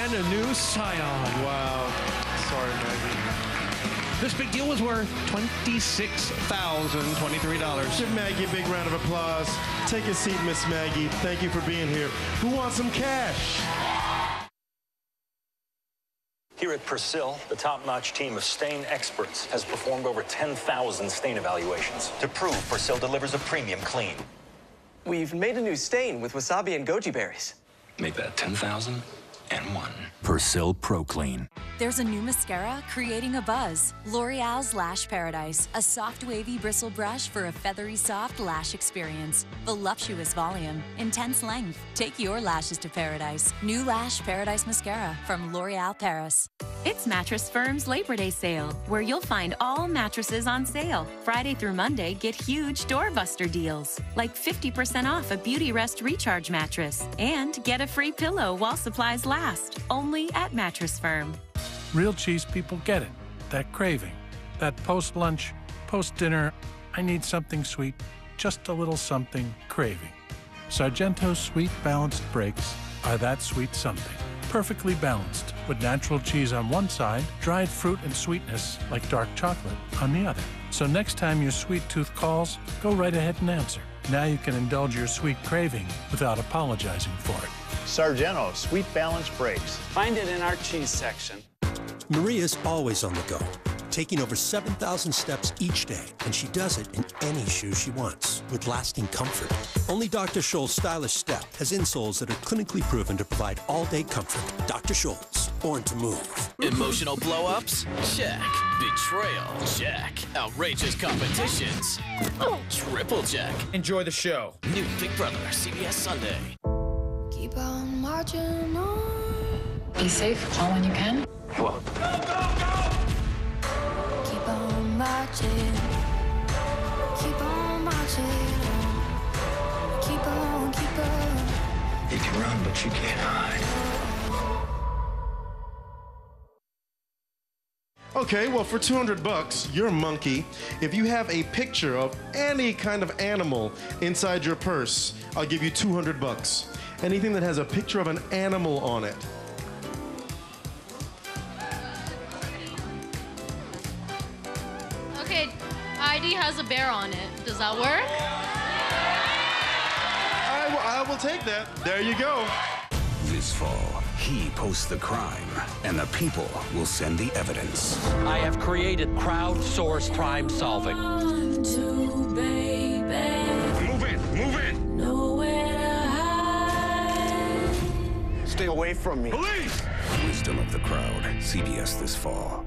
brand new Scion. Wow. Sorry, Maggie. This big deal was worth $26,023. Give Maggie a big round of applause. Take a seat, Miss Maggie. Thank you for being here. Who wants some cash? Here at Persil, the top-notch team of stain experts has performed over 10,000 stain evaluations to prove Persil delivers a premium clean. We've made a new stain with wasabi and goji berries. Make that 10,001. Persil Pro Clean. There's a new mascara creating a buzz. L'Oreal's Lash Paradise, a soft, wavy bristle brush for a feathery, soft lash experience. Voluptuous volume, intense length. Take your lashes to paradise. New Lash Paradise Mascara from L'Oreal Paris. It's Mattress Firm's Labor Day sale, where you'll find all mattresses on sale. Friday through Monday, get huge doorbuster deals, like 50% off a Beauty Rest Recharge mattress, and get a free pillow while supplies last. Only at Mattress Firm. Real cheese people get it. That craving. That post-lunch, post-dinner, I need something sweet, just a little something craving. Sargento's Sweet Balanced Breaks are that sweet something. Perfectly balanced, with natural cheese on one side, dried fruit and sweetness like dark chocolate on the other. So next time your sweet tooth calls, go right ahead and answer. Now you can indulge your sweet craving without apologizing for it. Sargento Sweet Balance Breaks. Find it in our cheese section. Maria's always on the go, taking over 7,000 steps each day, and she does it in any shoes she wants, with lasting comfort. Only Dr. Scholl's stylish step has insoles that are clinically proven to provide all-day comfort. Dr. Scholl's, born to move. Emotional blow-ups? Check. Betrayal? Check. Outrageous competitions? Triple check. Enjoy the show. New Big Brother, CBS Sunday. Keep on marching on. Be safe, call when you can. Whoa. Keep on marching. Keep on marching on. Keep on, keep on. You can run, but you can't hide. Okay, well, for $200, you're a monkey. If you have a picture of any kind of animal inside your purse, I'll give you $200. Anything that has a picture of an animal on it. Okay, ID has a bear on it. Does that work? I will take that. There you go. This fall, he posts the crime, and the people will send the evidence. I have created crowdsourced crime solving. Move in, move in. Nowhere to hide. Stay away from me. Police! Wisdom of the Crowd, CBS this fall.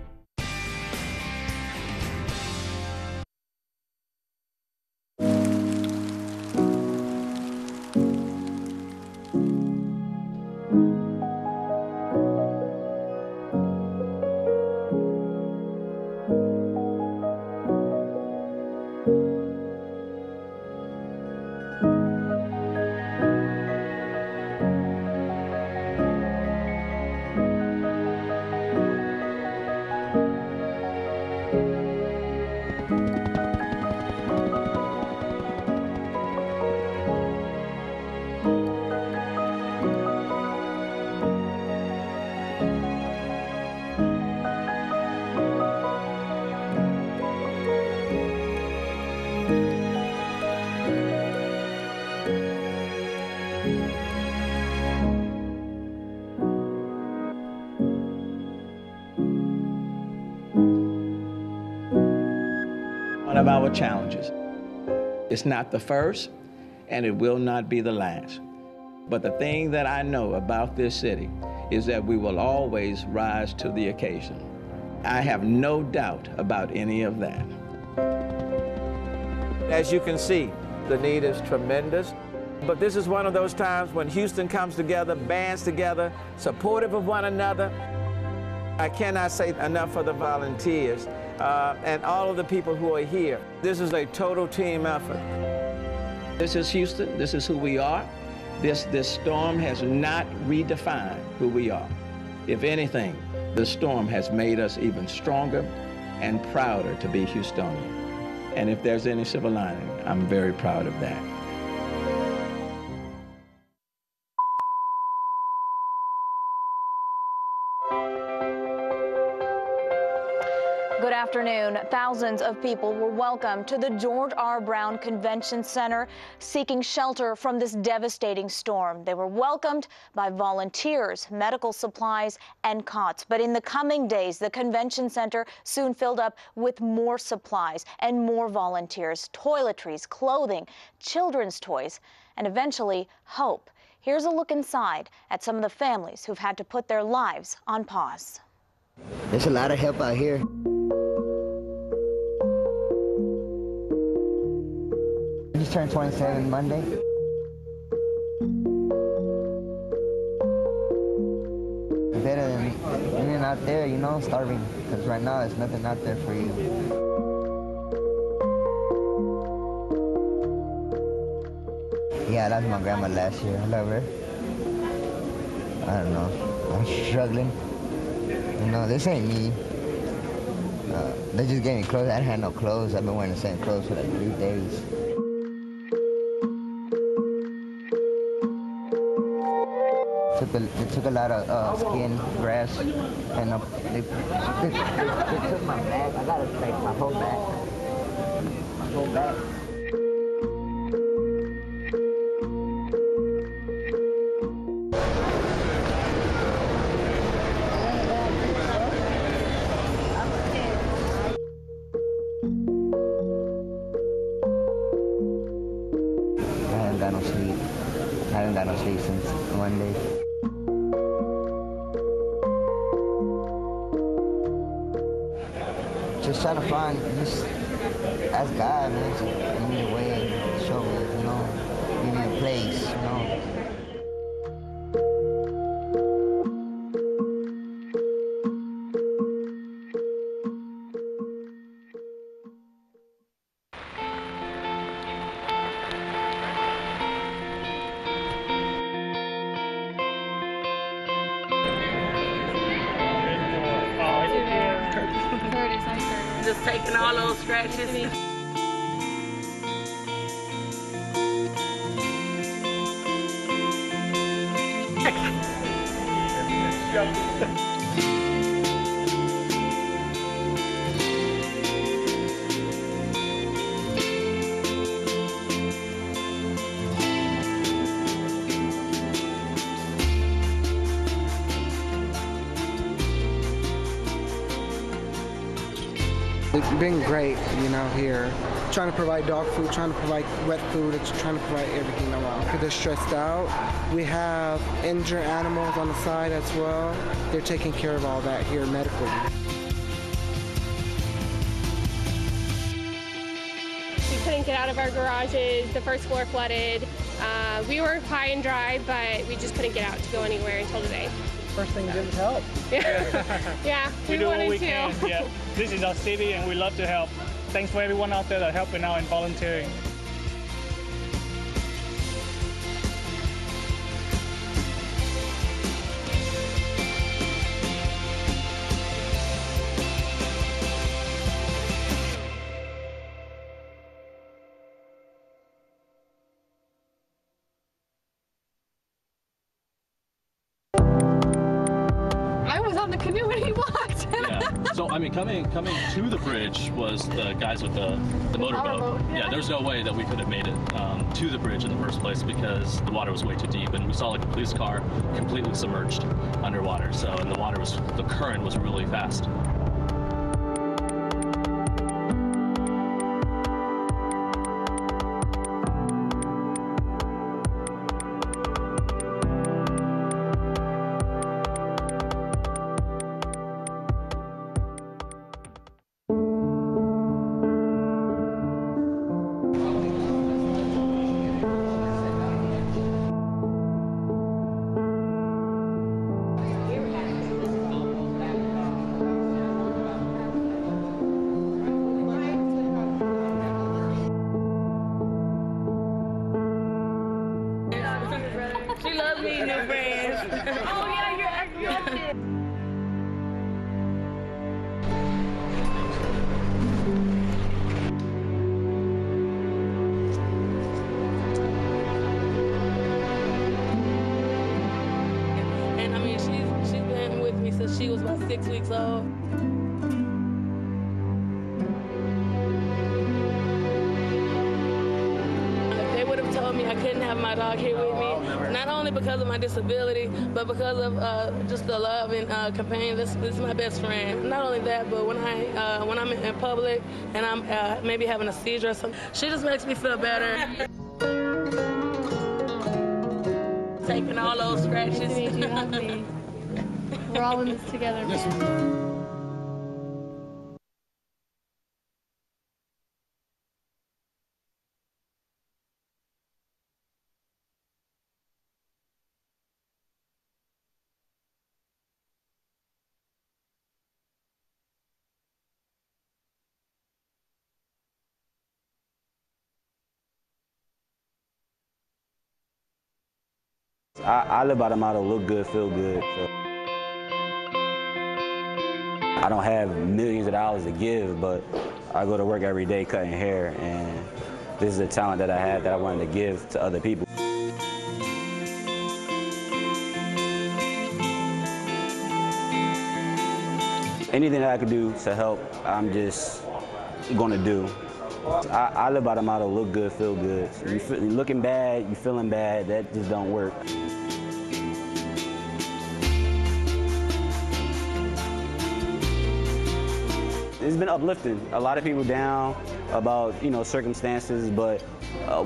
One of our challenges. It's not the first, and it will not be the last. But the thing that I know about this city is that we will always rise to the occasion. I have no doubt about any of that. As you can see, the need is tremendous. But this is one of those times when Houston comes together, bands together, supportive of one another. I cannot say enough for the volunteers and all of the people who are here. This is a total team effort. This is Houston. This is who we are. This storm has not redefined who we are. If anything, the storm has made us even stronger and prouder to be Houstonian. And if there's any silver lining, I'm very proud of that. Good afternoon. Thousands of people were welcomed to the George R. Brown Convention Center seeking shelter from this devastating storm. They were welcomed by volunteers, medical supplies, and cots. But in the coming days, the convention center soon filled up with more supplies and more volunteers, toiletries, clothing, children's toys, and eventually hope. Here's a look inside at some of the families who've had to put their lives on pause. There's a lot of help out here. I just turned 27 Monday. Better than being out there, you know, starving. Because right now there's nothing out there for you. Yeah, I lost my grandma last year. I love her. I don't know. I'm struggling. You know, this ain't me. They just gave me clothes. I didn't have no clothes. I've been wearing the same clothes for like 3 days. They took a lot of skin, grass, and they took my bag. I gotta take my whole bag. My whole bag. I haven't got no sleep. I haven't got no sleep since Monday. Just trying to find, just ask God, man, to give me a way, show me, you know, give me a place, you know. Just taking all those scratches. It's been great, you know, here. Trying to provide dog food, trying to provide wet food, it's trying to provide everything around. They're stressed out. We have injured animals on the side as well. They're taking care of all that here medically. We couldn't get out of our garages. The first floor flooded. We were high and dry, but we just couldn't get out to go anywhere until today. First thing didn't help. Yeah, we do what we can. Yeah, this is our city and we love to help. Thanks for everyone out there that helping out and volunteering. I was on the canoe when he walked. Yeah. So I mean, coming to the bridge was the guys with the motorboat. Yeah, there's no way that we could have made it to the bridge in the first place because the water was way too deep, and we saw like a police car completely submerged underwater. So and the current was really fast. she was about 6 weeks old. If they would have told me I couldn't have my dog here with me, not only because of my disability, but because of just the love and companion. This is my best friend. Not only that, but when I'm in public and I'm maybe having a seizure or something, she just makes me feel better. Taking all those scratches. Nice to meet you, Harvey. We're all in this together. I live by the motto, look good, feel good. So I don't have millions of dollars to give, but I go to work every day cutting hair, and this is a talent that I have that I wanted to give to other people. Anything that I could do to help, I'm just going to do. I live by the motto, look good, feel good. So you're looking bad, you're feeling bad, that just don't work. It's been uplifting. A lot of people down about, circumstances, but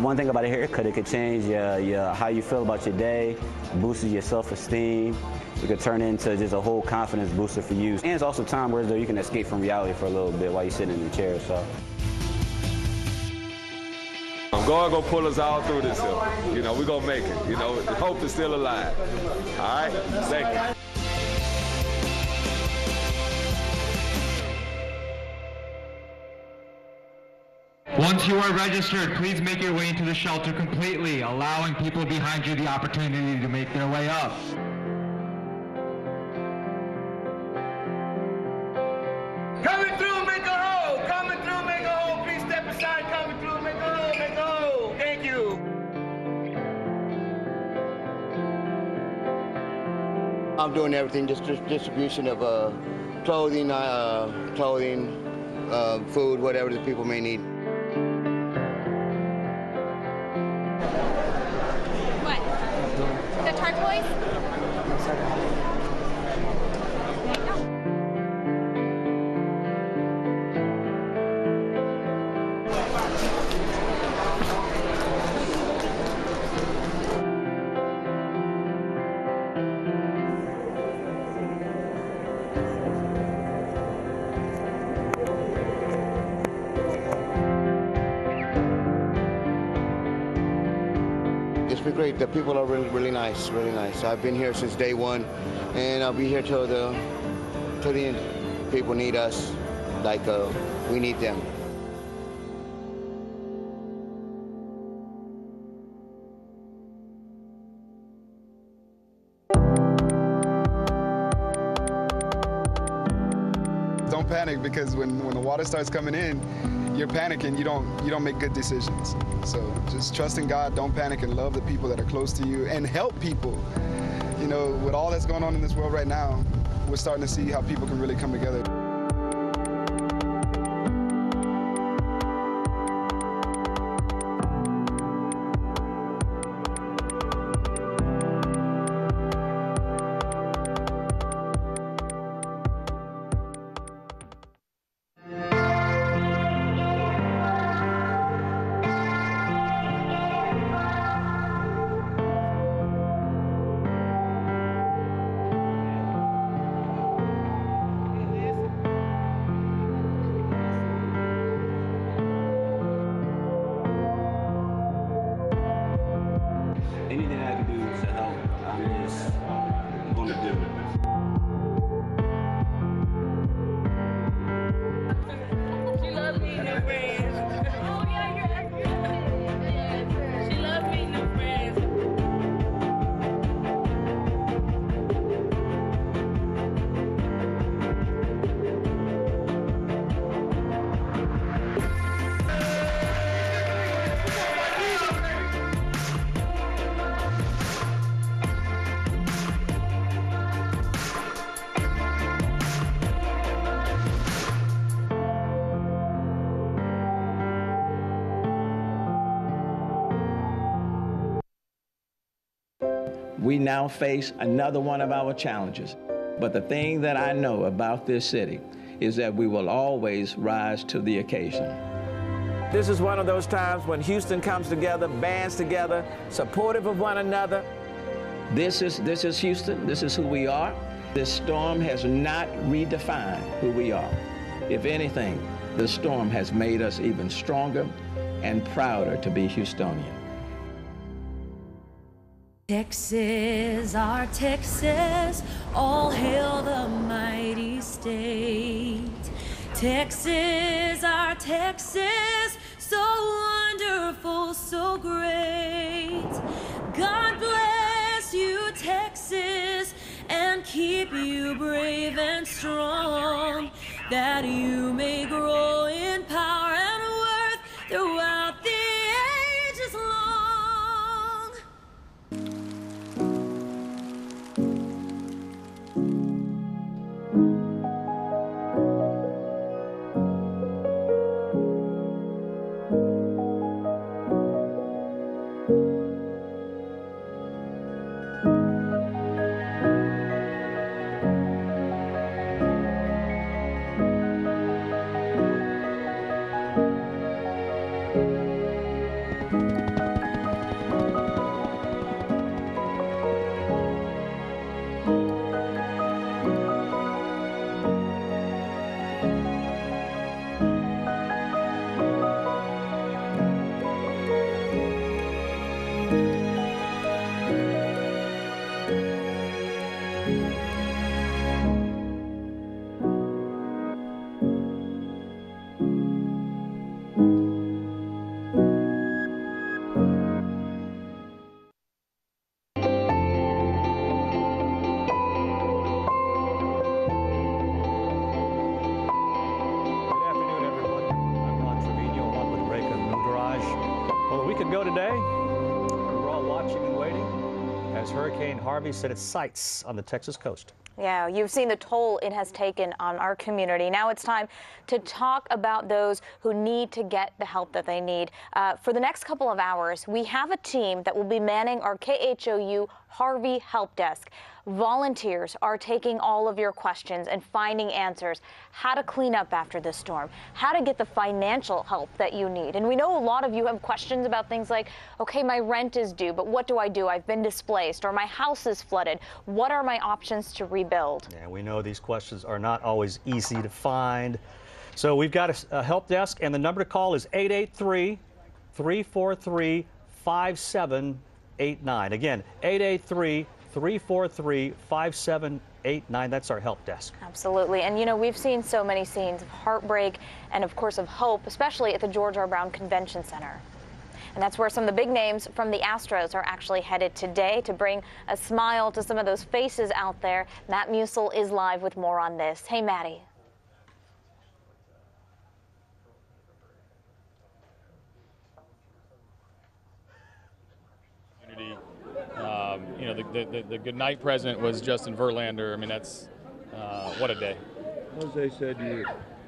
one thing about a haircut, it could change how you feel about your day, boosts your self-esteem. It could turn into just a whole confidence booster for you. And it's also time where you can escape from reality for a little bit while you're sitting in the chair, so. God gonna pull us all through this hill. We're gonna make it. The hope is still alive. All right? Thank you. Once you are registered, please make your way into the shelter completely, allowing people behind you the opportunity to make their way up. Coming through, make a hole! Coming through, make a hole! Please step aside, coming through, make a hole, make a hole! Thank you! I'm doing everything, just distribution of clothing, food, whatever the people may need. What? The turquoise? It's been great. The people are really nice, really nice. I've been here since day one, and I'll be here till the end. People need us like we need them. Don't panic, because when the water starts coming in, you're panicking, you don't make good decisions. So just trust in God, don't panic, and love the people that are close to you, and help people. With all that's going on in this world right now, we're starting to see how people can really come together. We now face another one of our challenges. But the thing that I know about this city is that we will always rise to the occasion. This is one of those times when Houston comes together, bands together, supportive of one another. This is Houston. This is who we are. This storm has not redefined who we are. If anything, the storm has made us even stronger and prouder to be Houstonian. Texas, our Texas, all hail the mighty state. Texas, our Texas, so wonderful, so great. God bless you, Texas, and keep you brave and strong, that you may grow in power and worth throughout the ages long. Harvey set its sights on the Texas coast. Yeah, you've seen the toll it has taken on our community. Now it's time to talk about those who need to get the help that they need. For the next couple of hours, we have a team that will be manning our KHOU Harvey help desk. Volunteers are taking all of your questions and finding answers, how to clean up after this storm, how to get the financial help that you need. And we know a lot of you have questions about things like, okay, my rent is due, but what do? I've been displaced, or my house is flooded. What are my options to rebuild? Yeah, we know these questions are not always easy to find. So we've got a help desk, and the number to call is 883-343-5789. Again, 883-343-5789. That's our help desk. Absolutely. And, you know, we've seen so many scenes of heartbreak and, of course, of hope, especially at the George R. Brown Convention Center. And that's where some of the big names from the Astros are actually headed today to bring a smile to some of those faces out there. Matt Musil is live with more on this. Hey, Matty. You know, the goodnight present was Justin Verlander. I mean, that's what a day. Jose said you.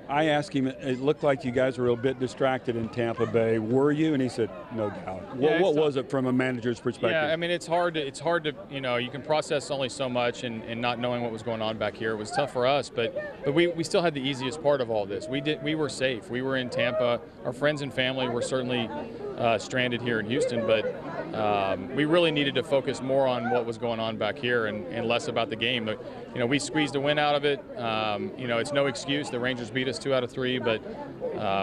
I asked him, it looked like you guys were a bit distracted in Tampa Bay. Were you? And he said, no doubt. Yeah, what was it from a manager's perspective? Yeah, I mean, it's hard to, you know, you can process only so much and not knowing what was going on back here. It was tough for us, but we still had the easiest part of all this. We were safe. We were in Tampa. Our friends and family were certainly stranded here in Houston, but we really needed to focus more on what was going on back here and less about the game. But, you know, we squeezed a win out of it. You know, it's no excuse. The Rangers beat us 2 out of 3, but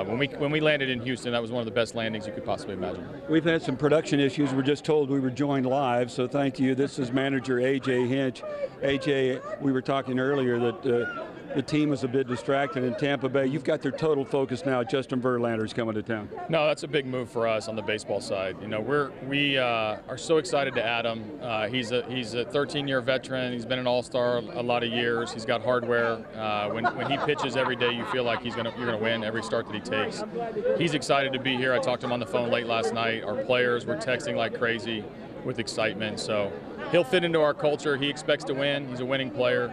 when we landed in Houston, that was one of the best landings you could possibly imagine. We've had some production issues. We're just told we were joined live, so thank you. This is manager A.J. Hinch. A.J., we were talking earlier that the team was a bit distracted in Tampa Bay. You've got their total focus now. Justin Verlander's coming to town. No, that's a big move for us on the baseball side. You know, we are so excited to add him. He's a 13-year veteran. He's been an all-star a lot of years. He's got hardware. When he pitches every day, you feel like you're gonna win every start that he takes. He's excited to be here. I talked to him on the phone late last night. Our players were texting like crazy with excitement. So he'll fit into our culture. He expects to win. He's a winning player.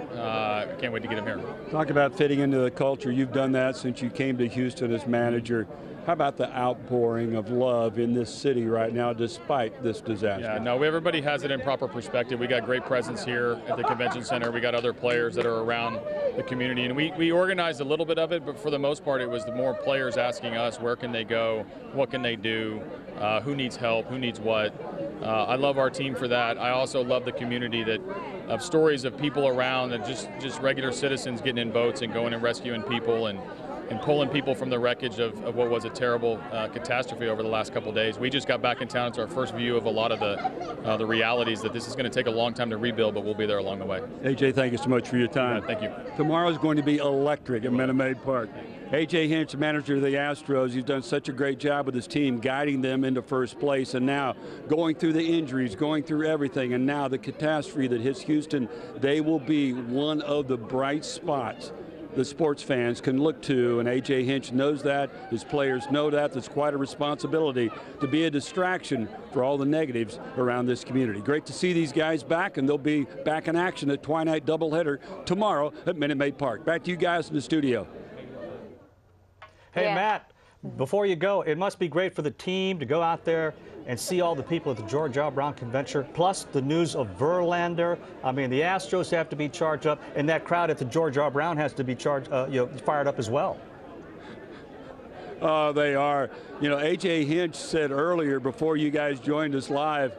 Can't wait to get him here. Talk about fitting into the culture. You've done that since you came to Houston as manager. How about the outpouring of love in this city right now despite this disaster? Yeah, no, everybody has it in proper perspective. We got great presence here at the convention center. We got other players that are around the community, and we organized a little bit of it, but for the most part it was the more players asking us where can they go, what can they do, who needs help, who needs what. I love our team for that. I also love the community of stories of people around and just regular citizens getting in boats and going and rescuing people and pulling people from the wreckage of what was a terrible catastrophe over the last couple of days. We just got back in town. It's our first view of a lot of the realities that this is going to take a long time to rebuild, but we'll be there along the way. AJ, thank you so much for your time. Thank you. Tomorrow's going to be electric at Minute Maid Park. AJ Hinch, manager of the Astros, he's done such a great job with his team, guiding them into first place, and now going through the injuries, going through everything, and now the catastrophe that hits Houston. They will be one of the bright spots the sports fans can look to, and A.J. Hinch knows that. His players know that. That's quite a responsibility to be a distraction for all the negatives around this community. Great to see these guys back, and they'll be back in action at Twilight doubleheader tomorrow at Minute Maid Park. Back to you guys in the studio. Hey, Matt, before you go, it must be great for the team to go out there and see all the people at the George R. Brown Convention, plus the news of Verlander. I mean, the Astros have to be charged up, and that crowd at the George R. Brown has to be charged, fired up as well. They are. You know, A.J. Hinch said earlier, before you guys joined us live,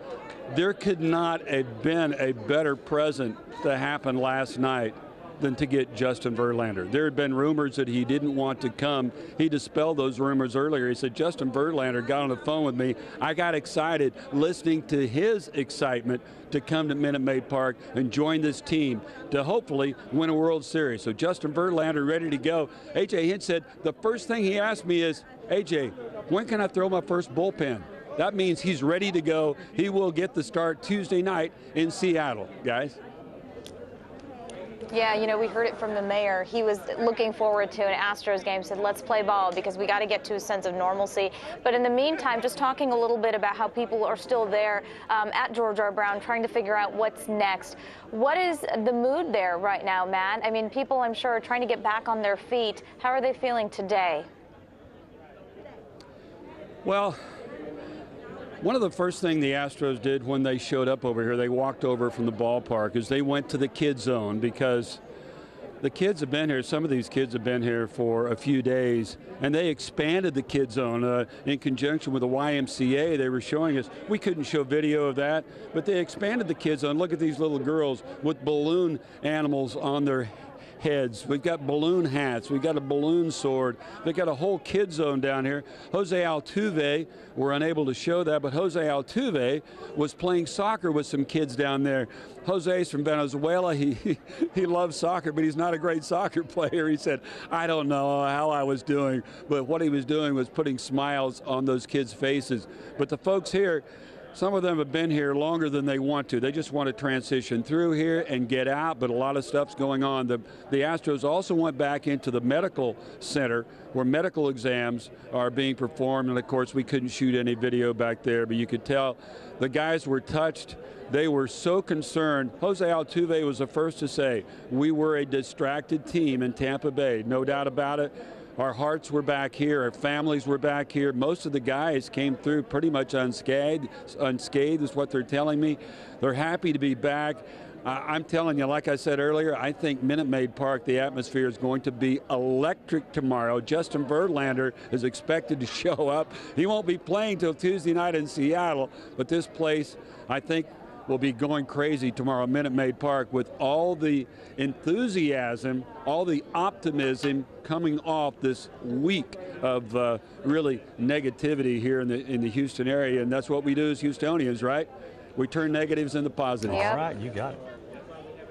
there could not have been a better present to happen last night than to get Justin Verlander. There had been rumors that he didn't want to come. He dispelled those rumors earlier. He said, Justin Verlander got on the phone with me. I got excited listening to his excitement to come to Minute Maid Park and join this team to hopefully win a World Series. So Justin Verlander ready to go. A.J. Hinch said, the first thing he asked me is, A.J., when can I throw my first bullpen? That means he's ready to go. He will get the start Tuesday night in Seattle, guys. Yeah, you know, we heard it from the mayor. He was looking forward to an Astros game, said, let's play ball because we got to get to a sense of normalcy. But in the meantime, just talking a little bit about how people are still there at George R. Brown trying to figure out what's next. What is the mood there right now, Matt? I mean, people, I'm sure, are trying to get back on their feet. How are they feeling today? Well, one of the first things the Astros did when they showed up over here, they walked over from the ballpark, is they went to the kid zone because the kids have been here, some of these kids have been here for a few days, and they expanded the kid zone in conjunction with the YMCA. They were showing us, we couldn't show video of that, but they expanded the kid zone. Look at these little girls with balloon animals on their heads. We've got balloon hats. We've got a balloon sword. They've got a whole kid zone down here. Jose Altuve, we're unable to show that, but Jose Altuve was playing soccer with some kids down there. Jose's from Venezuela. He loves soccer, but he's not a great soccer player. He said, I don't know how I was doing, but what he was doing was putting smiles on those kids' faces. But the folks here, some of them have been here longer than they want to. They just want to transition through here and get out, but a lot of stuff's going on. The Astros also went back into the medical center where medical exams are being performed, and of course we couldn't shoot any video back there, but you could tell the guys were touched. They were so concerned. Jose Altuve was the first to say, we were a distracted team in Tampa Bay, no doubt about it. Our hearts were back here. Our families were back here. Most of the guys came through pretty much unscathed is what they're telling me. They're happy to be back. I'm telling you, like I said earlier, I think Minute Maid Park, the atmosphere is going to be electric tomorrow. Justin Verlander is expected to show up. He won't be playing till Tuesday night in Seattle, but this place, I think, will be going crazy tomorrow at Minute Maid Park with all the enthusiasm, all the optimism coming off this week of really negativity here in the Houston area. And that's what we do as Houstonians, right? We turn negatives into positives. All right, you got it.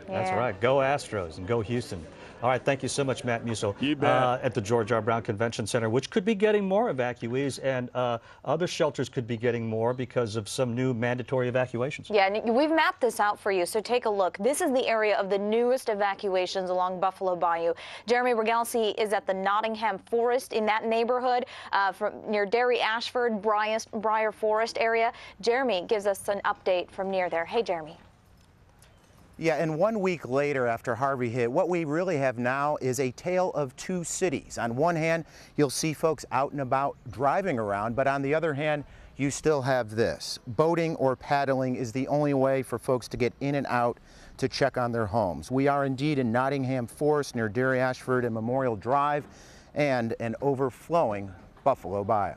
That's right. Go Astros and go Houston. All right, thank you so much, Matt Musso. You bet. At the George R. Brown Convention Center, which could be getting more evacuees, and other shelters could be getting more because of some new mandatory evacuations. Yeah, and we've mapped this out for you, so take a look. This is the area of the newest evacuations along Buffalo Bayou. Jeremy Regalsi is at the Nottingham Forest in that neighborhood from near Derry Ashford, Briar Forest area. Jeremy gives us an update from near there. Hey, Jeremy. Yeah, and 1 week later after Harvey hit, what we really have now is a tale of two cities. On one hand, you'll see folks out and about driving around, but on the other hand, you still have this. Boating or paddling is the only way for folks to get in and out to check on their homes. We are indeed in Nottingham Forest near Derry Ashford and Memorial Drive and an overflowing Buffalo Bayou.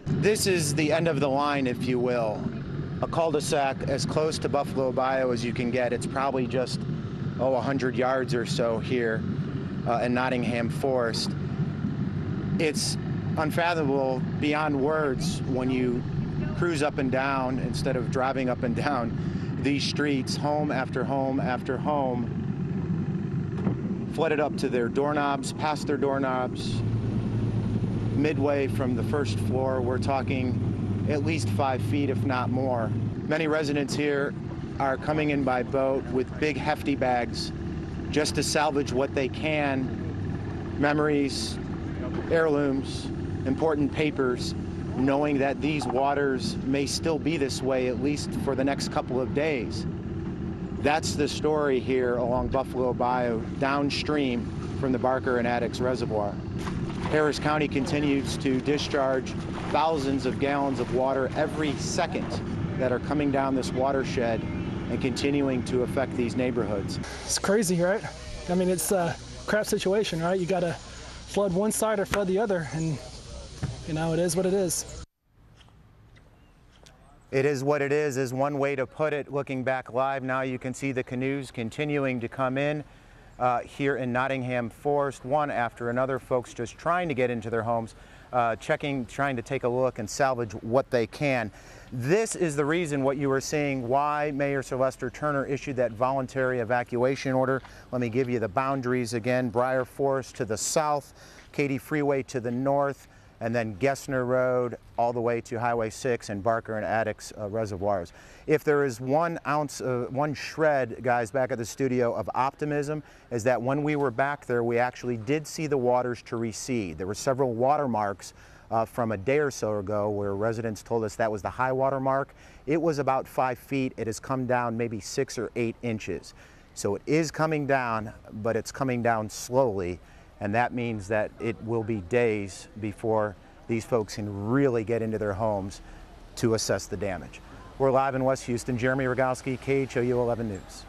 This is the end of the line, if you will. A cul-de-sac as close to Buffalo Bayou as you can get. It's probably just, 100 yards or so here in Nottingham Forest. It's unfathomable beyond words when you cruise up and down instead of driving up and down these streets, home after home after home, flooded up to their doorknobs, past their doorknobs. Midway from the first floor, we're talking at least 5 feet, if not more. Many residents here are coming in by boat with big hefty bags just to salvage what they can, memories, heirlooms, important papers, knowing that these waters may still be this way at least for the next couple of days. That's the story here along Buffalo Bayou, downstream from the Barker and Addicks Reservoir. Harris County continues to discharge thousands of gallons of water every second that are coming down this watershed and continuing to affect these neighborhoods. It's crazy, right? I mean, it's a crap situation, right? You got to flood one side or flood the other, and you know, it is what it is. It is what it is one way to put it. Looking back live now, you can see the canoes continuing to come in here in Nottingham Forest, one after another, folks just trying to get into their homes, trying to take a look and salvage what they can. This is the reason what you were seeing why Mayor Sylvester Turner issued that voluntary evacuation order. Let me give you the boundaries again. Briar Forest to the south, Katy Freeway to the north, and then Gessner Road all the way to Highway 6 and Barker and Addicks reservoirs. If there is one shred, guys, back at the studio of optimism, is that when we were back there, we actually did see the waters to recede. There were several watermarks from a day or so ago where residents told us that was the high water mark. It was about 5 feet. It has come down maybe 6 or 8 inches. So it is coming down, but it's coming down slowly. And that means that it will be days before these folks can really get into their homes to assess the damage. We're live in West Houston. Jeremy Rogowski, KHOU 11 News.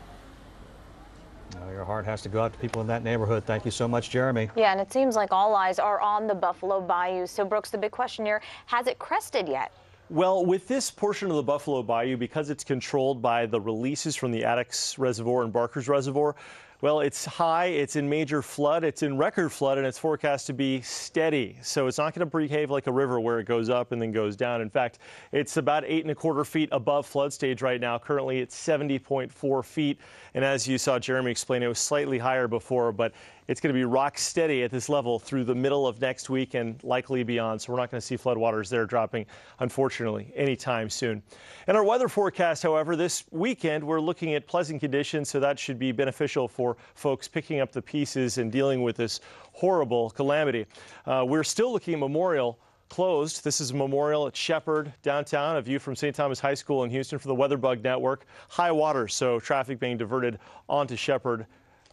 Your heart has to go out to people in that neighborhood. Thank you so much, Jeremy. Yeah, and it seems like all eyes are on the Buffalo Bayou. So, Brooks, the big question here, has it crested yet? Well, with this portion of the Buffalo Bayou, because it's controlled by the releases from the Addicks Reservoir and Barker's Reservoir, well, it's high, it's in major flood, it's in record flood, and it's forecast to be steady. So it's not going to behave like a river where it goes up and then goes down. In fact, it's about 8¼ feet above flood stage right now. Currently, it's 70.4 feet. And as you saw Jeremy explain, it was slightly higher before, but it's going to be rock steady at this level through the middle of next week and likely beyond. So we're not going to see floodwaters there dropping, unfortunately, anytime soon. In our weather forecast, however, this weekend, we're looking at pleasant conditions, so that should be beneficial for folks picking up the pieces and dealing with this horrible calamity. We're still looking at Memorial closed. This is Memorial at Shepherd downtown, a view from St. Thomas High School in Houston for the WeatherBug Network. High water, so traffic being diverted onto Shepherd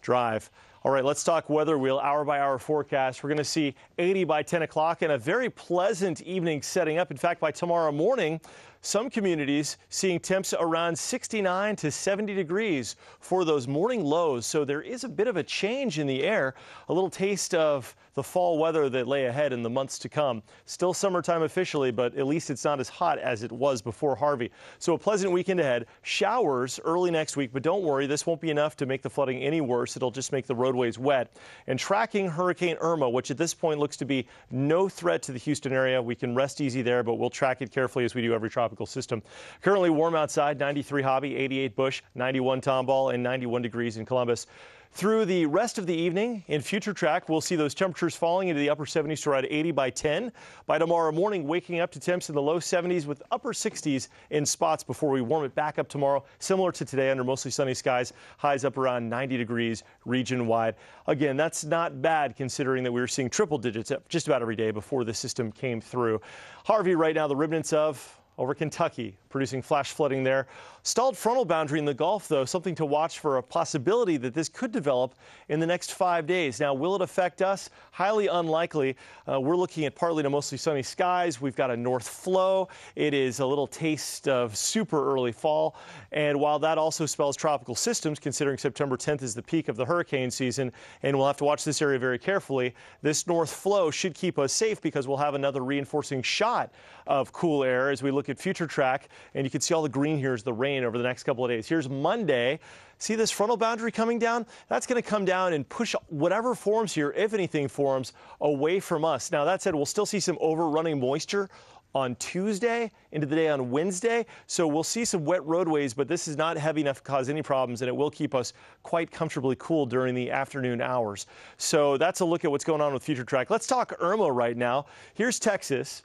Drive. All right, let's talk weather wheel hour by hour forecast. We're going to see 80 by 10 o'clock and a very pleasant evening setting up. In fact, by tomorrow morning, some communities seeing temps around 69 to 70 degrees for those morning lows. So there is a bit of a change in the air, a little taste of the fall weather that lay ahead in the months to come. Still summertime officially, but at least it's not as hot as it was before Harvey. So a pleasant weekend ahead. Showers early next week, but don't worry, this won't be enough to make the flooding any worse. It'll just make the roadways wet. And tracking Hurricane Irma, which at this point looks to be no threat to the Houston area. We can rest easy there, but we'll track it carefully as we do every tropical system. Currently warm outside, 93 Hobby, 88 Bush, 91 Tomball, and 91 degrees in Columbus. Through the rest of the evening in future track, we'll see those temperatures falling into the upper 70s to around 80 by 10. By tomorrow morning, waking up to temps in the low 70s with upper 60s in spots before we warm it back up tomorrow. Similar to today under mostly sunny skies, highs up around 90 degrees region-wide. Again, that's not bad considering that we were seeing triple digits just about every day before the system came through. Harvey right now, the remnants of over Kentucky, producing flash flooding there. Stalled frontal boundary in the Gulf, though, something to watch for a possibility that this could develop in the next 5 days. Now, will it affect us? Highly unlikely. We're looking at partly to mostly sunny skies. We've got a north flow. It is a little taste of super early fall. And while that also spells tropical systems, considering September 10th is the peak of the hurricane season, and we'll have to watch this area very carefully, this north flow should keep us safe because we'll have another reinforcing shot of cool air as we look at future track. And you can see all the green here is the rain over the next couple of days. Here's Monday. See this frontal boundary coming down? That's going to come down and push whatever forms here, if anything forms, away from us. Now, that said, we'll still see some overrunning moisture on Tuesday into the day on Wednesday. So we'll see some wet roadways, but this is not heavy enough to cause any problems, and it will keep us quite comfortably cool during the afternoon hours. So that's a look at what's going on with future track. Let's talk Irma right now. Here's Texas.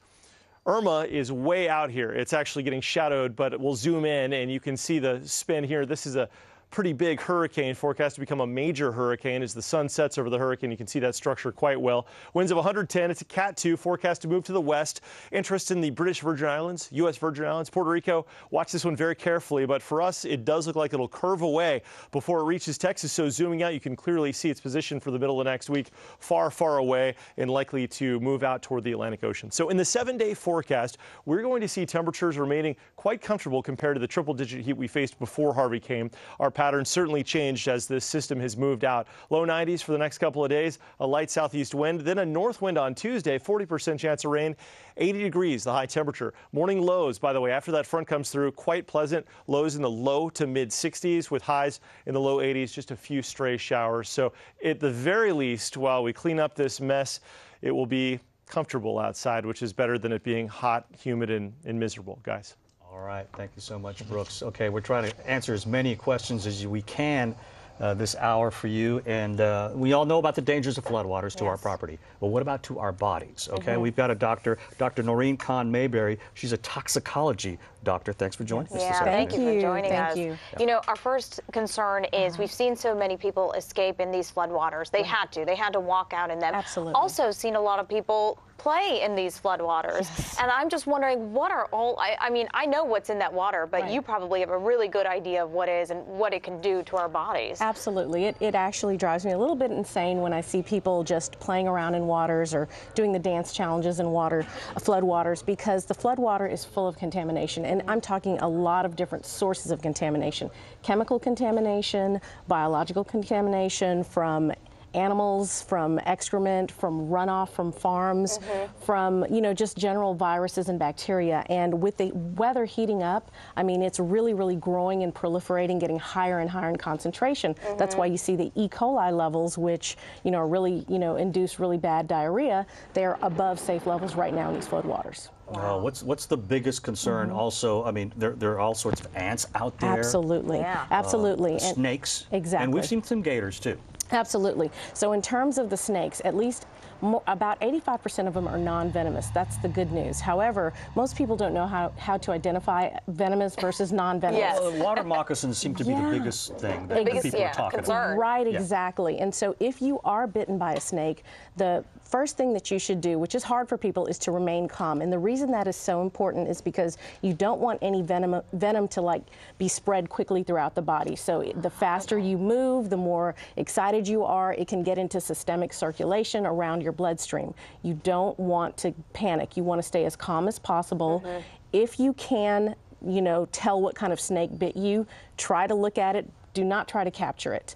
Irma is way out here. It's actually getting shadowed, but we'll zoom in and you can see the spin here. This is a pretty big hurricane, forecast to become a major hurricane as the sun sets over the hurricane. You can see that structure quite well. Winds of 110. It's a Cat 2, forecast to move to the west. Interest in the British Virgin Islands, U.S. Virgin Islands, Puerto Rico. Watch this one very carefully, but for us, it does look like it'll curve away before it reaches Texas. So zooming out, you can clearly see its position for the middle of next week, far, far away and likely to move out toward the Atlantic Ocean. So in the 7-day forecast, we're going to see temperatures remaining quite comfortable compared to the triple-digit heat we faced before Harvey came. Our pattern certainly changed as this system has moved out. Low 90s for the next couple of days, a light southeast wind, then a north wind on Tuesday, 40% chance of rain, 80 degrees, the high temperature. Morning lows, by the way, after that front comes through, quite pleasant. Lows in the low to mid 60s with highs in the low 80s, just a few stray showers. So at the very least, while we clean up this mess, it will be comfortable outside, which is better than it being hot, humid, and miserable, guys. All right. Thank you so much, Brooks. Okay, we're trying to answer as many questions as we can this hour for you. And we all know about the dangers of floodwaters to our property. Well, what about to our bodies? Okay, we've got a doctor, Dr. Noreen Kahn-Mayberry. She's a toxicology doctor. Thanks for joining us this afternoon. Thank you for joining us. You know, our first concern is we've seen so many people escape in these floodwaters. They had to walk out in them. Absolutely. Also seen a lot of people play in these floodwaters. Yes. And I'm just wondering, what are all, I mean, I know what's in that water, but you probably have a really good idea of what it is and what it can do to our bodies. Absolutely. It actually drives me a little bit insane when I see people just playing around in waters or doing the dance challenges in floodwaters, because the floodwater is full of contamination. And I'm talking a lot of different sources of contamination. Chemical contamination, biological contamination from animals, from excrement, from runoff from farms, from, you know, just general viruses and bacteria. And with the weather heating up, I mean, it's really, really growing and proliferating, getting higher and higher in concentration. That's why you see the E. coli levels, which, you know, really, you know, induce really bad diarrhea. They're above safe levels right now in these floodwaters. Wow. What's the biggest concern? Also, I mean, there are all sorts of ants out there. Absolutely. Absolutely. And snakes. Exactly. And we've seen some gators, too. Absolutely. So in terms of the snakes, at least about 85% of them are non-venomous. That's the good news. However, most people don't know how to identify venomous versus non-venomous. Well, water moccasins seem to be the biggest thing that people are talking about. Right, exactly. And so if you are bitten by a snake, the first thing that you should do, which is hard for people, is to remain calm. And the reason that is so important is because you don't want any venom to like be spread quickly throughout the body. So the faster you move, the more excited you are, it can get into systemic circulation around your bloodstream. You don't want to panic. You want to stay as calm as possible. If you can, you know, tell what kind of snake bit you, try to look at it. Do not try to capture it.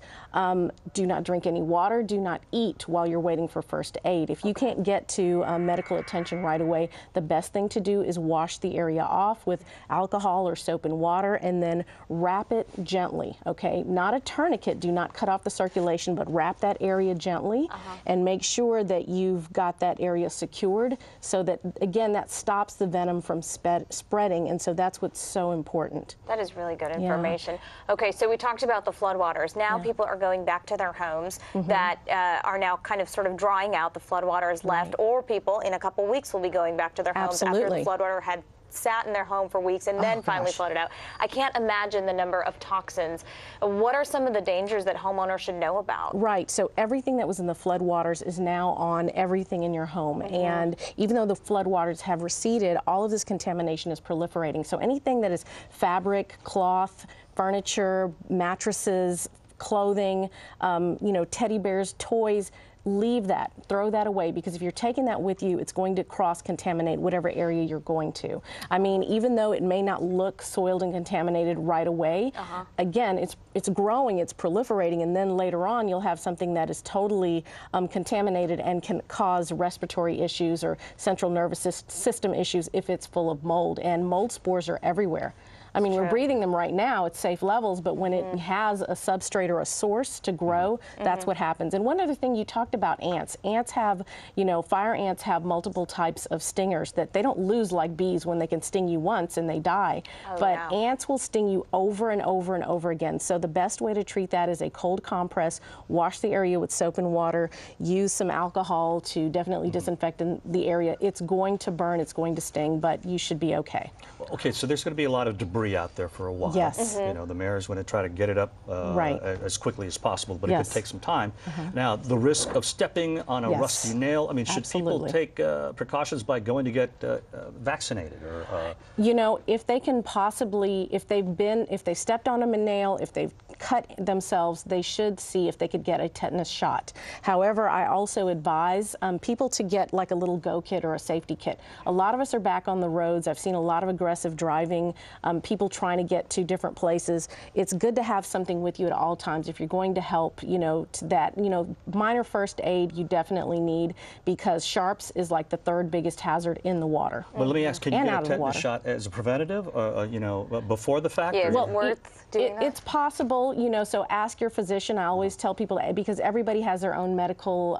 Do not drink any water. Do not eat while you're waiting for first aid. If you can't get to medical attention right away, the best thing to do is wash the area off with alcohol or soap and water, and then wrap it gently, okay? Not a tourniquet. Do not cut off the circulation, but wrap that area gently and make sure that you've got that area secured so that, again, that stops the venom from spreading, and so that's what's so important. That is really good information. Okay, so we talked about the floodwaters. Now people are going back to their homes that are now kind of sort of drying out. The floodwater is left, or people in a couple weeks will be going back to their homes after the floodwater had sat in their home for weeks and then finally flooded out. I can't imagine the number of toxins. What are some of the dangers that homeowners should know about? Right, so everything that was in the floodwaters is now on everything in your home. And even though the floodwaters have receded, all of this contamination is proliferating. So anything that is fabric, cloth, furniture, mattresses, clothing, you know, teddy bears, toys, leave that, throw that away, because if you're taking that with you, it's going to cross-contaminate whatever area you're going to. I mean, even though it may not look soiled and contaminated right away, again, it's growing, it's proliferating, and then later on you'll have something that is totally contaminated and can cause respiratory issues or central nervous system issues if it's full of mold. And mold spores are everywhere. I mean, we're breathing them right now at safe levels, but when it has a substrate or a source to grow, that's what happens. And one other thing, you talked about ants. Ants have, you know, fire ants have multiple types of stingers that they don't lose like bees when they can sting you once and they die. But ants will sting you over and over and over again. So the best way to treat that is a cold compress, wash the area with soap and water, use some alcohol to definitely disinfect the area. It's going to burn, it's going to sting, but you should be okay. Okay, so there's going to be a lot of debris out there for a while. Yes. You know, the mayor's going to try to get it up as quickly as possible, but it could take some time. Now, the risk of stepping on a rusty nail, I mean, should people take precautions by going to get vaccinated? Or, You know, if they can possibly, if they stepped on a nail, if they've cut themselves, they should see if they could get a tetanus shot. However, I also advise people to get like a little go kit or a safety kit. A lot of us are back on the roads. I've seen a lot of aggressive driving, people trying to get to different places. It's good to have something with you at all times if you're going to help, you know, to that, you know, minor first aid you definitely need, because sharps is like the third biggest hazard in the water. But let me ask, can you get a tetanus shot as a preventative, you know, before the fact? Yeah, is it worth doing that? It's possible, you know, so ask your physician. I always tell people that, because everybody has their own medical,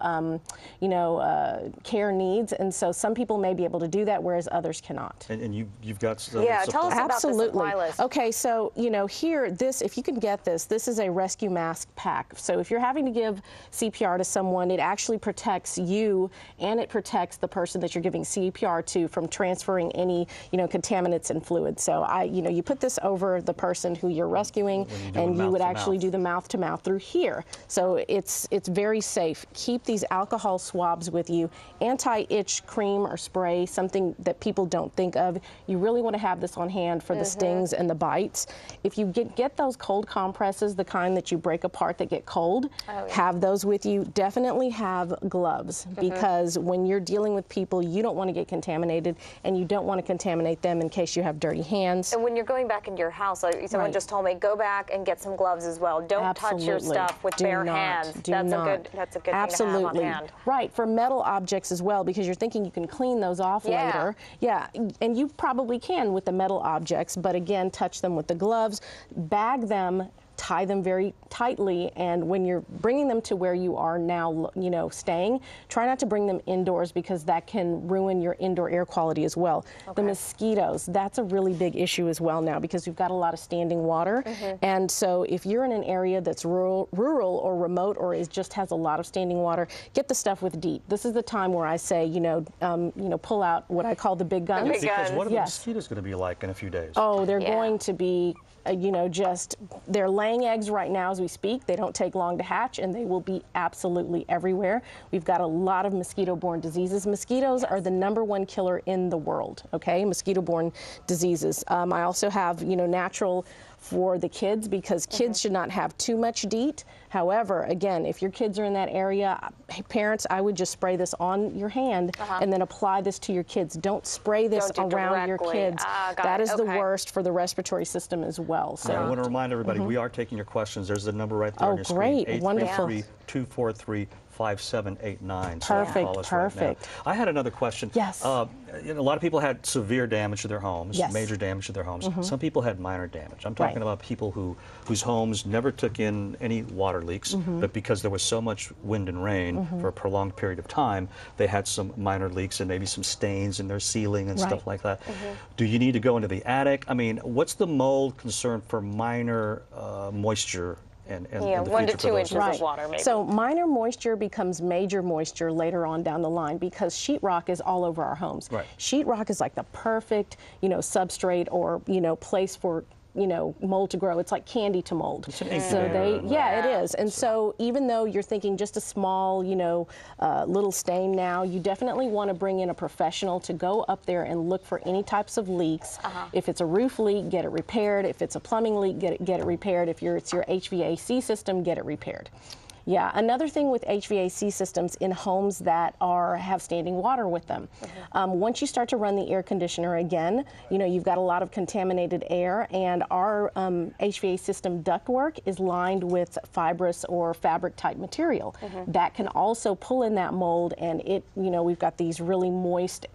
you know, care needs, and so some people may be able to do that, whereas others cannot. And you've got some tell us about the supply list. Okay, so, you know, here, this, if you can get this, this is a rescue mask pack. So if you're having to give CPR to someone, it actually protects you and it protects the person that you're giving CPR to from transferring any, you know, contaminants and fluids. So you know, you put this over the person who you're rescuing, and you would actually do the mouth-to-mouth through here. So it's very safe. Keep these alcohol swabs with you. Anti-itch cream or spray, something that people don't think of. You really want to have this on hand for the stings and the bites. If you get those cold compresses, the kind that you break apart that get cold, have those with you. Definitely have gloves, because when you're dealing with people, you don't want to get contaminated, and you don't want to contaminate them in case you have dirty hands. And when you're going back into your house, someone just told me, go back and get some gloves as well. Don't touch your stuff with bare hands. That's a good thing to have on hand. Right, for metal objects as well, because you're thinking you can clean those off later. Yeah, and you probably can with the metal objects, but again, touch them with the gloves, bag them, tie them very tightly, and when you're bringing them to where you are now, you know, staying, try not to bring them indoors, because that can ruin your indoor air quality as well. The mosquitoes, that's a really big issue as well now, because we've got a lot of standing water, and so if you're in an area that's rural or remote, or just has a lot of standing water, get the stuff with DEET. This is the time where I say, you know, pull out what I call the big guns. Because what are the mosquitoes going to be like in a few days? Oh, they're going to be, you know, they're laying eggs right now as we speak. They don't take long to hatch, and they will be absolutely everywhere. We've got a lot of mosquito-borne diseases. Mosquitoes are the #1 killer in the world, okay? Mosquito-borne diseases. I also have, you know, natural for the kids, because kids should not have too much DEET. However, again, if your kids are in that area, parents, I would just spray this on your hand and then apply this to your kids. Don't spray this around your kids. That is the worst for the respiratory system as well. So I want to remind everybody, we are taking your questions. There's the number right there on your screen. Great, wonderful. 833-243-5789. Perfect. Right, I had another question. Yes. You know, a lot of people had severe damage to their homes, major damage to their homes. Some people had minor damage. I'm talking about people whose homes never took in any water leaks, but because there was so much wind and rain for a prolonged period of time, they had some minor leaks and maybe some stains in their ceiling and stuff like that. Do you need to go into the attic? I mean, what's the mold concern for minor moisture the 1 to future 2 for those inches homes. of water, maybe. So minor moisture becomes major moisture later on down the line because sheetrock is all over our homes. Right. Sheetrock is like the perfect, substrate or, place for mold to grow. It's like candy to mold. It's an So incubator. it is. And so even though you're thinking just a small, little stain now, you definitely want to bring in a professional to go up there and look for any types of leaks. If it's a roof leak, get it repaired. If it's a plumbing leak, get it repaired. If it's your HVAC system, get it repaired. Yeah, another thing with HVAC systems in homes that have standing water with them. Once you start to run the air conditioner again, you've got a lot of contaminated air, and our HVAC system ductwork is lined with fibrous or fabric type material. That can also pull in that mold, and we've got these really moist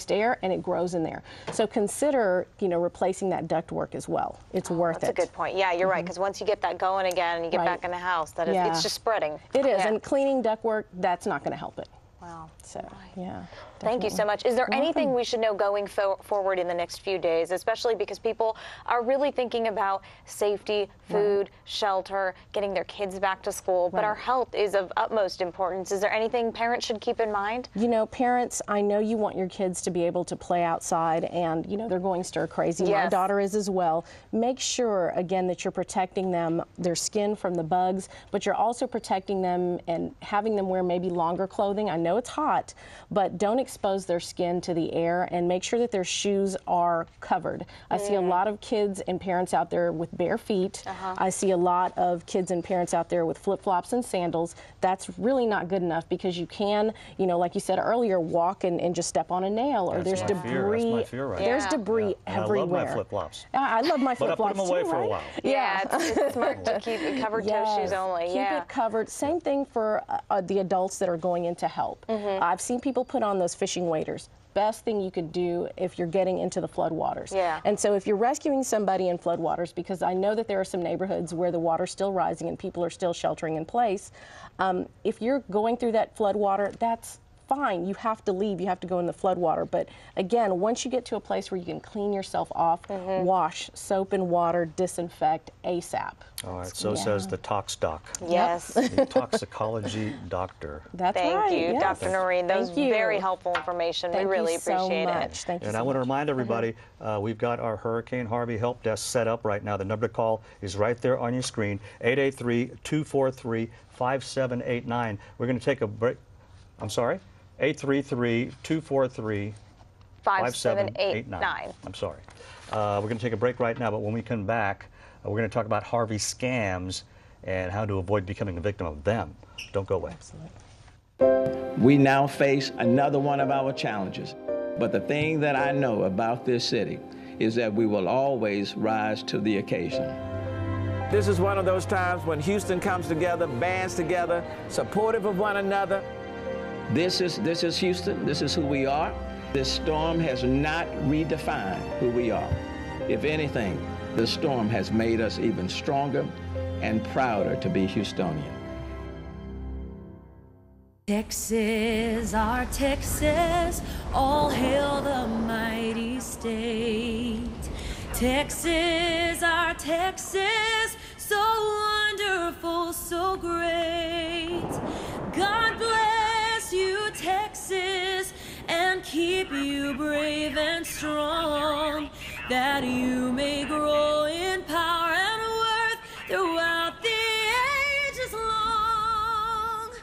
air, and it grows in there. So consider, replacing that ductwork as well. It's worth it. That's a good point. Yeah, you're right, because once you get that going again and you get back in the house, it's just spreading. It is, and cleaning ductwork, that's not going to help it. Wow. So, yeah. Thank you so much. Is there anything we should know going forward in the next few days, especially because people are really thinking about safety, food, shelter, getting their kids back to school, but our health is of utmost importance. Is there anything parents should keep in mind? Parents, I know you want your kids to be able to play outside, and, they're going stir crazy. Yes. My daughter is as well. Make sure, again, that you're protecting their skin from the bugs, but you're also protecting them and having them wear maybe longer clothing. I know it's hot, but don't expose their skin to the air, and make sure that their shoes are covered. I see a lot of kids and parents out there with bare feet. I see a lot of kids and parents out there with flip-flops and sandals. That's really not good enough, because you can, like you said earlier, walk and just step on a nail, or there's debris. That's my fear right There's now. debris everywhere. I love my flip-flops. I love my But I flip-flops put them away too, for a right? while. Yeah, it's smart to keep it covered toe shoes only. Keep it covered. Same thing for the adults that are going in to help. I've seen people put on those fishing waders. Best thing you could do if you're getting into the floodwaters. Yeah. And so if you're rescuing somebody in floodwaters, because I know that there are some neighborhoods where the water's still rising and people are still sheltering in place, if you're going through that floodwater, that's fine. You have to leave. You have to go in the floodwater. But again, once you get to a place where you can clean yourself off, wash, soap and water, disinfect ASAP. All right, so says the Tox Doc. Yes. The toxicology doctor. That's Thank right. you, Yes. Dr. Noreen. Those very helpful information. We really appreciate it. Thank you And so I want to much. remind everybody, we've got our Hurricane Harvey help desk set up right now. The number to call is right there on your screen, 883-243-5789. We're going to take a break. I'm sorry? 833-243-5789. I'm sorry. We're going to take a break right now, but when we come back, we're going to talk about Harvey scams and how to avoid becoming a victim of them. Don't go away. Absolutely. We now face another one of our challenges. But the thing that I know about this city is that we will always rise to the occasion. This is one of those times when Houston comes together, bands together, supportive of one another. This is Houston. This is who we are. This storm has not redefined who we are. If anything, the storm has made us even stronger and prouder to be Houstonian. Texas, our Texas, all hail the mighty state. Texas, our Texas, so wonderful, so great. God bless you, Texas, and keep you brave and strong, that you may grow in power and worth throughout the ages long.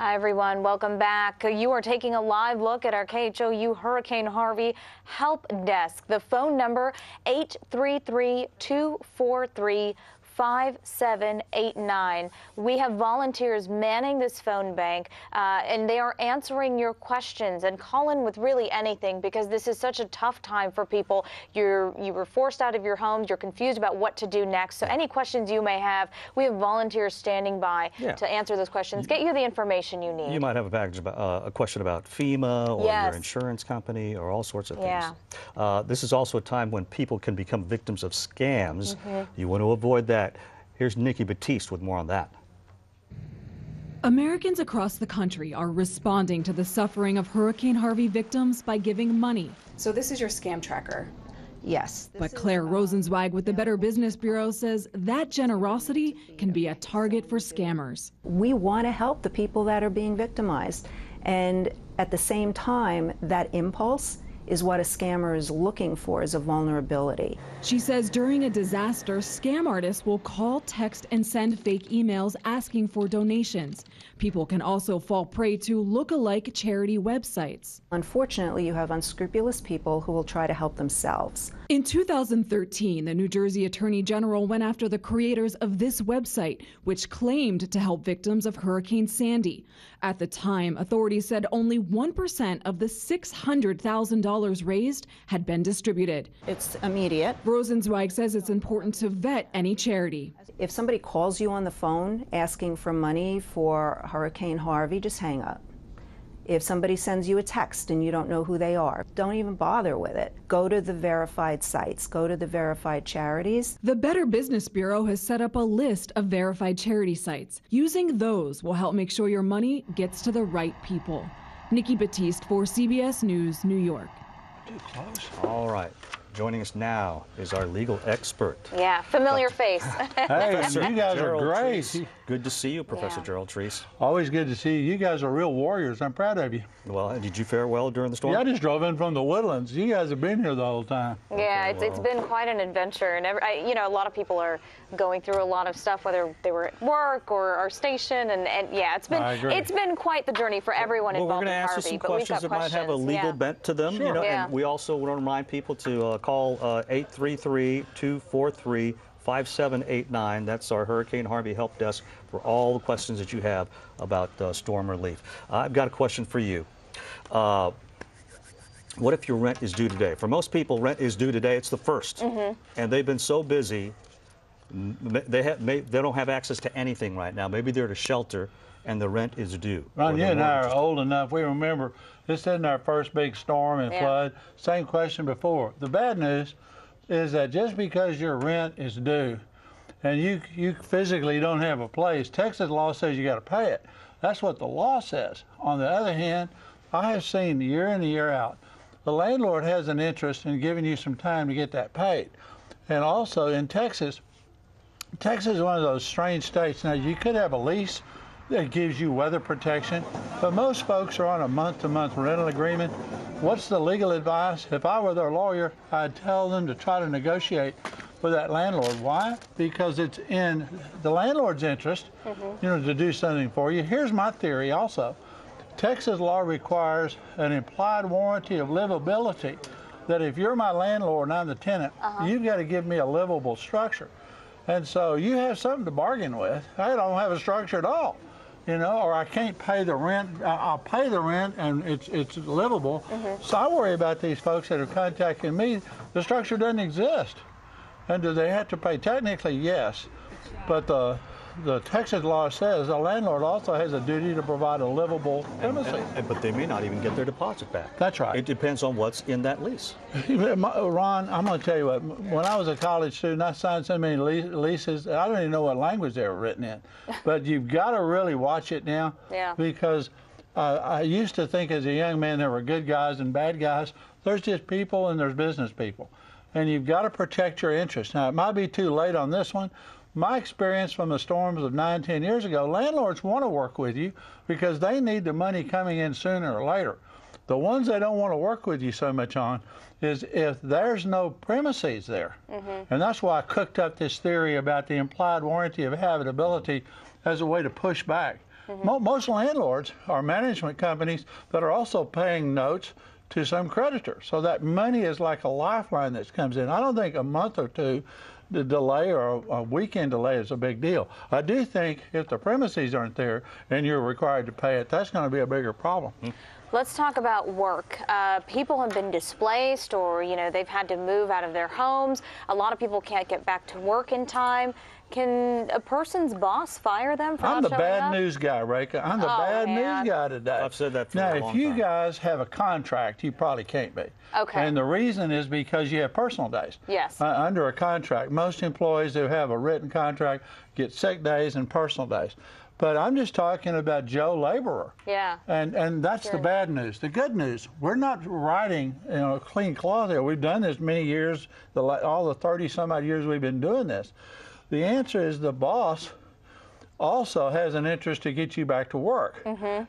Hi, everyone. Welcome back. You are taking a live look at our KHOU Hurricane Harvey Help Desk. The phone number, 833-243-5789. We have volunteers manning this phone bank, and they are answering your questions. And call in with really anything, because this is such a tough time for people. You were forced out of your homes. You're confused about what to do next. So any questions you may have, we have volunteers standing by to answer those questions, get you the information you need. You might have a question about FEMA or your insurance company or all sorts of things. This is also a time when people can become victims of scams. You want to avoid that. Here's Nikki Batiste with more on that. Americans across the country are responding to the suffering of Hurricane Harvey victims by giving money. So this is your scam tracker. Yes. But Claire Rosenzweig with the Better Business Bureau says that generosity can be a target for scammers. We want to help the people that are being victimized. And at the same time, that impulse is what a scammer is looking for, is a vulnerability. She says during a disaster, scam artists will call, text, and send fake emails asking for donations. People can also fall prey to look-alike charity websites. Unfortunately, you have unscrupulous people who will try to help themselves. In 2013, the New Jersey Attorney General went after the creators of this website, which claimed to help victims of Hurricane Sandy. At the time, authorities said only 1% of the $600,000 raised had been distributed. It's immediate. Rosenzweig says it's important to vet any charity. If somebody calls you on the phone asking for money for Hurricane Harvey, just hang up. If somebody sends you a text and you don't know who they are, don't even bother with it. Go to the verified sites, go to the verified charities. The Better Business Bureau has set up a list of verified charity sites. Using those will help make sure your money gets to the right people. Nikki Batiste for CBS News, New York. Too close. All right. Joining us now is our legal expert. Yeah, familiar face. Hey, you guys are great. Treese. Good to see you, Professor Gerald Treese. Always good to see you. You guys are real warriors. I'm proud of you. Well, did you fare well during the storm? Yeah, I just drove in from the Woodlands. You guys have been here the whole time. Yeah, it's been quite an adventure, and you know, a lot of people are going through a lot of stuff, whether they were at work or our station, and yeah, it's been quite the journey for everyone involved in Harvey. We're going to ask you some questions that might have a legal bent to them. Sure. You know, and we also want to remind people to call 833-243-5789. That's our Hurricane Harvey help desk for all the questions that you have about storm relief. I've got a question for you. What if your rent is due today? For most people, rent is due today. It's the 1st, and they've been so busy, they don't have access to anything right now. Maybe they're at a shelter, and the rent is due. Ron, you and I are old enough. We remember this isn't our first big storm and flood. Same question before. The bad news is that just because your rent is due and you physically don't have a place, Texas law says you got to pay it. That's what the law says. On the other hand, I have seen year in and year out, the landlord has an interest in giving you some time to get that paid. And also in Texas is one of those strange states. Now, you could have a lease that gives you weather protection, but most folks are on a month-to-month rental agreement. What's the legal advice? If I were their lawyer, I'd tell them to try to negotiate with that landlord. Why? Because it's in the landlord's interest, you know, to do something for you. Here's my theory also. Texas law requires an implied warranty of livability, that if you're my landlord and I'm the tenant, you've got to give me a livable structure. And so you have something to bargain with. I don't have a structure at all, you know, or I can't pay the rent. I'll pay the rent and it's livable. So I worry about these folks that are contacting me. The structure doesn't exist. And do they have to pay? Technically, yes. But the Texas law says the landlord also has a duty to provide a livable premises. But they may not even get their deposit back. That's right. It depends on what's in that lease. Ron, I'm going to tell you what. When I was a college student, I signed so many leases. I don't even know what language they were written in. But you've got to really watch it now. Because I used to think as a young man there were good guys and bad guys. There's just people and there's business people. And you've got to protect your interests. Now, it might be too late on this one. My experience from the storms of 9-10 years ago, landlords want to work with you because they need the money coming in sooner or later. The ones they don't want to work with you so much on is if there's no premises there. And that's why I cooked up this theory about the implied warranty of habitability as a way to push back. Most landlords are management companies that are also paying notes to some creditor. So that money is like a lifeline that comes in. I don't think a month or two the delay or a weekend delay is a big deal. I do think if the premises aren't there and you're required to pay it, that's going to be a bigger problem. Let's talk about work. People have been displaced, or they've had to move out of their homes. A lot of people can't get back to work in time. Can a person's boss fire them for I'm not the showing bad up? news guy, Reka. I'm the bad news guy today. I've said that for now, a long if you time. guys have a contract, you probably can't be. Okay. And the reason is because you have personal days. Yes. Under a contract, most employees who have a written contract get sick days and personal days. But I'm just talking about Joe laborer. Yeah. And that's the bad news. The good news, we're not riding clean cloth here. We've done this many years, all the 30-some-odd years we've been doing this. The answer is the boss also has an interest to get you back to work.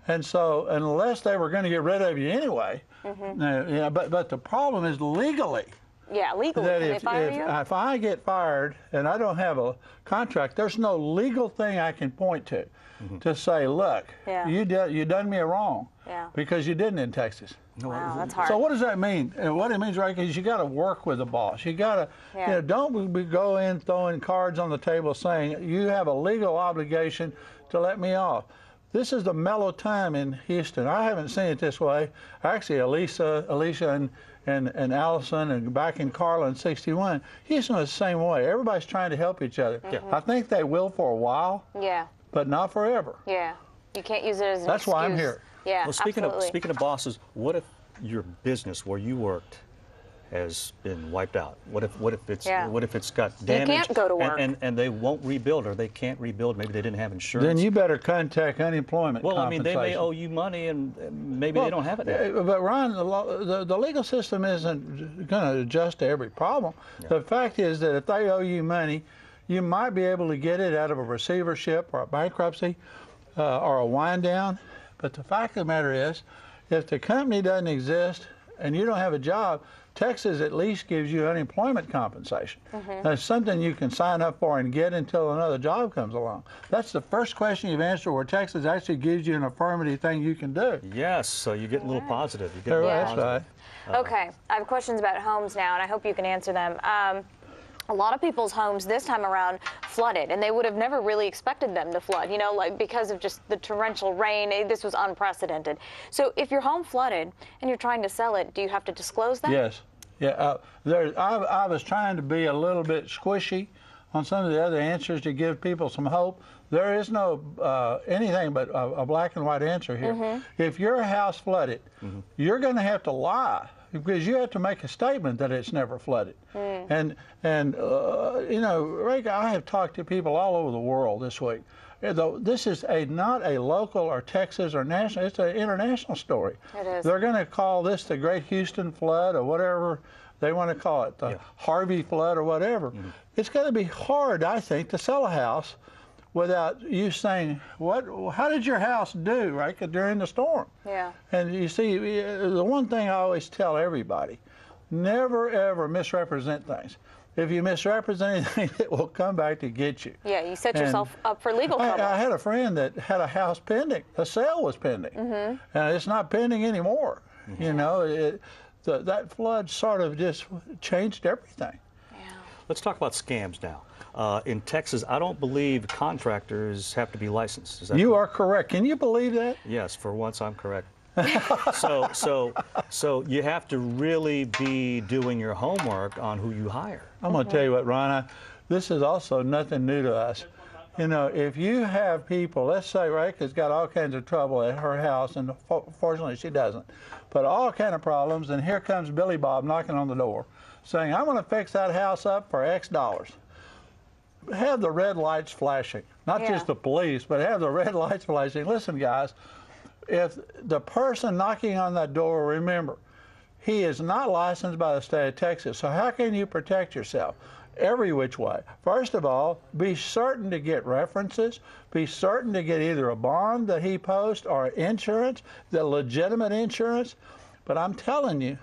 And so unless they were going to get rid of you anyway, but the problem is legally. Yeah, legally, That can they fire you? if I get fired and I don't have a contract, there's no legal thing I can point to say, look, you done me wrong because you didn't in Texas. Wow, that's hard. So what does that mean? And what it means, right, is you got to work with the boss. You got to, don't go in throwing cards on the table saying you have a legal obligation to let me off. This is the mellow time in Houston. I haven't seen it this way. Actually, Alicia and Allison and back in Carla in 61, Houston was the same way. Everybody's trying to help each other. I think they will for a while, but not forever. Yeah, you can't use it as an That's excuse. why I'm here. Yeah, well, speaking absolutely. of bosses, what if your business where you worked has been wiped out? What if it's got damage? You can't go to work. And they won't rebuild, or they can't rebuild. Maybe they didn't have insurance. Then you better contact unemployment Well, I mean, they may compensation. owe you money, and maybe they don't have it now. But Ron, the legal system isn't going to adjust to every problem. The fact is that if they owe you money, you might be able to get it out of a receivership or a bankruptcy or a wind down. But the fact of the matter is, if the company doesn't exist and you don't have a job, Texas at least gives you unemployment compensation. That's something you can sign up for and get until another job comes along. That's the first question you've answered where Texas actually gives you an affirmative thing you can do. Yes, so you get a little positive. You get a little That's positive. right. Okay, I have questions about homes now, and I hope you can answer them. A lot of people's homes this time around flooded, and they would have never really expected them to flood, because of just the torrential rain. This was unprecedented. So if your home flooded and you're trying to sell it, do you have to disclose that? Yes. Yeah. I was trying to be a little bit squishy on some of the other answers to give people some hope. There is no anything but a black and white answer here. If your house flooded, you're going to have to lie, because you have to make a statement that it's never flooded. And Reka, I have talked to people all over the world this week. This is not a local or Texas or national, it's an international story. It is. They're going to call this the Great Houston Flood or whatever they want to call it, the Harvey Flood or whatever. It's going to be hard, I think, to sell a house without you saying, how did your house do, right, during the storm? Yeah. And you see, the one thing I always tell everybody, never ever misrepresent things. If you misrepresent anything, it will come back to get you. Yeah, you set yourself up for legal trouble. I had a friend that had a house pending. A sale was pending. And it's not pending anymore. That flood sort of just changed everything. Let's talk about scams now. In Texas, I don't believe contractors have to be licensed. Is that You correct? are correct. Can you believe that? Yes, for once I'm correct. So you have to really be doing your homework on who you hire. I'm going to tell you what, Ron, this is also nothing new to us. If you have people, let's say Reka's got all kinds of trouble at her house, and fortunately she doesn't, but all kind of problems, and here comes Billy Bob knocking on the door saying, I'm going to fix that house up for X dollars. Have the red lights flashing, not just the police, but have the red lights flashing. Listen, guys, if the person knocking on that door, remember, he is not licensed by the state of Texas, so how can you protect yourself? Every which way. First of all, be certain to get references, be certain to get either a bond that he posts or insurance, the legitimate insurance. But I'm telling you,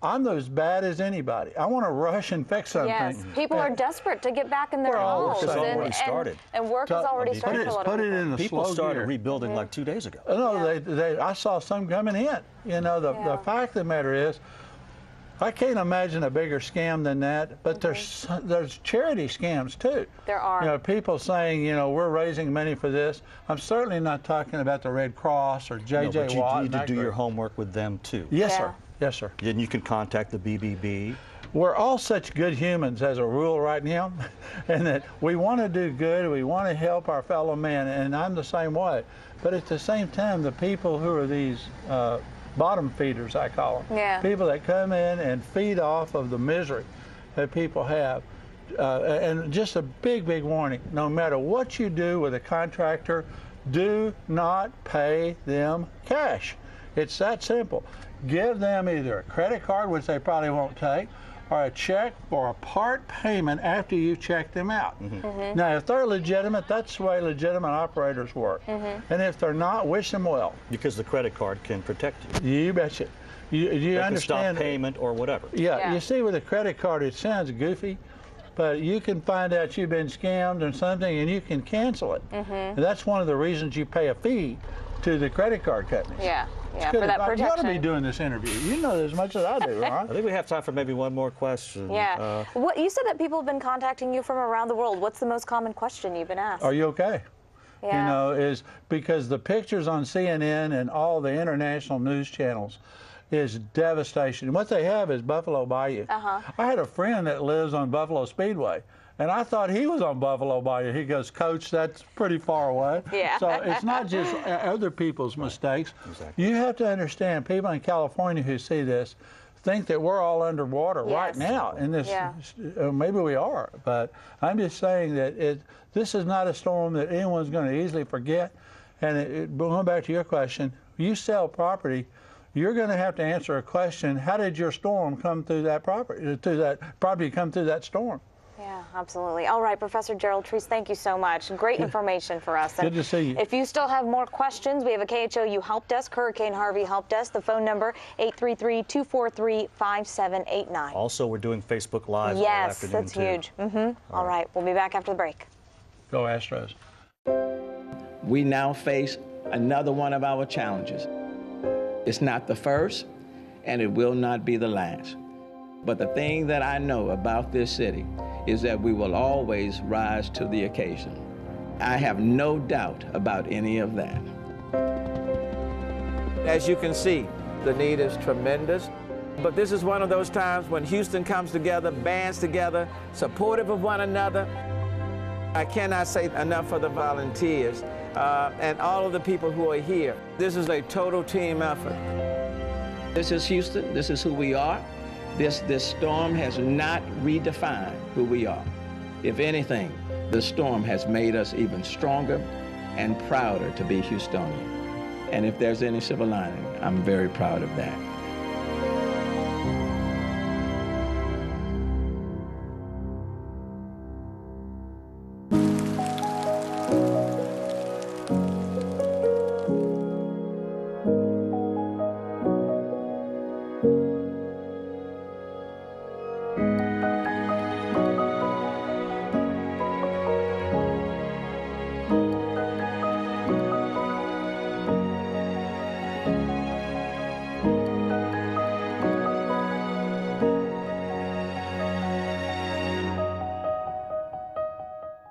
I'm as bad as anybody. I want to rush and fix something. Yes, people are desperate to get back in their homes. Work has already started. And work has already started for a lot of people. People started rebuilding like 2 days ago. No, I saw some coming in. You know, the fact of the matter is, I can't imagine a bigger scam than that, but there's charity scams too. There are. You know, people saying, you know, we're raising money for this. I'm certainly not talking about the Red Cross or J.J. Watt. You need to do your homework with them too. Yes, sir. Yes, sir. Then you can contact the BBB. We're all such good humans as a rule right now, and that we want to do good, we want to help our fellow man, and I'm the same way. But at the same time, the people who are these bottom feeders, I call them, people that come in and feed off of the misery that people have. And just a big, big warning, no matter what you do with a contractor, do not pay them cash. It's that simple. Give them either a credit card, which they probably won't take, or a check or a part payment after you check them out. Now, if they're legitimate, that's the way legitimate operators work. And if they're not, wish them well. Because the credit card can protect you. You betcha. You they understand? Can stop payment or whatever. Yeah, you see with a credit card, it sounds goofy, but you can find out you've been scammed or something and you can cancel it. And that's one of the reasons you pay a fee to the credit card companies. Yeah, for that protection. You ought to be doing this interview. You know as much as I do, right? I think we have time for maybe one more question. Yeah. What you said that people have been contacting you from around the world. What's the most common question you've been asked? Are you okay? Yeah. You know, is because the pictures on CNN and all the international news channels is devastation. What they have is Buffalo Bayou. I had a friend that lives on Buffalo Speedway, and I thought he was on Buffalo Bayou. He goes, Coach, that's pretty far away. So it's not just other people's mistakes. You have to understand, people in California who see this think that we're all underwater right now. In this, maybe we are, but I'm just saying that this is not a storm that anyone's going to easily forget. And going back to your question, you sell property, you're going to have to answer a question: how did your storm come through that property? Come through that storm? Yeah, absolutely. All right, Professor Gerald Treese, thank you so much. Great information for us. Good to see you. If you still have more questions, we have a KHOU help desk, Hurricane Harvey help desk. The phone number 833-243-5789. Also, we're doing Facebook Live all afternoon. Yes, that's huge. All right, we'll be back after the break. Go Astros. We now face another one of our challenges. It's not the first, and it will not be the last. But the thing that I know about this city is that we will always rise to the occasion. I have no doubt about any of that. As you can see, the need is tremendous. But this is one of those times when Houston comes together, bands together, supportive of one another. I cannot say enough for the volunteers and all of the people who are here. This is a total team effort. This is Houston. This is who we are. This storm has not redefined who we are. If anything, the storm has made us even stronger and prouder to be Houstonian. And if there's any silver lining, I'm very proud of that.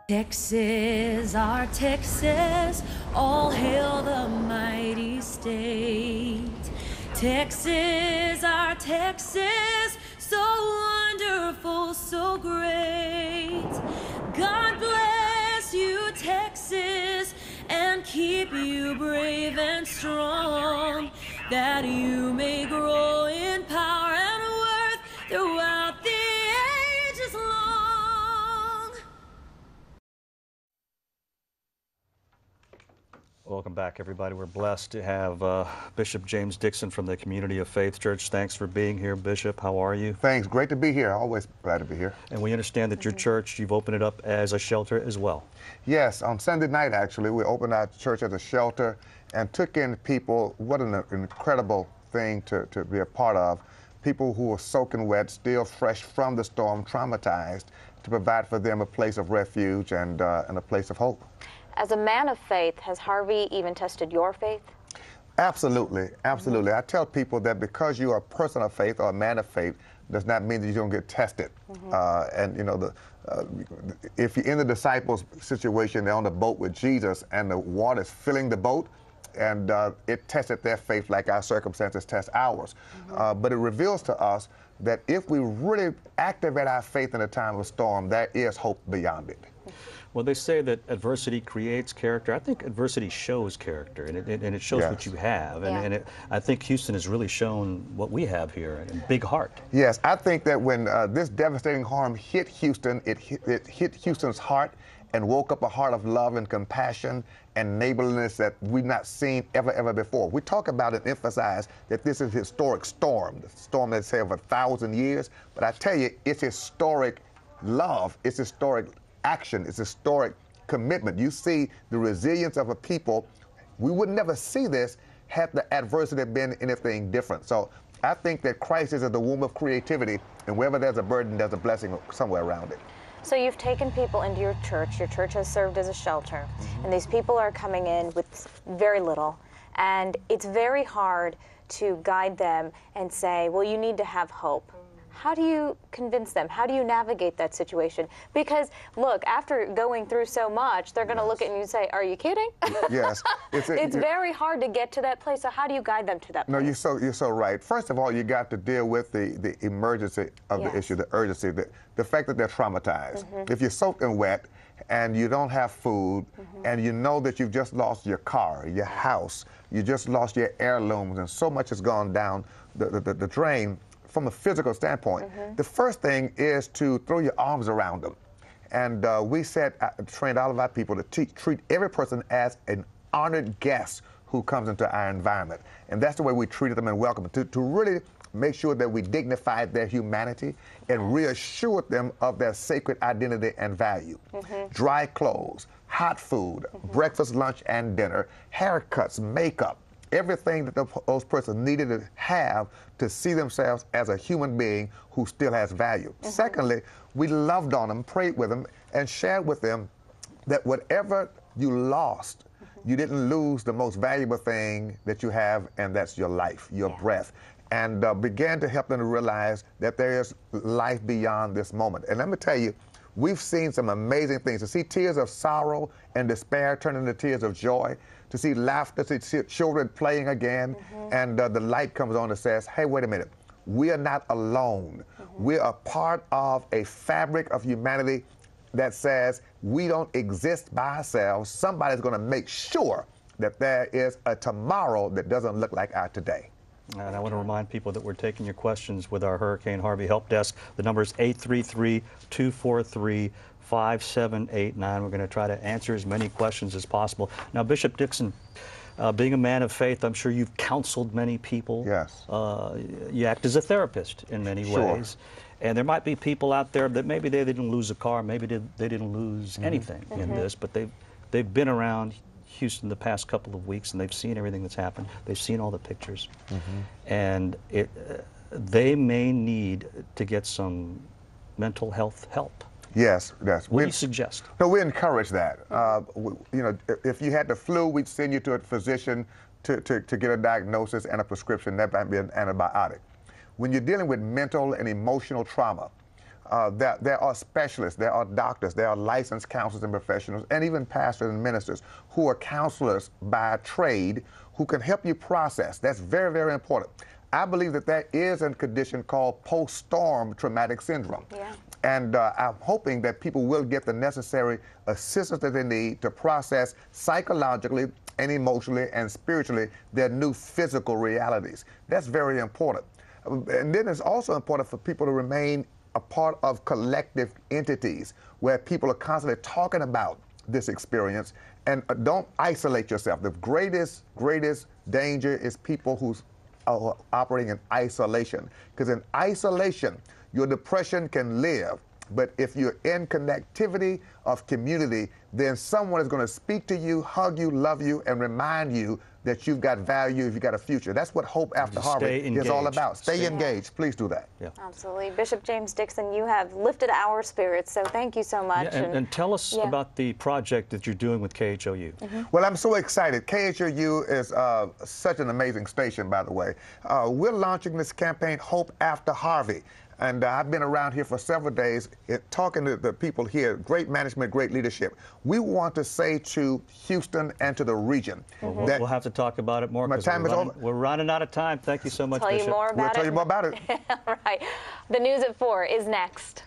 Texas, our Texas, all hail the mighty state. Texas, our Texas, so wonderful, so great. God bless you, Texas, and keep you brave and strong, that you may grow in power and worth throughout the ages long. Welcome back, everybody. We're blessed to have Bishop James Dixon from the Community of Faith Church. Thanks for being here, Bishop. How are you? Thanks. Great to be here. Always glad to be here. And we understand that your church, you've opened it up as a shelter as well. Yes. On Sunday night, actually, we opened our church as a shelter and took in people. What an incredible thing to be a part of. people who are soaking wet, still fresh from the storm, traumatized, to provide for them a place of refuge and a place of hope. As a man of faith, has Harvey even tested your faith? Absolutely, absolutely. I tell people that because you are a person of faith or a man of faith does not mean that you don't get tested. And you know, if you're in the disciples' situation, they're on the boat with Jesus and the water's filling the boat, and it tested their faith like our circumstances test ours. But it reveals to us that if we really activate our faith in a time of storm, there is hope beyond it. Well, they say that adversity creates character. I think adversity shows character, and it shows what you have. And I think Houston has really shown what we have here, a big heart. Yes, I think that when this devastating harm hit Houston, it hit Houston's heart and woke up a heart of love and compassion and neighborliness that we've not seen ever before. We talk about and emphasize that this is a historic storm, the storm that's say of 1,000 years, but I tell you, it's historic love, it's historic action, it's historic commitment. You see the resilience of a people. We would never see this had the adversity been anything different. So I think that crisis is the womb of creativity, and wherever there's a burden, there's a blessing somewhere around it. So you've taken people into your church has served as a shelter, and these people are coming in with very little, and it's very hard to guide them and say, well, you need to have hope. How do you convince them? How do you navigate that situation? Because, look, after going through so much, they're going to look at you and say, are you kidding? Yes. It's very hard to get to that place, so how do you guide them to that place? No, you're so right. First of all, you got to deal with the emergency of the issue, the urgency, the fact that they're traumatized. If you're soaking wet and you don't have food and you know that you've just lost your car, your house, you just lost your heirlooms, and so much has gone down the drain, from a physical standpoint, the first thing is to throw your arms around them. And we trained all of our people to treat every person as an honored guest who comes into our environment. And that's the way we treated them and welcomed them, to really make sure that we dignified their humanity and reassured them of their sacred identity and value. Dry clothes, hot food, breakfast, lunch, and dinner, haircuts, makeup, everything that those persons needed to have to see themselves as a human being who still has value. Secondly, we loved on them, prayed with them, and shared with them that whatever you lost, you didn't lose the most valuable thing that you have, and that's your life, your breath. And began to help them to realize that there is life beyond this moment. And let me tell you, we've seen some amazing things. To see tears of sorrow and despair turn into tears of joy, to see laughter, to see children playing again, and the light comes on that says, hey, wait a minute, we are not alone. We are part of a fabric of humanity that says we don't exist by ourselves. Somebody's going to make sure that there is a tomorrow that doesn't look like our today. And I want to remind people that we're taking your questions with our Hurricane Harvey Help Desk. The number is 833-243-5789. We're going to try to answer as many questions as possible. Now, Bishop Dixon, being a man of faith, I'm sure you've counseled many people. Yes. You act as a therapist in many ways. And there might be people out there that maybe they didn't lose a car, maybe they didn't lose anything in this, but they've been around Houston the past couple of weeks, and they've seen everything that's happened. They've seen all the pictures, and they may need to get some mental health help. Yes, yes. What do you suggest? No, we encourage that. You know, if you had the flu, we'd send you to a physician to get a diagnosis and a prescription. That might be an antibiotic. When you're dealing with mental and emotional trauma, there are specialists, there are doctors, there are licensed counselors and professionals, and even pastors and ministers who are counselors by trade who can help you process. That's very, very important. I believe that there is a condition called post-storm traumatic syndrome. And I'm hoping that people will get the necessary assistance that they need to process psychologically and emotionally and spiritually their new physical realities. That's very important. And then it's also important for people to remain a part of collective entities where people are constantly talking about this experience, and don't isolate yourself. The greatest danger is people who are operating in isolation, because in isolation, your depression can live, But if you're in connectivity of community, then someone is going to speak to you, hug you, love you, and remind you that you've got value, you've got a future. That's what Hope After Harvey is all about. Stay engaged. Please do that. Yeah. Absolutely. Bishop James Dixon, you have lifted our spirits, so thank you so much. Yeah, and tell us about the project that you're doing with KHOU. Well, I'm so excited. KHOU is such an amazing station, by the way. We're launching this campaign, Hope After Harvey. And I've been around here for several days talking to the people here, great management, great leadership. We want to say to Houston and to the region that we'll have to talk about it more. My time is over. We're running out of time. Thank you so much, Bishop. We'll tell you more about it. All right. The news at 4 is next.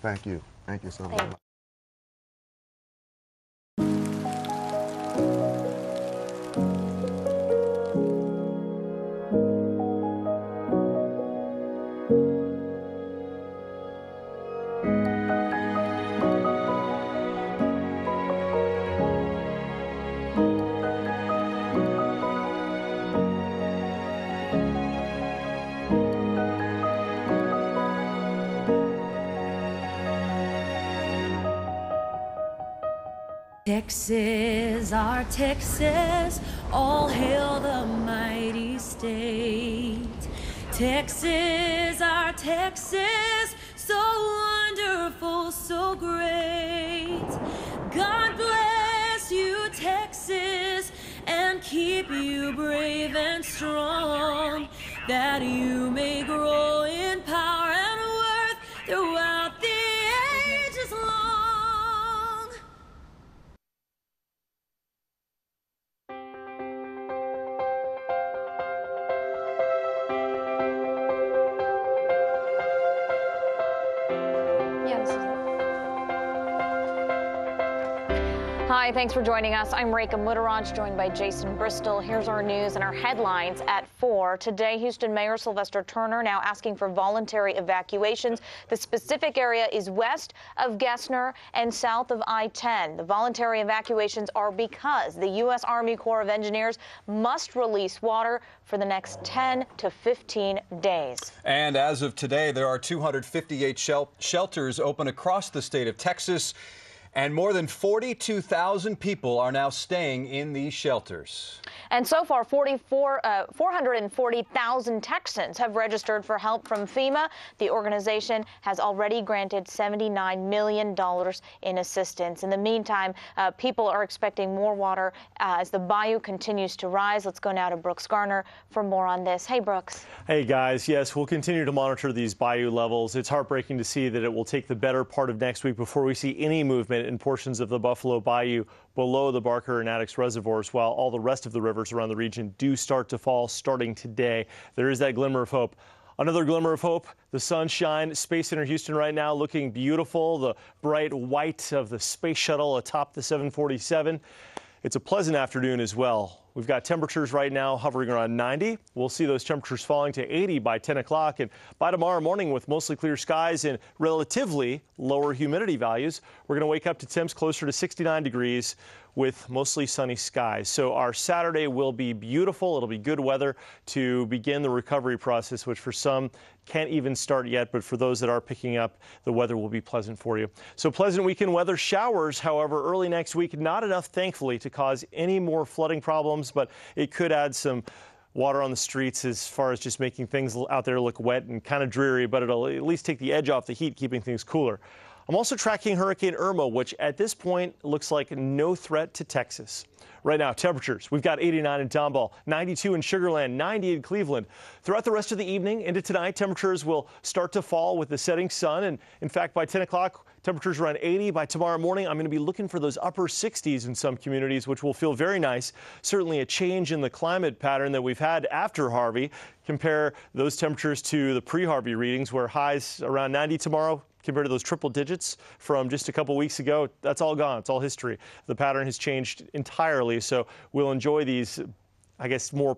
Thank you. Thank you so much. Texas, our Texas, all hail the mighty state. Texas, our Texas, so wonderful, so great. God bless you, Texas, and keep you brave and strong, that you may grow in power and worth throughout the ages long. Hi, thanks for joining us. I'm Reka Mutteraj, joined by Jason Bristol. Here's our news and our headlines at 4. Today, Houston Mayor Sylvester Turner now asking for voluntary evacuations. The specific area is west of Gessner and south of I-10. The voluntary evacuations are because the U.S. Army Corps of Engineers must release water for the next 10 to 15 days. And as of today, there are 258 shelters open across the state of Texas. And more than 42,000 people are now staying in these shelters. And so far, 440,000 Texans have registered for help from FEMA. The organization has already granted $79 million in assistance. In the meantime, people are expecting more water as the bayou continues to rise. Let's go now to Brooks Garner for more on this. Hey, Brooks. Hey, guys. Yes, we'll continue to monitor these bayou levels. It's heartbreaking to see that it will take the better part of next week before we see any movement in portions of the Buffalo Bayou below the Barker and Addicks reservoirs, while all the rest of the rivers around the region do start to fall starting today. There is that glimmer of hope. Another glimmer of hope, the sunshine. Space Center Houston right now looking beautiful. The bright white of the space shuttle atop the 747. It's a pleasant afternoon as well. We've got temperatures right now hovering around 90. We'll see those temperatures falling to 80 by 10 o'clock. And by tomorrow morning, with mostly clear skies and relatively lower humidity values, we're going to wake up to temps closer to 69 degrees with mostly sunny skies. So our Saturday will be beautiful. It'll be good weather to begin the recovery process, which for some can't even start yet. But for those that are picking up, the weather will be pleasant for you. So pleasant weekend weather. Showers, however, early next week. Not enough, thankfully, to cause any more flooding problems, but it could add some water on the streets as far as just making things out there look wet and kind of dreary, but it'll at least take the edge off the heat, keeping things cooler. I'm also tracking Hurricane Irma, which at this point looks like no threat to Texas. Right now, temperatures, we've got 89 in Tomball, 92 in Sugar Land, 90 in Cleveland. Throughout the rest of the evening into tonight, temperatures will start to fall with the setting sun. And in fact, by 10 o'clock, temperatures around 80. By tomorrow morning, I'm going to be looking for those upper 60s in some communities, which will feel very nice. Certainly a change in the climate pattern that we've had after Harvey. Compare those temperatures to the pre-Harvey readings, where highs around 90 tomorrow, compared to those triple digits from just a couple weeks ago. That's all gone. It's all history. The pattern has changed entirely. So we'll enjoy these, I guess, more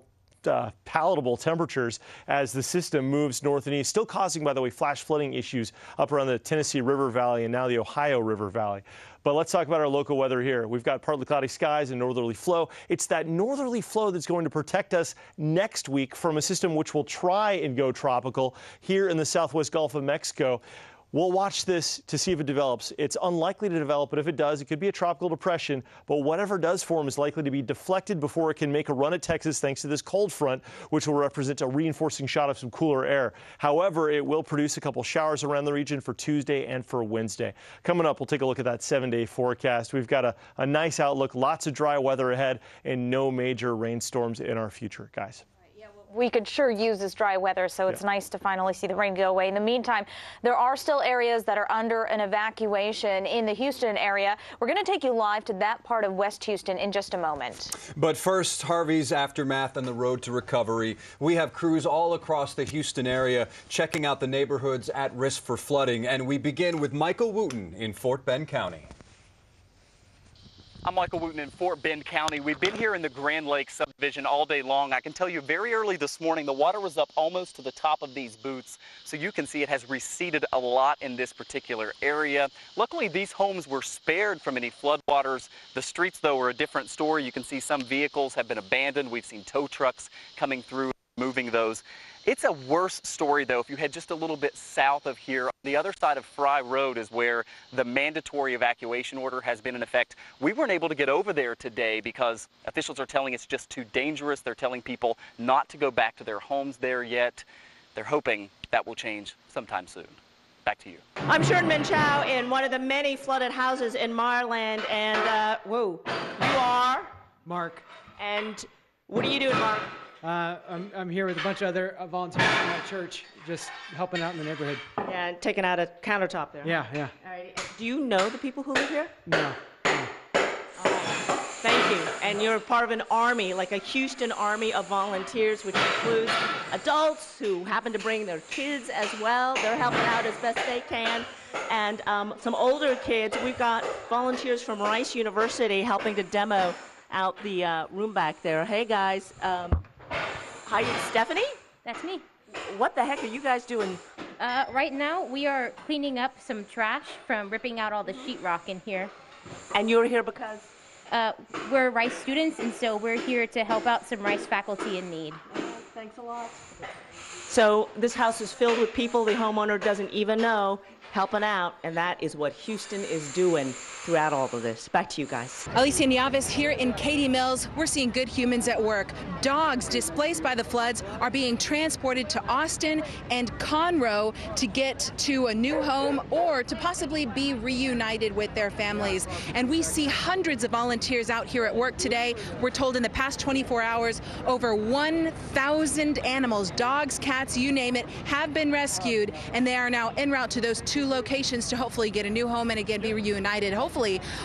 palatable temperatures as the system moves north and east, still causing, by the way, flash flooding issues up around the Tennessee River Valley and now the Ohio River Valley. But let's talk about our local weather here. We've got partly cloudy skies and northerly flow. It's that northerly flow that's going to protect us next week from a system which will try and go tropical here in the southwest Gulf of Mexico. We'll watch this to see if it develops. It's unlikely to develop, but if it does, it could be a tropical depression. But whatever does form is likely to be deflected before it can make a run at Texas thanks to this cold front, which will represent a reinforcing shot of some cooler air. However, it will produce a couple showers around the region for Tuesday and for Wednesday. Coming up, we'll take a look at that 7-day forecast. We've got a nice outlook, lots of dry weather ahead, and no major rainstorms in our future, guys. We could sure use this dry weather, so it's nice to finally see the rain go away. In the meantime, there are still areas that are under an evacuation in the Houston area. We're going to take you live to that part of West Houston in just a moment. But first, Harvey's aftermath and the road to recovery. We have crews all across the Houston area checking out the neighborhoods at risk for flooding. And we begin with Michael Wooten in Fort Bend County. I'm Michael Wooten in Fort Bend County. We've been here in the Grand Lake subdivision all day long. I can tell you very early this morning, the water was up almost to the top of these boots. So you can see it has receded a lot in this particular area. Luckily, these homes were spared from any floodwaters. The streets, though, are a different story. You can see some vehicles have been abandoned. We've seen tow trucks coming through, moving those. It's a worse story, though, if you head just a little bit south of here. On the other side of Fry Road is where the mandatory evacuation order has been in effect. We weren't able to get over there today because officials are telling it's just too dangerous. They're telling people not to go back to their homes there yet. They're hoping that will change sometime soon. Back to you. I'm Sherman Chow in one of the many flooded houses in Marland, and whoa, you are? Mark. And what are you doing, Mark? I'm here with a bunch of other volunteers from my church, just helping out in the neighborhood. Yeah, and taking out a countertop there. Yeah. All right. Do you know the people who live here? No. Thank you. And you're part of an army, like a Houston army of volunteers, which includes adults who happen to bring their kids as well. They're helping out as best they can. And some older kids. We've got volunteers from Rice University helping to demo out the room back there. Hey, guys. Hi, Stephanie? That's me. What the heck are you guys doing? Right now, we are cleaning up some trash from ripping out all the sheetrock in here. And you're here because? We're Rice students, and so we're here to help out some Rice faculty in need. Thanks a lot. So this house is filled with people the homeowner doesn't even know, helping out, and that is what Houston is doing throughout all of this. Back to you guys. Alicia Nieves here in Katy Mills. We're seeing good humans at work. Dogs displaced by the floods are being transported to Austin and Conroe to get to a new home or to possibly be reunited with their families. And we see hundreds of volunteers out here at work today. We're told in the past 24 hours, over 1,000 animals, dogs, cats, you name it, have been rescued, and they are now en route to those two locations to hopefully get a new home and again be reunited, hopefully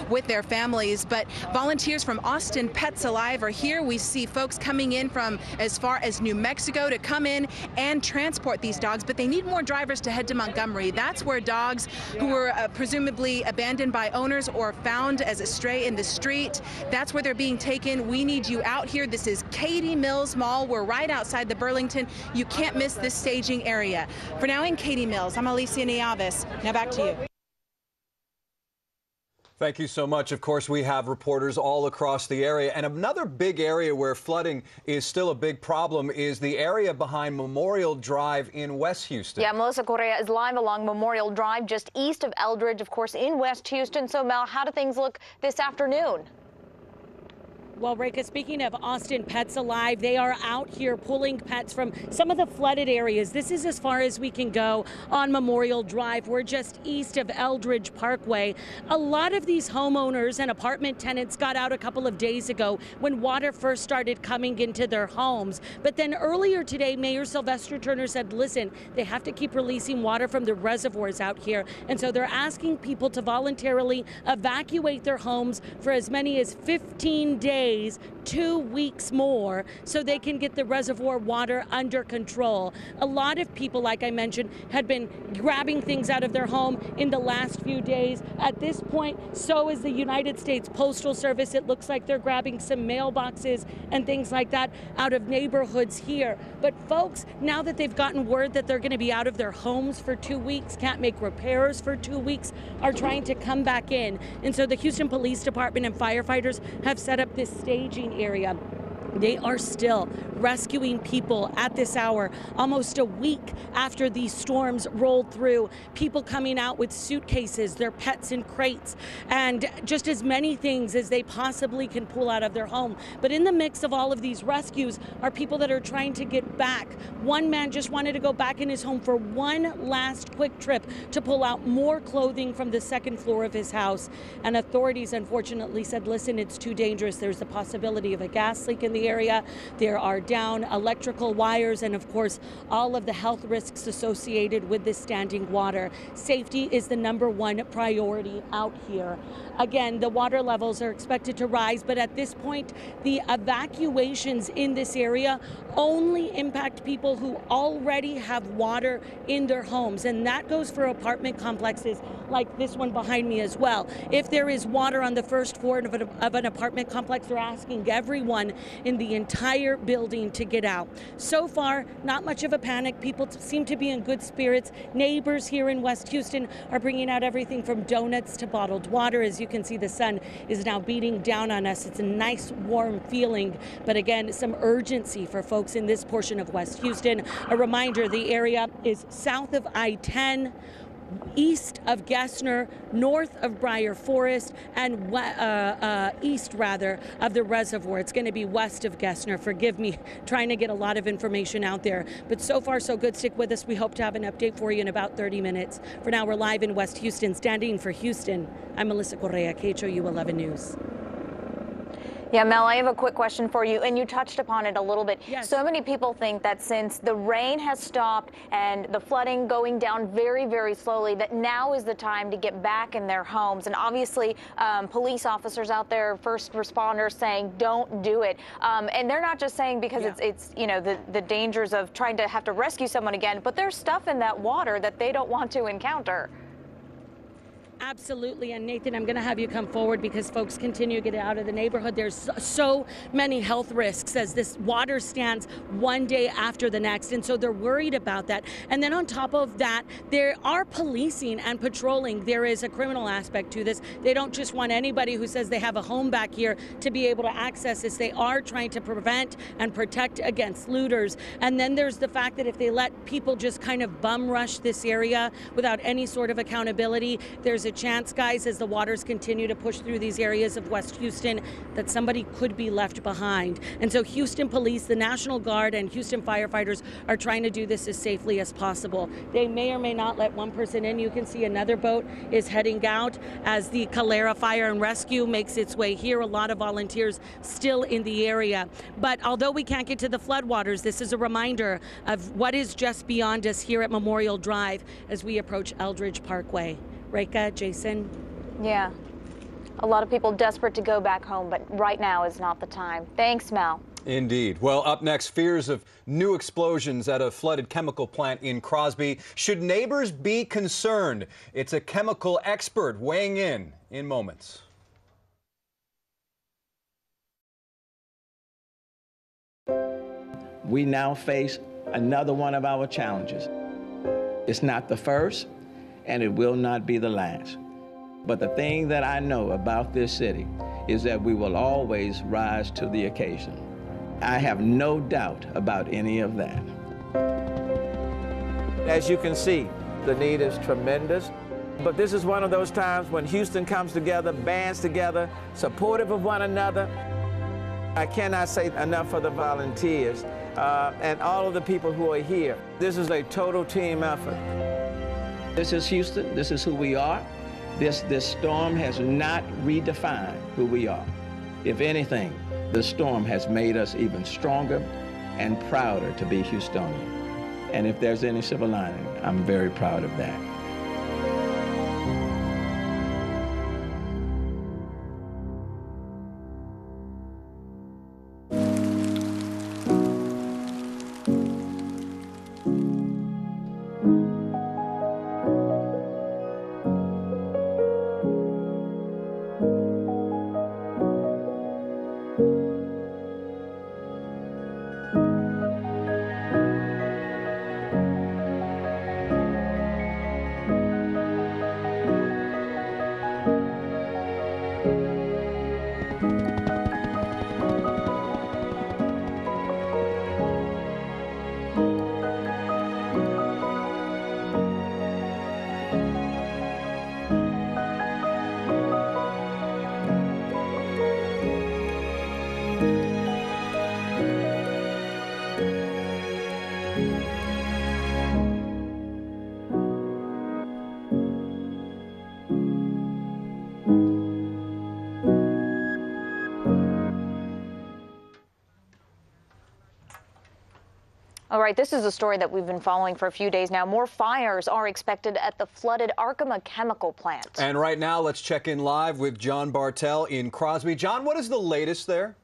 with their families. But volunteers from Austin Pets Alive are here. We see folks coming in from as far as New Mexico to come in and transport these dogs, but they need more drivers to head to Montgomery. That's where dogs who were presumably abandoned by owners or found as a stray in the street, that's where they're being taken. We need you out here. This is Katy Mills Mall. We're right outside the Burlington. You can't miss this staging area. For now in Katy Mills, I'm Alicia Nieves. Now back to you. Thank you so much. Of course, we have reporters all across the area. And another big area where flooding is still a big problem is the area behind Memorial Drive in West Houston. Yeah, Melissa Correa is live along Memorial Drive, just east of Eldridge, of course, in West Houston. So, Mel, how do things look this afternoon? Well, Rika, speaking of Austin Pets Alive, they are out here pulling pets from some of the flooded areas. This is as far as we can go on Memorial Drive. We're just east of Eldridge Parkway. A lot of these homeowners and apartment tenants got out a couple of days ago when water first started coming into their homes. But then earlier today, Mayor Sylvester Turner said, listen, they have to keep releasing water from the reservoirs out here. And so they're asking people to voluntarily evacuate their homes for as many as 15 days 2 weeks more so they can get the reservoir water under control. A lot of people, like I mentioned, had been grabbing things out of their home in the last few days. At this point, so is the United States Postal Service. It looks like they're grabbing some mailboxes and things like that out of neighborhoods here. But folks, now that they've gotten word that they're going to be out of their homes for 2 weeks, can't make repairs for 2 weeks, are trying to come back in. And so the Houston Police Department and firefighters have set up this staging area. They are still rescuing people at this hour, almost a week after these storms rolled through. People coming out with suitcases, their pets in crates, and just as many things as they possibly can pull out of their home. But in the mix of all of these rescues are people that are trying to get back. One man just wanted to go back in his home for one last quick trip to pull out more clothing from the second floor of his house. And authorities unfortunately said, listen, it's too dangerous. There's the possibility of a gas leak in the area. There are down electrical wires and, of course, all of the health risks associated with this standing water. Safety is the #1 priority out here. Again, the water levels are expected to rise, but at this point, the evacuations in this area only impact people who already have water in their homes, and that goes for apartment complexes like this one behind me as well. If there is water on the first floor of an apartment complex, they're asking everyone in the entire building to get out. So far, not much of a panic. People seem to be in good spirits. Neighbors here in West Houston are bringing out everything from donuts to bottled water. As you can see, the sun is now beating down on us. It's a nice, warm feeling, but again, some urgency for folks in this portion of West Houston. A reminder, the area is south of I-10, east of Gessner, north of Briar Forest, and east, rather, of the reservoir. It's going to be west of Gessner. Forgive me, trying to get a lot of information out there. But so far, so good. Stick with us. We hope to have an update for you in about 30 minutes. For now, we're live in West Houston. Standing for Houston, I'm Melissa Correa, KHOU 11 News. Yeah, Mel, I have a quick question for you, and you touched upon it a little bit. Yes. So many people think that since the rain has stopped and the flooding going down very, very slowly, that now is the time to get back in their homes. And obviously, police officers out there, first responders saying, don't do it. And they're not just saying because it's you know, the dangers of trying to have to rescue someone again, but there's stuff in that water that they don't want to encounter. Absolutely. And Nathan, I'm going to have you come forward because folks continue to get out of the neighborhood. There's so many health risks as this water stands one day after the next. And so they're worried about that. And then on top of that, there are policing and patrolling. There is a criminal aspect to this. They don't just want anybody who says they have a home back here to be able to access this. They are trying to prevent and protect against looters. And then there's the fact that if they let people just kind of bum rush this area without any sort of accountability, there's a chance, guys, as the waters continue to push through these areas of West Houston, that somebody could be left behind. And so Houston Police, the National Guard, and Houston firefighters are trying to do this as safely as possible. They may or may not let one person in. You can see another boat is heading out as the Calera Fire and Rescue makes its way here. A lot of volunteers still in the area. But although we can't get to the floodwaters, this is a reminder of what is just beyond us here at Memorial Drive as we approach Eldridge Parkway. Reka, Jason? Yeah. A lot of people desperate to go back home, but right now is not the time. Thanks, Mel. Indeed. Well, up next, fears of new explosions at a flooded chemical plant in Crosby. Should neighbors be concerned? It's a chemical expert weighing in moments. We now face another one of our challenges. It's not the first, and it will not be the last. But the thing that I know about this city is that we will always rise to the occasion. I have no doubt about any of that. As you can see, the need is tremendous. But this is one of those times when Houston comes together, bands together, supportive of one another. I cannot say enough for the volunteers and all of the people who are here. This is a total team effort. This is Houston. This is who we are. This storm has not redefined who we are. If anything, the storm has made us even stronger and prouder to be Houstonian. And if there's any silver lining, I'm very proud of that. All right, this is a story that we've been following for a few days now. More fires are expected at the flooded Irma chemical plant. And right now, let's check in live with John Bartel in Crosby. John, what is the latest there?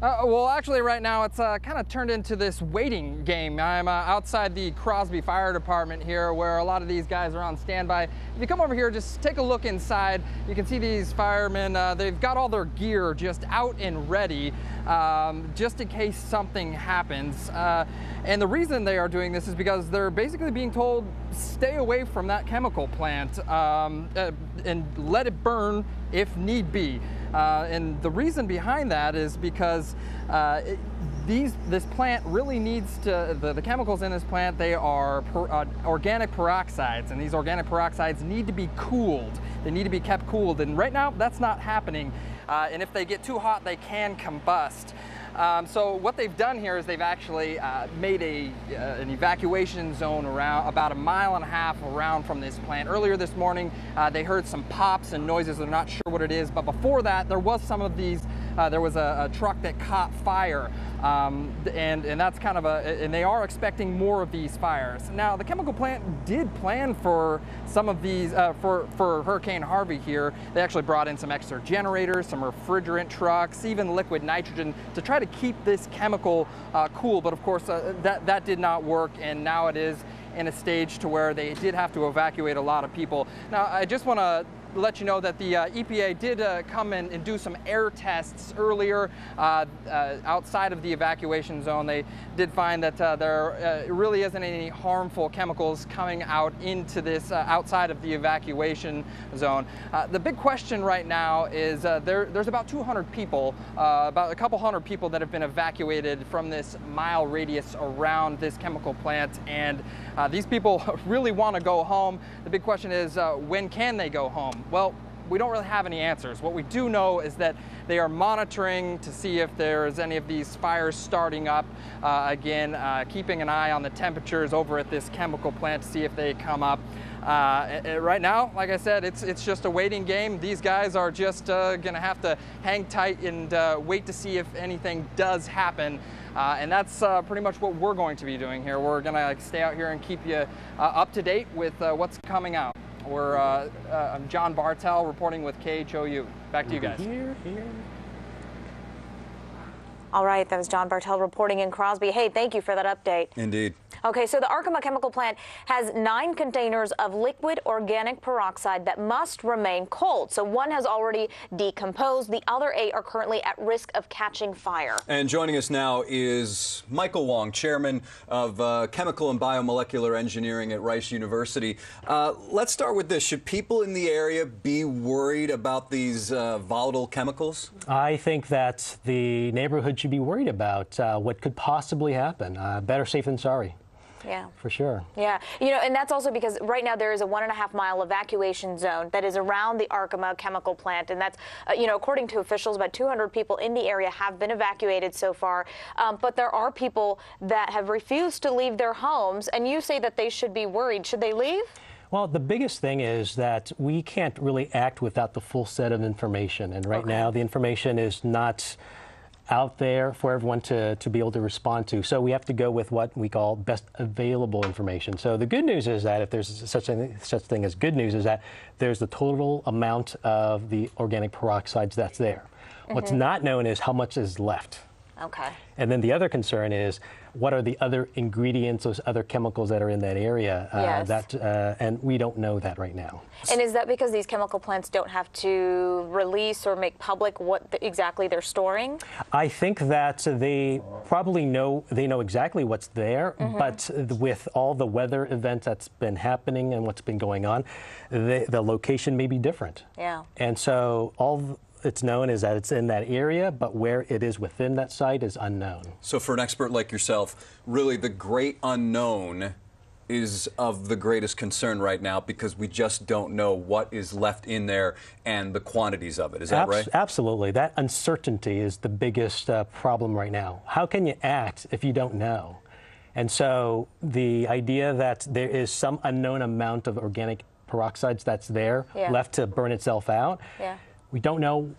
Well, actually, right now it's kind of turned into this waiting game. I'm outside the Crosby Fire Department here, where a lot of these guys are on standby. If you come over here, just take a look inside. You can see these firemen. They've got all their gear just out and ready, just in case something happens. And the reason they are doing this is because they're basically being told, stay away from that chemical plant and let it burn if need be. And the reason behind that is because this plant really needs to, the chemicals in this plant, they are organic peroxides, and these organic peroxides need to be cooled. They need to be kept cooled, and right now that's not happening. And if they get too hot, they can combust. So what they've done here is they've actually made an evacuation zone around about 1.5 miles around from this plant. Earlier this morning, they heard some pops and noises. They're not sure what it is, but before that, there was some of these. There was a truck that caught fire, and that's kind of and they are expecting more of these fires. Now, the chemical plant did plan for some of these for Hurricane Harvey here. They actually brought in some extra generators, some refrigerant trucks, even liquid nitrogen to try to keep this chemical cool. But of course, that did not work, and now it is in a stage to where they did have to evacuate a lot of people. Now, I just want to let you know that the EPA did come in and do some air tests earlier outside of the evacuation zone. They did find that there really isn't any harmful chemicals coming out into this outside of the evacuation zone. The big question right now is there's about 200 people, about a couple hundred people that have been evacuated from this mile radius around this chemical plant, and these people really want to go home. The big question is when can they go home? Well, we don't really have any answers. What we do know is that they are monitoring to see if there's any of these fires starting up again, keeping an eye on the temperatures over at this chemical plant to see if they come up. Right now, like I said, it's just a waiting game. These guys are just gonna have to hang tight and wait to see if anything does happen. And that's pretty much what we're going to be doing here. We're gonna stay out here and keep you up to date with what's coming out. I'm John Bartel reporting with KHOU. Back to you guys. All right, that was John Bartel reporting in Crosby. Hey, thank you for that update. Indeed. Okay, so the Irma chemical plant has 9 containers of liquid organic peroxide that must remain cold. So one has already decomposed. The other 8 are currently at risk of catching fire. And joining us now is Michael Wong, chairman of Chemical and Biomolecular Engineering at Rice University. Let's start with this. Should people in the area be worried about these volatile chemicals? I think that the neighborhood should be worried about what could possibly happen. Better safe than sorry. Yeah. For sure. Yeah. You know, and that's also because right now there is a 1.5 mile evacuation zone that is around the Irma chemical plant. And that's, you know, according to officials, about 200 people in the area have been evacuated so far. But there are people that have refused to leave their homes. And you say that they should be worried. Should they leave? Well, the biggest thing is that we can't really act without the full set of information. And right now the information is not out there for everyone to be able to respond to. So we have to go with what we call best available information. So the good news is that if there's such thing as good news is that there's the total amount of the organic peroxides that's there. What's not known is how much is left. Okay. And then the other concern is what are the other ingredients, those other chemicals that are in that area? And we don't know that right now. And is that because these chemical plants don't have to release or make public what exactly they're storing? I think that they probably know exactly what's there, but with all the weather events that's been happening and what's been going on, the location may be different. Yeah. And so all it's known is that it's in that area, but where it is within that site is unknown. So for an expert like yourself, really the great unknown is of the greatest concern right now because we just don't know what is left in there and the quantities of it. Is that right? Absolutely. That uncertainty is the biggest problem right now. How can you act if you don't know? And so the idea that there is some unknown amount of organic peroxides that's there left to burn itself out, we don't know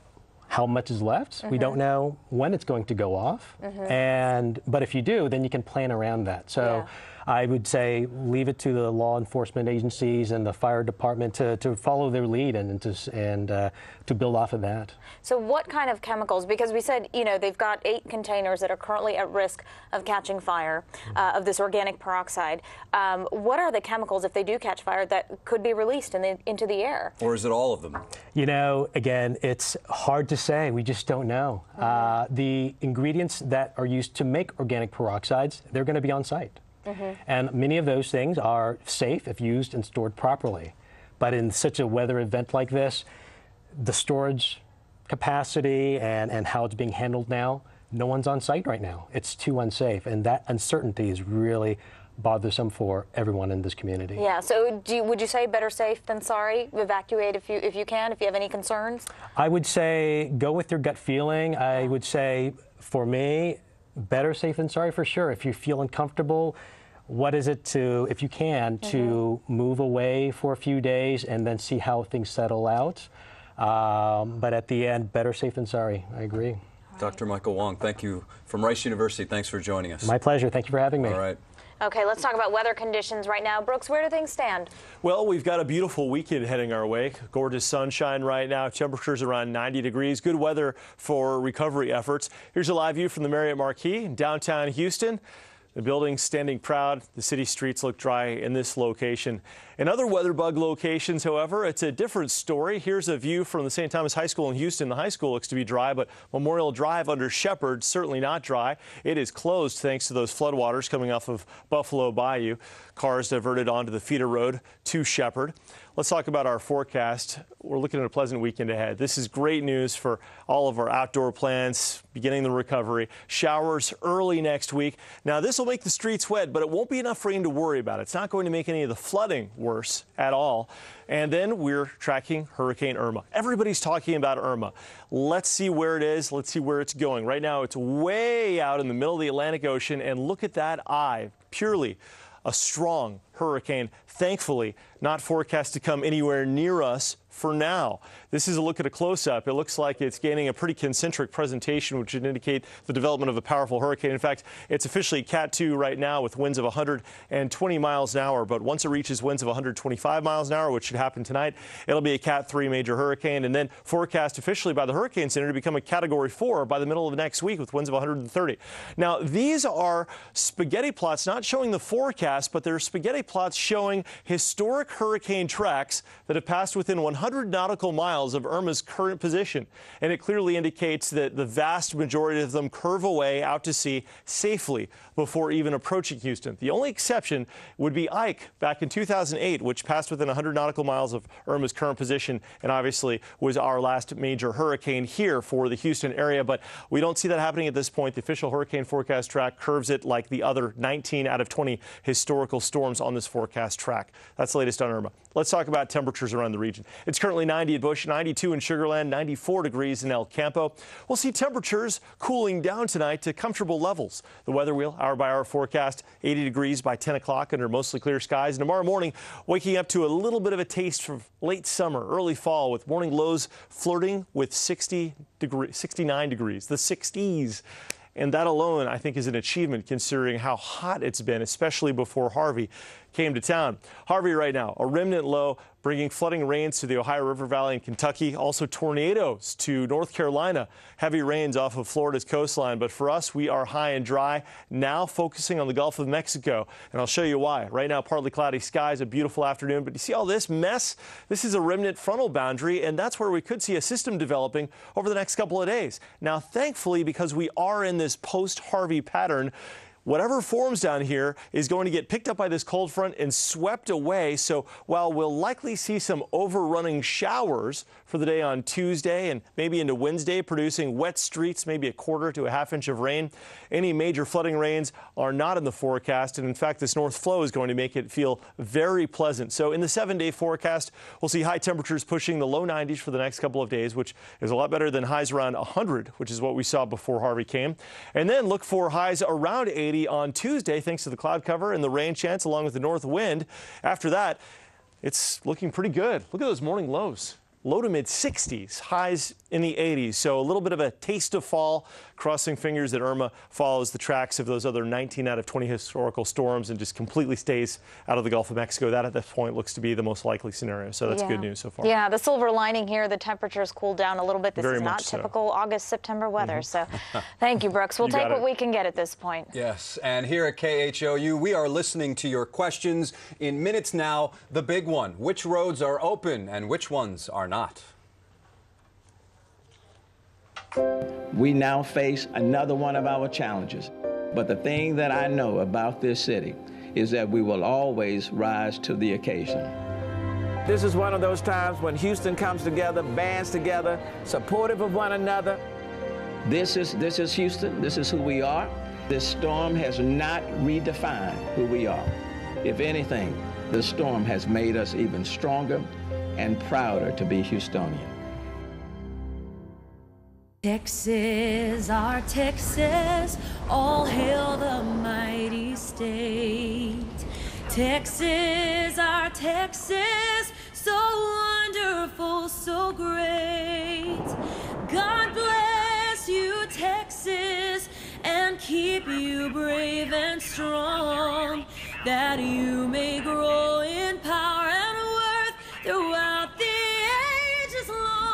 how much is left. We don't know when it's going to go off. But if you do, then you can plan around that. So I would say leave it to the law enforcement agencies and the fire department to follow their lead and to build off of that. So what kind of chemicals, because we said, you know, they've got 8 containers that are currently at risk of catching fire, of this organic peroxide. What are the chemicals, if they do catch fire, that could be released into the air? Or is it all of them? You know, again, it's hard to say. We just don't know. The ingredients that are used to make organic peroxides, they're going to be on site. And many of those things are safe if used and stored properly. But in such a weather event like this, the storage capacity and how it's being handled now, no one's on site right now. It's too unsafe. And that uncertainty is really bothersome for everyone in this community. Yeah, so would you say better safe than sorry? Evacuate if you can, if you have any concerns? I would say go with your gut feeling. I would say, for me, better safe than sorry for sure. If you feel uncomfortable, what is it to, if you can, to move away for a few days and then see how things settle out. But at the end, better safe than sorry. I agree. Dr. Michael Wong, thank you from Rice University. Thanks for joining us. My pleasure. Thank you for having me. All right. Okay, let's talk about weather conditions right now. Brooks, where do things stand? Well, we've got a beautiful weekend heading our way. Gorgeous sunshine right now. Temperatures around 90 degrees. Good weather for recovery efforts. Here's a live view from the Marriott Marquis in downtown Houston. The building's standing proud. The city streets look dry in this location. In other weather bug locations, however, it's a different story. Here's a view from the St. Thomas High School in Houston. The high school looks to be dry, but Memorial Drive under Shepherd, certainly not dry. It is closed thanks to those floodwaters coming off of Buffalo Bayou. Cars diverted onto the feeder road to Shepherd. Let's talk about our forecast. We're looking at a pleasant weekend ahead. This is great news for all of our outdoor plans, beginning the recovery. Showers early next week. Now, this will make the streets wet, but it won't be enough rain to worry about. It's not going to make any of the flooding worse at all. And then we're tracking Hurricane Irma. Everybody's talking about Irma. Let's see where it is. Let's see where it's going. Right now, it's way out in the middle of the Atlantic Ocean, and look at that eye. Purely a strong hurricane, thankfully not forecast to come anywhere near us for now. This is a look at a close-up. It looks like it's gaining a pretty concentric presentation, which would indicate the development of a powerful hurricane. In fact, it's officially Cat 2 right now with winds of 120 miles an hour. But once it reaches winds of 125 miles an hour, which should happen tonight, it'll be a Cat 3 major hurricane, and then forecast officially by the Hurricane Center to become a Category 4 by the middle of next week with winds of 130. Now, these are spaghetti plots not showing the forecast, but they're spaghetti plots showing historic hurricane tracks that have passed within 100 nautical miles of Irma's current position. And it clearly indicates that the vast majority of them curve away out to sea safely before even approaching Houston. The only exception would be Ike back in 2008, which passed within 100 nautical miles of Irma's current position and obviously was our last major hurricane here for the Houston area. But we don't see that happening at this point. The official hurricane forecast track curves it like the other 19 out of 20 historical storms on this forecast track. That's the latest on Irma. Let's talk about temperatures around the region. It's currently 90 at Bush, 92 in Sugar Land, 94 degrees in El Campo. We'll see temperatures cooling down tonight to comfortable levels. The weather wheel, hour by hour forecast, 80 degrees by 10 o'clock under mostly clear skies. And tomorrow morning, waking up to a little bit of a taste from late summer, early fall, with morning lows flirting with 69 degrees, the 60s. And that alone, I think, is an achievement considering how hot it's been, especially before Harvey came to town. Harvey right now, a remnant low, bringing flooding rains to the Ohio River Valley in Kentucky, also tornadoes to North Carolina, heavy rains off of Florida's coastline. But for us, we are high and dry, now focusing on the Gulf of Mexico. And I'll show you why. Right now, partly cloudy skies, a beautiful afternoon. But you see all this mess? This is a remnant frontal boundary, and that's where we could see a system developing over the next couple of days. Now, thankfully, because we are in this post-Harvey pattern, whatever forms down here is going to get picked up by this cold front and swept away. So while we'll likely see some overrunning showers for the day on Tuesday and maybe into Wednesday, producing wet streets, maybe a quarter to a half inch of rain, any major flooding rains are not in the forecast. And in fact, this north flow is going to make it feel very pleasant. So in the 7-day forecast, we'll see high temperatures pushing the low 90s for the next couple of days, which is a lot better than highs around 100, which is what we saw before Harvey came. And then look for highs around 80 on Tuesday, thanks to the cloud cover and the rain chance along with the north wind. After that, it's looking pretty good. Look at those morning lows. low to mid 60s, highs in the 80s. So a little bit of a taste of fall, crossing fingers that Irma follows the tracks of those other 19 out of 20 historical storms and just completely stays out of the Gulf of Mexico. That at this point looks to be the most likely scenario. So that's good news so far. Yeah, the silver lining here, the temperatures cooled down a little bit. This is not typical August, September weather. So thank you, Brooks. We'll take what we can get at this point. Yes, and here at KHOU, we are listening to your questions. In minutes now, the big one. Which roads are open and which ones are not? We now face another one of our challenges. But the thing that I know about this city is that we will always rise to the occasion. This is one of those times when Houston comes together, bands together, supportive of one another. This is Houston. This is who we are. This storm has not redefined who we are. If anything, the storm has made us even stronger and prouder to be Houstonian. Texas, our Texas, all hail the mighty state. Texas, our Texas, so wonderful, so great. God bless you, Texas, and keep you brave and strong, that you may grow in power and worth throughout the ages long.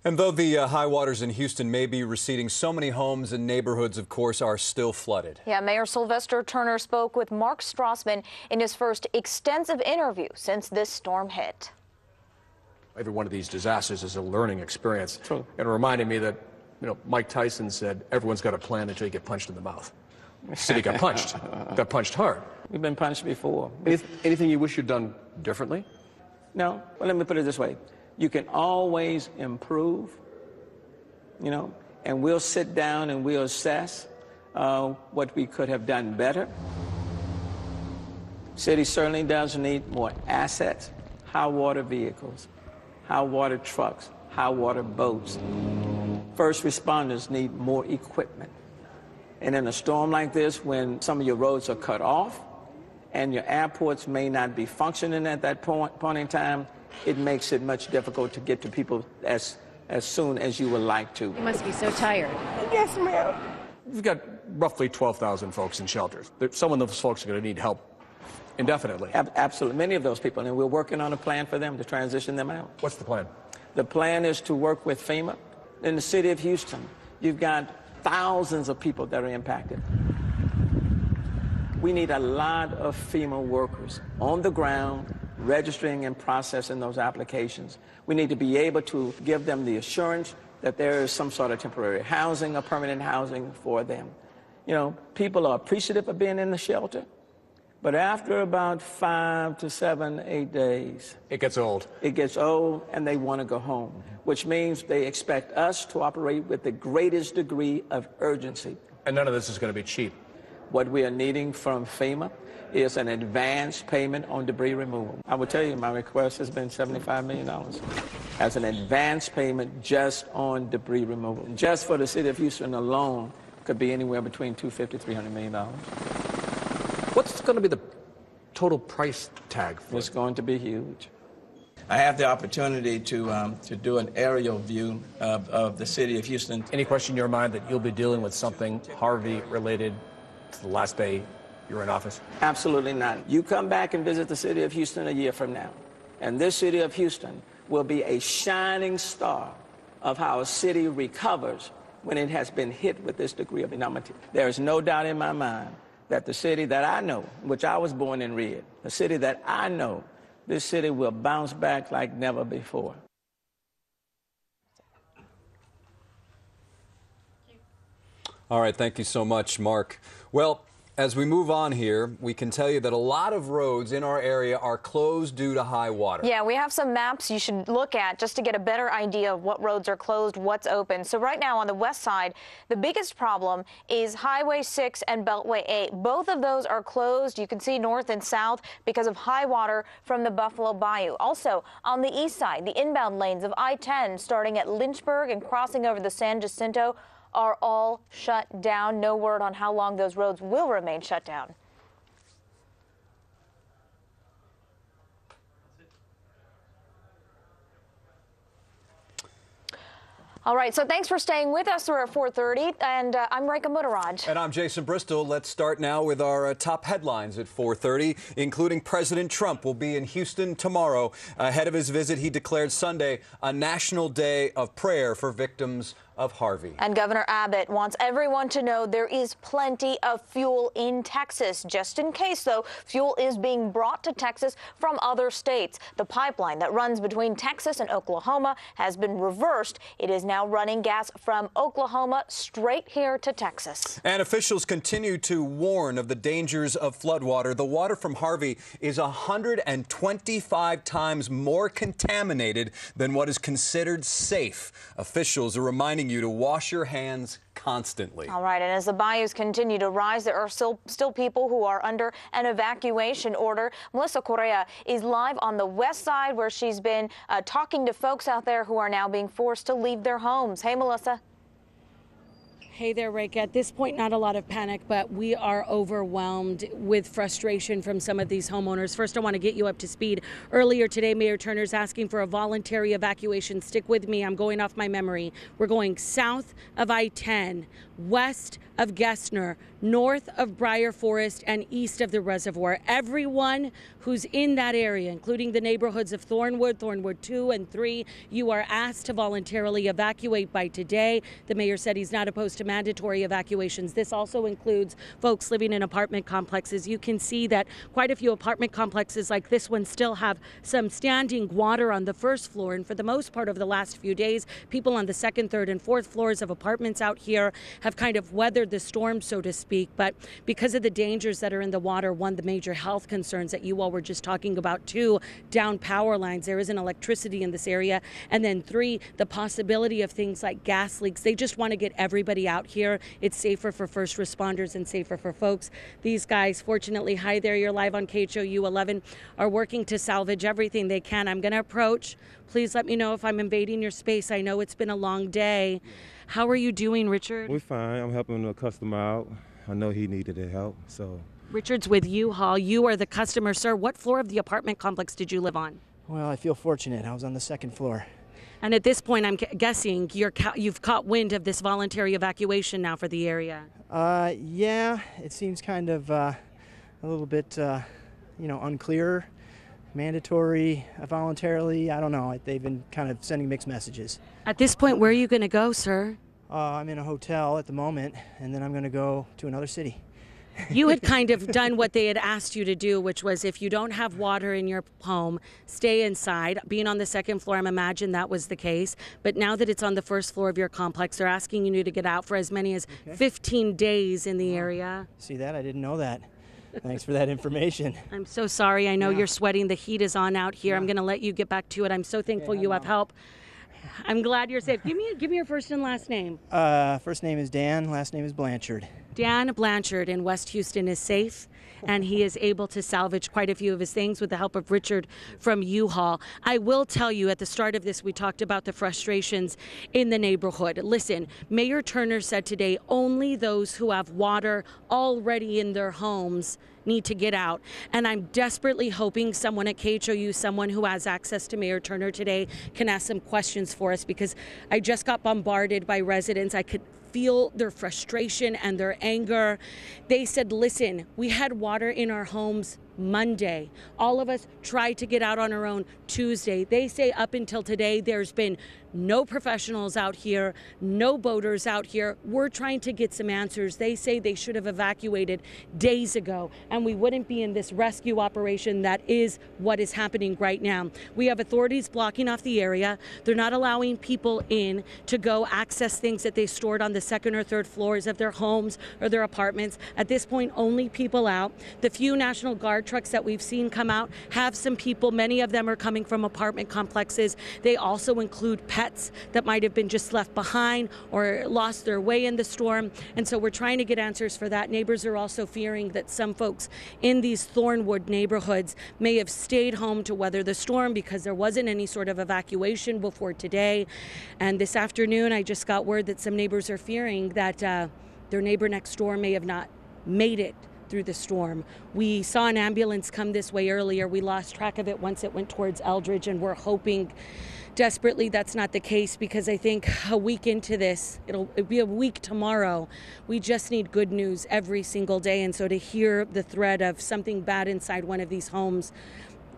And though the high waters in Houston may be receding, so many homes and neighborhoods, of course, are still flooded. Yeah, Mayor Sylvester Turner spoke with Mark Strassman in his first extensive interview since this storm hit. Every one of these disasters is a learning experience. True. And it reminded me that, Mike Tyson said, everyone's got a plan until you get punched in the mouth. The city got punched hard. We've been punched before. Anything you wish you'd done differently? No. Well, let me put it this way. You can always improve, and we'll sit down and we'll assess what we could have done better. City certainly does need more assets, high water vehicles, high water trucks, high water boats. First responders need more equipment. And in a storm like this, when some of your roads are cut off and your airports may not be functioning at that point in time, it makes it much difficult to get to people as soon as you would like to. You must be so tired. Yes, ma'am. We've got roughly 12,000 folks in shelters. Some of those folks are going to need help indefinitely. Absolutely. Many of those people, and we're working on a plan for them to transition them out. What's the plan? The plan is to work with FEMA. In the city of Houston, you've got thousands of people that are impacted. We need a lot of FEMA workers on the ground, registering and processing those applications. We need to be able to give them the assurance that there is some sort of temporary housing or permanent housing for them. People are appreciative of being in the shelter, but after about 5 to 7, 8 days, it gets old. It gets old, and they want to go home, which means they expect us to operate with the greatest degree of urgency. And none of this is going to be cheap. What we are needing from FEMA is an advance payment on debris removal. I will tell you, my request has been $75 million as an advance payment just on debris removal. Just for the city of Houston alone, could be anywhere between $250 to $300 million. What's going to be the total price tag for it? It's going to be huge. I have the opportunity to do an aerial view of the city of Houston. Any question in your mind that you'll be dealing with something Harvey related to the last day you're in office? Absolutely not. You come back and visit the city of Houston a year from now, and this city of Houston will be a shining star of how a city recovers when it has been hit with this degree of enormity. There is no doubt in my mind that the city that I know, which I was born and reared, the city that I know, this city will bounce back like never before. All right, thank you so much, Mark. Well, as we move on here, we can tell you that a lot of roads in our area are closed due to high water. Yeah, we have some maps you should look at just to get a better idea of what roads are closed, what's open. So right now on the west side, the biggest problem is Highway 6 and Beltway 8. Both of those are closed. You can see north and south because of high water from the Buffalo Bayou. Also, on the east side, the inbound lanes of I-10 starting at Lynchburg and crossing over the San Jacinto are all shut down. No word on how long those roads will remain shut down. All right, so thanks for staying with us. We're at 4:30, and I'm Rekha Muttaraj. And I'm Jason Bristol. Let's start now with our top headlines at 4:30, including President Trump will be in Houston tomorrow. Ahead of his visit, he declared Sunday a national day of prayer for victims of Harvey. And Governor Abbott wants everyone to know there is plenty of fuel in Texas. Just in case, though, fuel is being brought to Texas from other states. The pipeline that runs between Texas and Oklahoma has been reversed. It is now running gas from Oklahoma straight here to Texas. And officials continue to warn of the dangers of floodwater. The water from Harvey is 125 times more contaminated than what is considered safe. Officials are reminding you to wash your hands constantly. All right, and as the bayous continue to rise, there are still people who are under an evacuation order. Melissa Correa is live on the west side where she's been talking to folks out there who are now being forced to leave their homes. Hey, Melissa. Hey there, Rekha. At this point, not a lot of panic, but we are overwhelmed with frustration from some of these homeowners. First, I want to get you up to speed. Earlier today, Mayor Turner's asking for a voluntary evacuation. Stick with me. I'm going off my memory. We're going south of I-10, west of Gessner, north of Briar Forest, and east of the reservoir. Everyone who's in that area, including the neighborhoods of Thornwood, Thornwood 2 and 3, you are asked to voluntarily evacuate by today. The mayor said he's not opposed to mandatory evacuations. This also includes folks living in apartment complexes. You can see that quite a few apartment complexes like this one still have some standing water on the first floor. And for the most part over the last few days, people on the second, third, and fourth floors of apartments out here have kind of weathered the storm, so to speak. But because of the dangers that are in the water, one, the major health concerns that you all were just talking about, two, down power lines. There isn't electricity in this area. And then three, the possibility of things like gas leaks. They just want to get everybody out here. It's safer for first responders and safer for folks. These guys, fortunately, hi there, you're live on KHOU 11, are working to salvage everything they can. I'm going to approach. Please let me know if I'm invading your space. I know it's been a long day. How are you doing, Richard? We're fine. I'm helping a customer out. I know he needed the help, so. Richard's with U-Haul. You are the customer, sir. What floor of the apartment complex did you live on? Well, I feel fortunate. I was on the second floor. And at this point, I'm guessing you've caught wind of this voluntary evacuation now for the area. Yeah, it seems kind of a little bit, unclear. Mandatory, voluntarily, I don't know. They've been kind of sending mixed messages. At this point, where are you going to go, sir? I'm in a hotel at the moment, and then I'm going to go to another city. You had kind of done what they had asked you to do, which was if you don't have water in your home, stay inside. Being on the second floor, I'm imagining that was the case. But now that it's on the first floor of your complex, they're asking you to get out for as many as 15 days in the area. See that? I didn't know that. Thanks for that information. I'm so sorry. I know you're sweating. The heat is on out here. I'm going to let you get back to it. I'm so thankful you have help. I'm glad you're safe. Give me your first and last name. First name is Dan. Last name is Blanchard. Dan Blanchard in West Houston is safe, and he is able to salvage quite a few of his things with the help of Richard from U-Haul. I will tell you, at the start of this, we talked about the frustrations in the neighborhood. Listen, Mayor Turner said today only those who have water already in their homes need to get out. And I'm desperately hoping someone at KHOU, someone who has access to Mayor Turner today, can ask some questions for us, because I just got bombarded by residents. I could feel their frustration and their anger. They said, listen, we had water in our homes Monday. All of us tried to get out on our own Tuesday. They say up until today, there's been no professionals out here, no boaters out here. We're trying to get some answers. They say they should have evacuated days ago, and we wouldn't be in this rescue operation. That is what is happening right now. We have authorities blocking off the area. They're not allowing people in to go access things that they stored on the second or third floors of their homes or their apartments. At this point, only people out. The few National Guard trucks that we've seen come out have some people. Many of them are coming from apartment complexes. They also include pets that might have been just left behind or lost their way in the storm. And so we're trying to get answers for that. Neighbors are also fearing that some folks in these Thornwood neighborhoods may have stayed home to weather the storm because there wasn't any sort of evacuation before today. And this afternoon, I just got word that some neighbors are fearing that their neighbor next door may have not made it through the storm. We saw an ambulance come this way earlier. We lost track of it once it went towards Eldridge, and we're hoping desperately that's not the case, because I think a week into this, it'll be a week tomorrow. We just need good news every single day. And so to hear the threat of something bad inside one of these homes,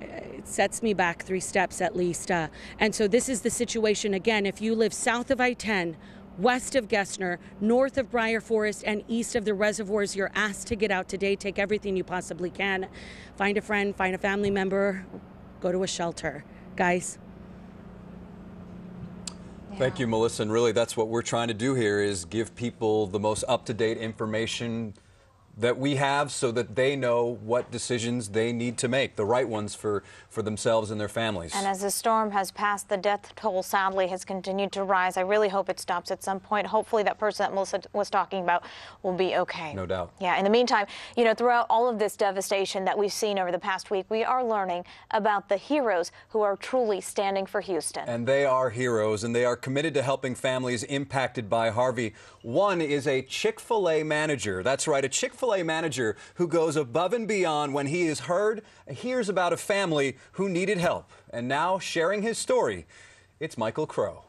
it sets me back 3 steps at least. And so this is the situation. Again, if you live south of I-10, west of Gessner, north of Briar Forest, and east of the reservoirs, you're asked to get out today. Take everything you possibly can. Find a friend, find a family member, go to a shelter. Guys. Thank you, Melissa. And really, that's what we're trying to do here, is give people the most up-to-date information that we have so that they know what decisions they need to make, the right ones for themselves and their families. And as the storm has passed, the death toll sadly has continued to rise. I really hope it stops at some point. Hopefully that person that Melissa was talking about will be okay. No doubt. Yeah, in the meantime, you know, throughout all of this devastation that we've seen over the past week, we are learning about the heroes who are truly standing for Houston. And they are heroes, and they are committed to helping families impacted by Harvey. One is a Chick-fil-A manager. That's right, a Chick-fil-A manager who goes above and beyond when he hears about a family who needed help. And now, sharing his story, it's Michael Khou.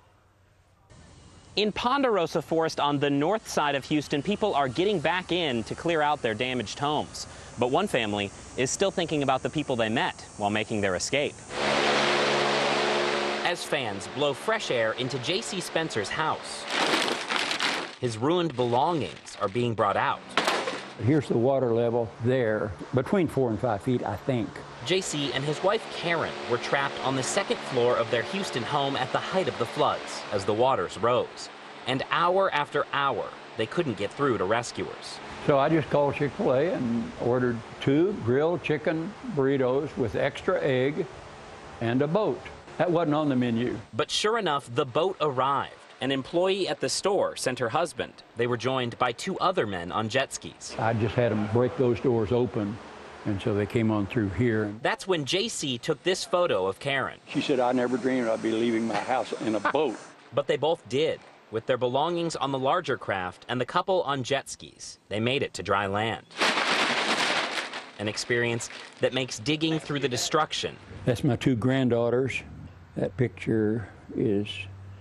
In Ponderosa Forest on the north side of Houston, people are getting back in to clear out their damaged homes. But one family is still thinking about the people they met while making their escape. As fans blow fresh air into J.C. Spencer's house, his ruined belongings are being brought out. Here's the water level there, between 4 and 5 feet, I think. J.C. and his wife Karen were trapped on the second floor of their Houston home at the height of the floods as the waters rose. And hour after hour, they couldn't get through to rescuers. So I just called Chick-fil-A and ordered 2 grilled chicken burritos with extra egg and a boat. That wasn't on the menu. But sure enough, the boat arrived. An employee at the store sent her husband. They were joined by 2 other men on jet skis. I just had them break those doors open, and so they came on through here. That's when J.C. took this photo of Karen. She said, I never dreamed I'd be leaving my house in a boat. But they both did, with their belongings on the larger craft and the couple on jet skis. They made it to dry land. An experience that makes digging through the destruction. That's my 2 granddaughters. That picture is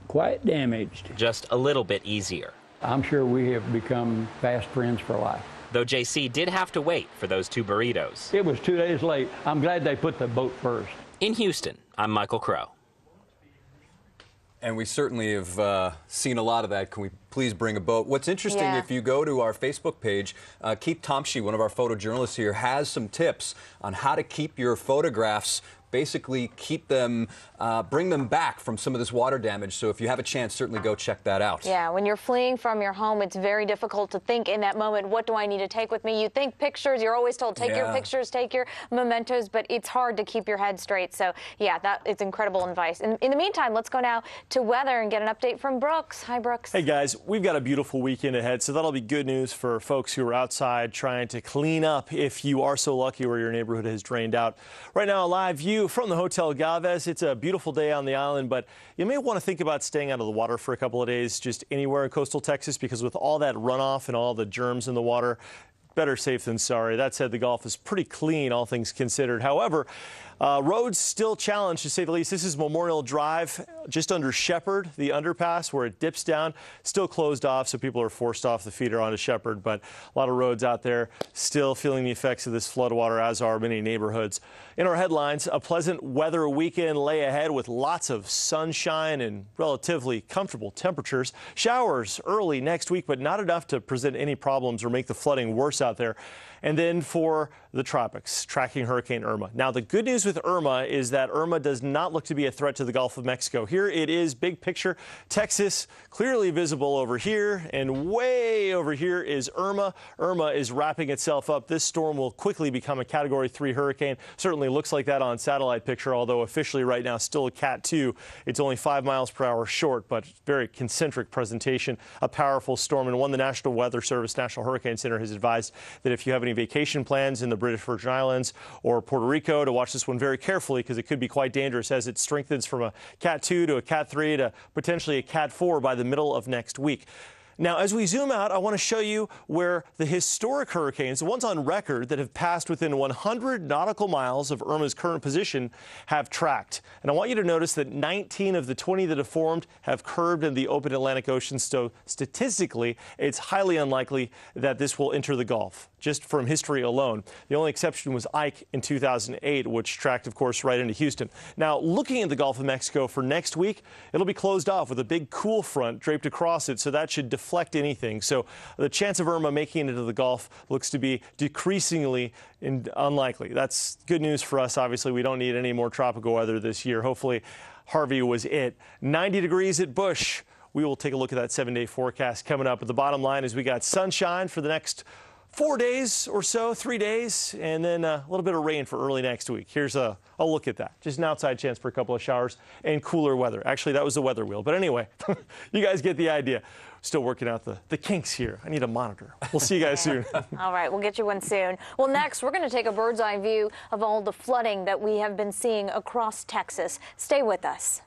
quite damaged. Just a little bit easier. I'm sure we have become fast friends for life. Though J.C. did have to wait for those 2 burritos. It was 2 days late. I'm glad they put the boat first. In Houston, I'm Michael Khou. And we certainly have seen a lot of that. Can we please bring a boat? What's interesting, if you go to our Facebook page, Keith Tomsky, one of our photojournalists here, has some tips on how to keep your photographs, basically keep them, bring them back from some of this water damage. So if you have a chance, certainly go check that out. Yeah, when you're fleeing from your home, it's very difficult to think in that moment, what do I need to take with me? You think pictures, you're always told, take your pictures, take your mementos, but it's hard to keep your head straight. So yeah, that is incredible advice. In the meantime, let's go now to weather and get an update from Brooks. Hi, Brooks. Hey guys, we've got a beautiful weekend ahead, so that'll be good news for folks who are outside trying to clean up if you are so lucky where your neighborhood has drained out. Right now, a live view from the Hotel Galvez. It's a beautiful day on the island, but you may want to think about staying out of the water for a couple of days just anywhere in coastal Texas, because with all that runoff and all the germs in the water, better safe than sorry. That said, the Gulf is pretty clean, all things considered. However, roads still challenged, to say the least. This is Memorial Drive just under Shepherd, the underpass where it dips down, still closed off, so people are forced off the feeder onto Shepherd. But a lot of roads out there still feeling the effects of this floodwater, as are many neighborhoods. In our headlines, a pleasant weather weekend lay ahead with lots of sunshine and relatively comfortable temperatures. Showers early next week, but not enough to present any problems or make the flooding worse out there. And then for the tropics, tracking Hurricane Irma. Now, the good news with Irma is that Irma does not look to be a threat to the Gulf of Mexico. Here it is, big picture. Texas clearly visible over here, and way over here is Irma. Irma is wrapping itself up. This storm will quickly become a Category 3 hurricane. Certainly looks like that on satellite picture, although officially right now still a Cat 2. It's only 5 miles per hour short, but very concentric presentation. A powerful storm, and one the National Weather Service, National Hurricane Center, has advised that if you have any vacation plans in the British Virgin Islands or Puerto Rico, to watch this one very carefully because it could be quite dangerous as it strengthens from a Cat 2 to a Cat 3 to potentially a Cat 4 by the middle of next week. Now, as we zoom out, I want to show you where the historic hurricanes, the ones on record that have passed within 100 nautical miles of Irma's current position, have tracked. And I want you to notice that 19 of the 20 that have formed have curved in the open Atlantic Ocean. So statistically, it's highly unlikely that this will enter the Gulf, just from history alone. The only exception was Ike in 2008, which tracked, of course, right into Houston. Now, looking at the Gulf of Mexico for next week, it'll be closed off with a big cool front draped across it, so that should deflect anything. So the chance of Irma making it into the Gulf looks to be decreasingly unlikely. That's good news for us. Obviously, we don't need any more tropical weather this year. Hopefully, Harvey was it. 90 degrees at Bush. We will take a look at that 7-day forecast coming up. But the bottom line is we got sunshine for the next 4 days or so, 3 days, and then a little bit of rain for early next week. Here's a look at that. Just an outside chance for a couple of showers and cooler weather. Actually, that was the weather wheel. But anyway, you guys get the idea. Still working out the kinks here. I need a monitor. We'll see you guys soon. All right, we'll get you one soon. Well, next, we're going to take a bird's eye view of all the flooding that we have been seeing across Texas. Stay with us.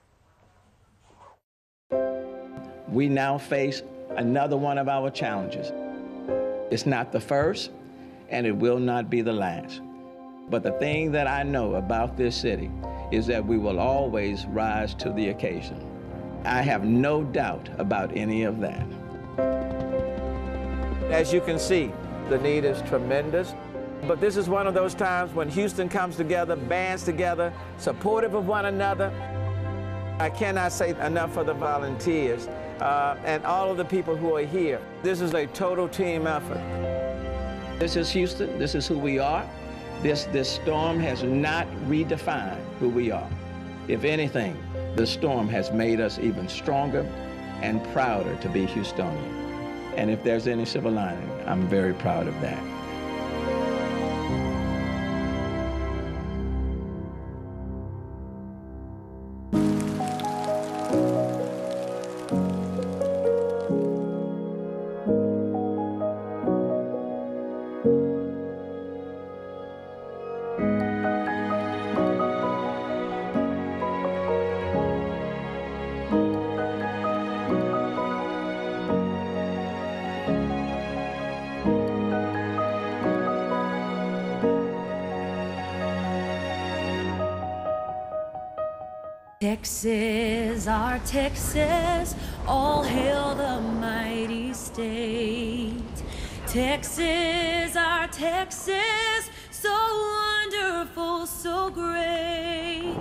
We now face another one of our challenges. It's not the first, and it will not be the last. But the thing that I know about this city is that we will always rise to the occasion. I have no doubt about any of that. As you can see, the need is tremendous. But this is one of those times when Houston comes together, bands together, supportive of one another. I cannot say enough for the volunteers and all of the people who are here. This is a total team effort. This is Houston. This is who we are. This storm has not redefined who we are. If anything, the storm has made us even stronger and prouder to be Houstonian. And if there's any silver lining, I'm very proud of that. Texas, our Texas, all hail the mighty state. Texas, our Texas, so wonderful, so great.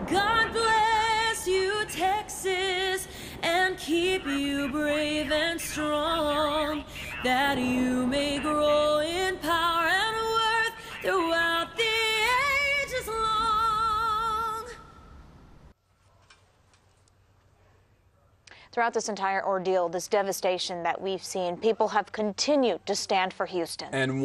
God bless you, Texas, and keep you brave and strong, that you may grow in power and worth throughout the ages long. Throughout this entire ordeal, this devastation that we've seen, people have continued to stand for Houston. And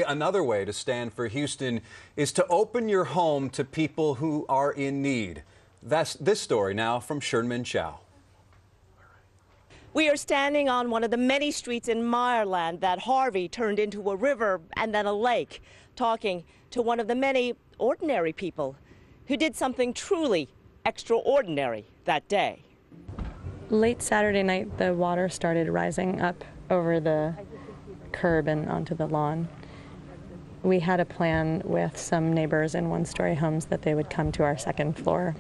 another way to stand for Houston is to open your home to people who are in need. That's this story now from Sherman Chow. We are standing on one of the many streets in Meyerland that Harvey turned into a river and then a lake, talking to one of the many ordinary people who did something truly extraordinary that day. Late Saturday night, the water started rising up over the curb and onto the lawn. We had a plan with some neighbors in one-story homes that they would come to our second floor.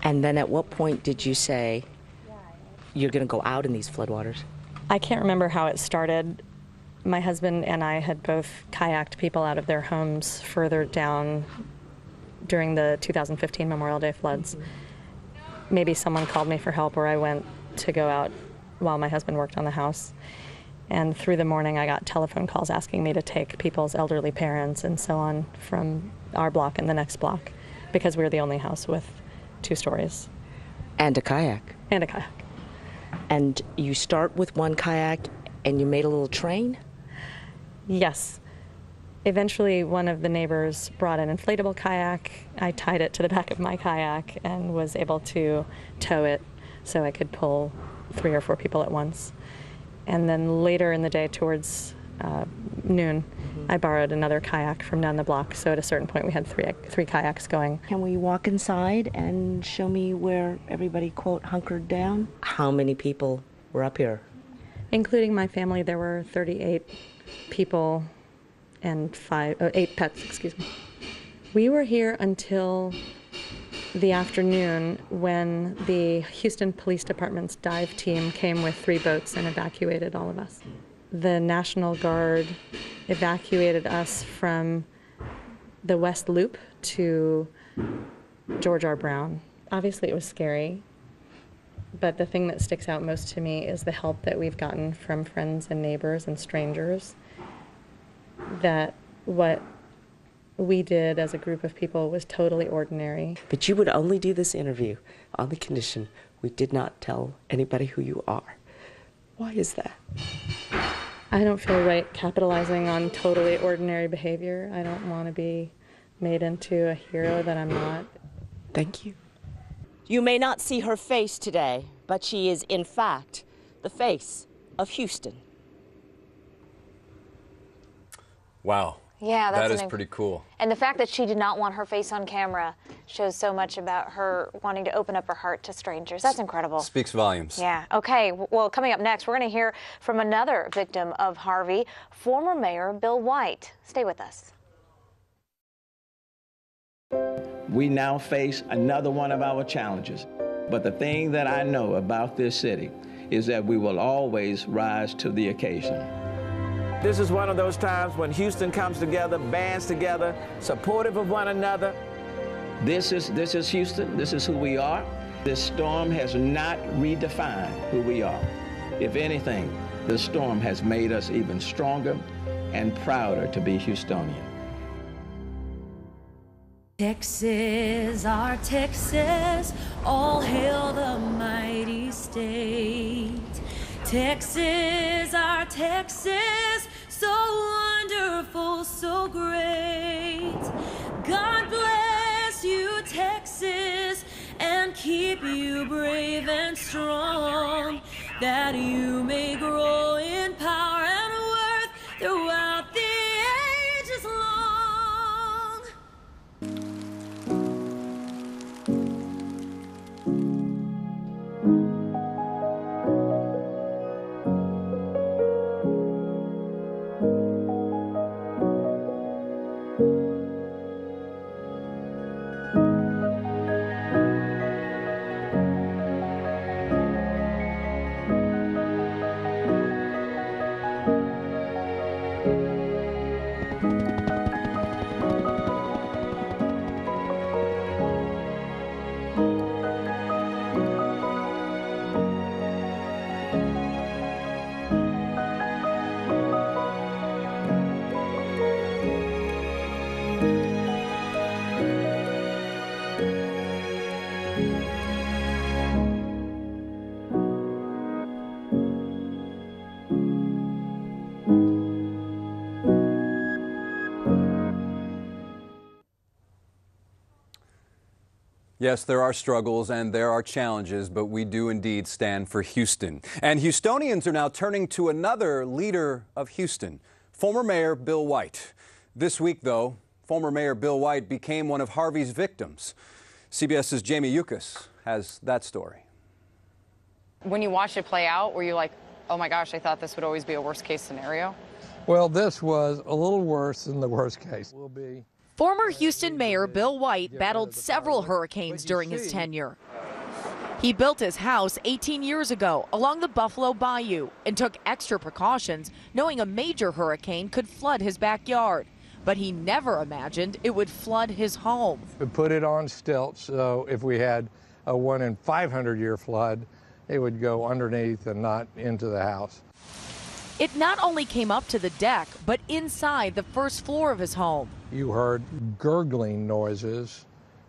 And then at what point did you say you're going to go out in these floodwaters? I can't remember how it started. My husband and I had both kayaked people out of their homes further down during the 2015 Memorial Day floods. Maybe someone called me for help, or I went to go out while my husband worked on the house. And through the morning, I got telephone calls asking me to take people's elderly parents and so on from our block and the next block, because we were the only house with 2 stories. And a kayak. And a kayak. And you start with one kayak and you made a little train? Yes. Eventually, one of the neighbors brought an inflatable kayak. I tied it to the back of my kayak and was able to tow it so I could pull 3 or 4 people at once. And then later in the day, towards noon, I borrowed another kayak from down the block. So at a certain point, we had three kayaks going. Can we walk inside and show me where everybody, quote, hunkered down? How many people were up here? Including my family, there were 38 people and 8 pets, excuse me. We were here until the afternoon when the Houston Police Department's dive team came with 3 boats and evacuated all of us. The National Guard evacuated us from the West Loop to George R. Brown. Obviously it was scary, but the thing that sticks out most to me is the help that we've gotten from friends and neighbors and strangers. That what we did as a group of people was totally ordinary. But you would only do this interview on the condition we did not tell anybody who you are. Why is that? I don't feel right capitalizing on totally ordinary behavior. I don't want to be made into a hero that I'm not. Thank you. You may not see her face today, but she is, in fact, the face of Houston. Wow. Yeah, that is pretty cool. And the fact that she did not want her face on camera shows so much about her wanting to open up her heart to strangers. That's incredible. Speaks volumes. Yeah. Okay. Well, coming up next, we're going to hear from another victim of Harvey, former Mayor Bill White. Stay with us. We now face another one of our challenges. But the thing that I know about this city is that we will always rise to the occasion. This is one of those times when Houston comes together, bands together, supportive of one another. This is Houston. This is who we are. This storm has not redefined who we are. If anything, the storm has made us even stronger and prouder to be Houstonian. Texas, our Texas, all hail the mighty state. Texas, our Texas, so wonderful, so great. God bless you, Texas, and keep you brave and strong, that you may grow in power and worth throughout the ages long. Yes, there are struggles and there are challenges, but we do indeed stand for Houston. And Houstonians are now turning to another leader of Houston, former Mayor Bill White. This week, though, former Mayor Bill White became one of Harvey's victims. CBS's Jamie Yukas has that story. When you watch it play out, were you like, oh my gosh, I thought this would always be a worst case scenario? Well, this was a little worse than the worst case. Will be. Former Houston Mayor Bill White battled several hurricanes during his tenure. He built his house 18 years ago along the Buffalo Bayou and took extra precautions knowing a major hurricane could flood his backyard. But he never imagined it would flood his home. We put it on stilts, so if we had a 1 in 500-year flood, it would go underneath and not into the house. It not only came up to the deck, but inside the first floor of his home. You heard gurgling noises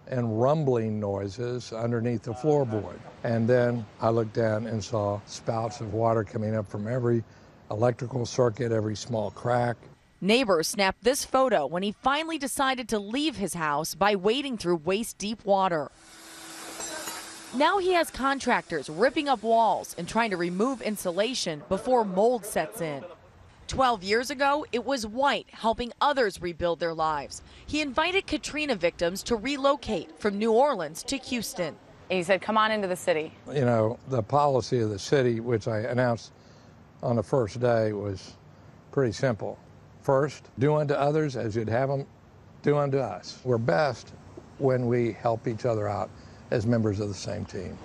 and rumbling noises underneath the floorboard. And then I looked down and saw spouts of water coming up from every electrical circuit, every small crack. Neighbors snapped this photo when he finally decided to leave his house by wading through waist-deep water. Now he has contractors ripping up walls and trying to remove insulation before mold sets in. 12 years ago, it was White helping others rebuild their lives. He invited Katrina victims to relocate from New Orleans to Houston. And he said, come on into the city. You know, the policy of the city, which I announced on the first day, was pretty simple. First, do unto others as you'd have them do unto us. We're best when we help each other out as members of the same team.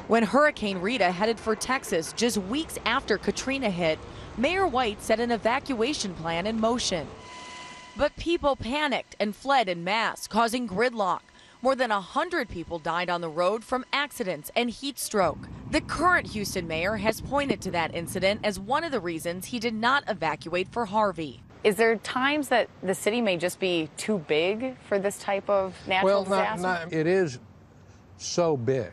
When Hurricane Rita headed for Texas just weeks after Katrina hit, Mayor White set an evacuation plan in motion. But people panicked and fled en masse, causing gridlock. More than 100 people died on the road from accidents and heat stroke. The current Houston mayor has pointed to that incident as one of the reasons he did not evacuate for Harvey. Is there times that the city may just be too big for this type of natural disaster? It is so big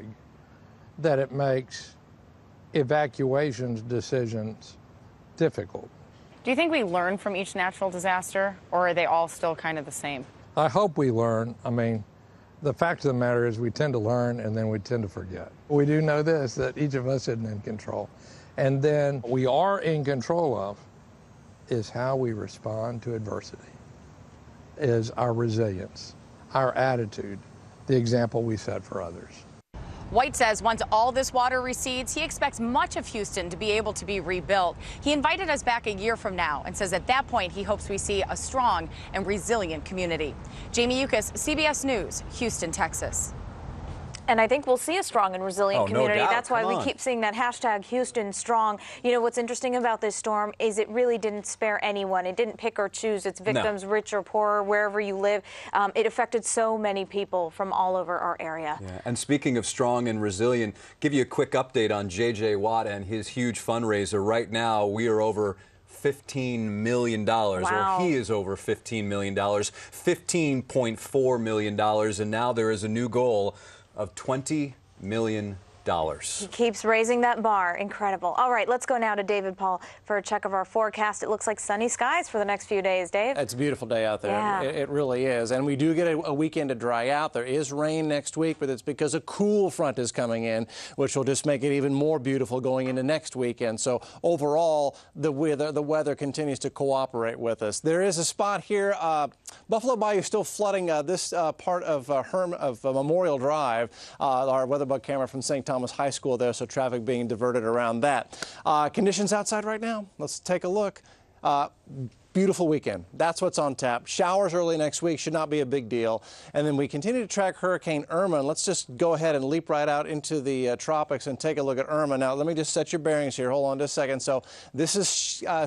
that it makes evacuations decisions difficult. Do you think we learn from each natural disaster, or are they all still kind of the same? I hope we learn. I mean, the fact of the matter is we tend to learn and then we tend to forget. We do know this, that each of us isn't in control. And then we are in control of is how we respond to adversity, is our resilience, our attitude, the example we set for others. White says once all this water recedes, he expects much of Houston to be able to be rebuilt. He invited us back a year from now and says at that point he hopes we see a strong and resilient community. Jamie Yukas, CBS News, Houston, Texas. And I think we'll see a strong and resilient community. No doubt. That's why we keep seeing that hashtag Houston Strong. You know, what's interesting about this storm is it really didn't spare anyone. It didn't pick or choose its victims, rich or poor, wherever you live. It affected so many people from all over our area. Yeah. And speaking of strong and resilient, give you a quick update on J.J. Watt and his huge fundraiser. Right now, we are over $15 million, wow. or he is over $15 million, $15.4 million, and now there is a new goal of $20 million. He keeps raising that bar. Incredible. All right, let's go now to David Paul for a check of our forecast. It looks like sunny skies for the next few days, Dave. It's a beautiful day out there. Yeah. It really is. And we do get a weekend to dry out. There is rain next week, but it's because a cool front is coming in, which will just make it even more beautiful going into next weekend. So overall, the weather continues to cooperate with us. There is a spot here. Buffalo Bayou is still flooding this part of Memorial Drive. Our weather bug camera from St. Thomas High School there, so traffic being diverted around that. Conditions outside right now, let's take a look. Beautiful weekend. That's what's on tap. Showers early next week should not be a big deal. And then we continue to track Hurricane Irma. And let's just go ahead and leap right out into the tropics and take a look at Irma. Now, let me just set your bearings here. Hold on just a second. So this is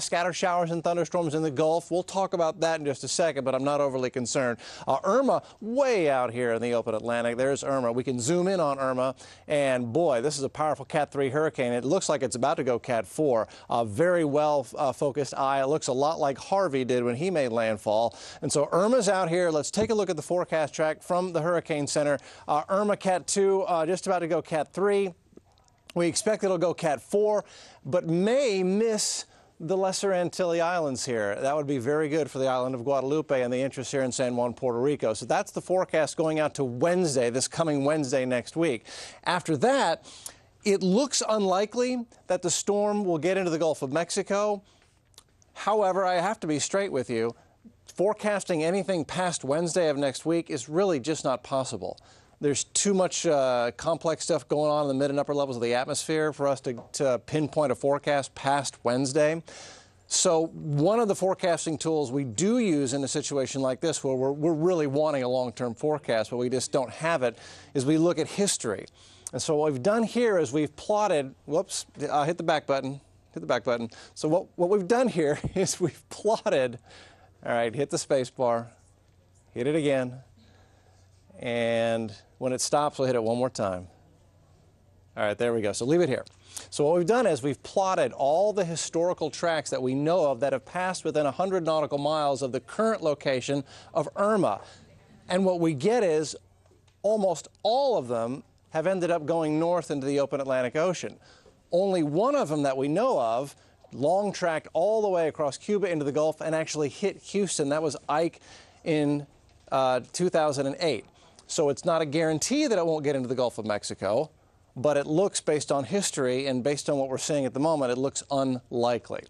scattered showers and thunderstorms in the Gulf. We'll talk about that in just a second, but I'm not overly concerned. Irma, way out here in the open Atlantic. There's Irma. We can zoom in on Irma. And boy, this is a powerful Cat 3 hurricane. It looks like it's about to go Cat 4. Very well focused eye. It looks a lot like Harvey did when he made landfall. And so Irma's out here. Let's take a look at the forecast track from the Hurricane Center. Irma Cat 2, just about to go Cat 3. We expect it'll go Cat 4, but may miss the Lesser Antilles Islands here. That would be very good for the island of Guadalupe and the interest here in San Juan, Puerto Rico. So that's the forecast going out to Wednesday, this coming Wednesday next week. After that, it looks unlikely that the storm will get into the Gulf of Mexico. However, I have to be straight with you. Forecasting anything past Wednesday of next week is really just not possible. There's too much complex stuff going on in the mid and upper levels of the atmosphere for us to pinpoint a forecast past Wednesday. So one of the forecasting tools we do use in a situation like this, where we're really wanting a long-term forecast, but we just don't have it, is we look at history. And so what we've done here is we've plotted, whoops, hit the back button, So what we've done here is we've plotted, all right, hit the space bar, hit it again, and when it stops, we'll hit it one more time. All right, there we go, so leave it here. So what we've done is we've plotted all the historical tracks that we know of that have passed within 100 nautical miles of the current location of Irma. And what we get is almost all of them have ended up going north into the open Atlantic Ocean. Only one of them that we know of long tracked all the way across Cuba into the Gulf and actually hit Houston. That was Ike in 2008. So it's not a guarantee that it won't get into the Gulf of Mexico, but it looks, based on history and based on what we're seeing at the moment, it looks unlikely.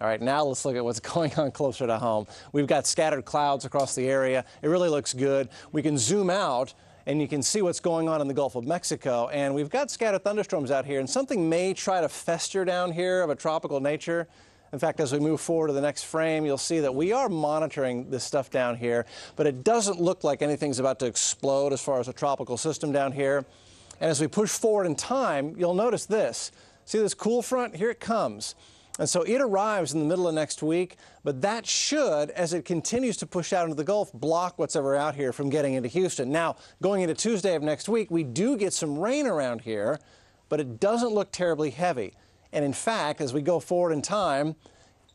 All right, now let's look at what's going on closer to home. We've got scattered clouds across the area. It really looks good. We can zoom out and you can see what's going on in the Gulf of Mexico. And we've got scattered thunderstorms out here, and something may try to fester down here of a tropical nature. In fact, as we move forward to the next frame, you'll see that we are monitoring this stuff down here, but it doesn't look like anything's about to explode as far as a tropical system down here. And as we push forward in time, you'll notice this. See this cool front? Here it comes. And so it arrives in the middle of next week, but that should, as it continues to push out into the Gulf, block what's ever out here from getting into Houston. Now, going into Tuesday of next week, we do get some rain around here, but it doesn't look terribly heavy. And in fact, as we go forward in time,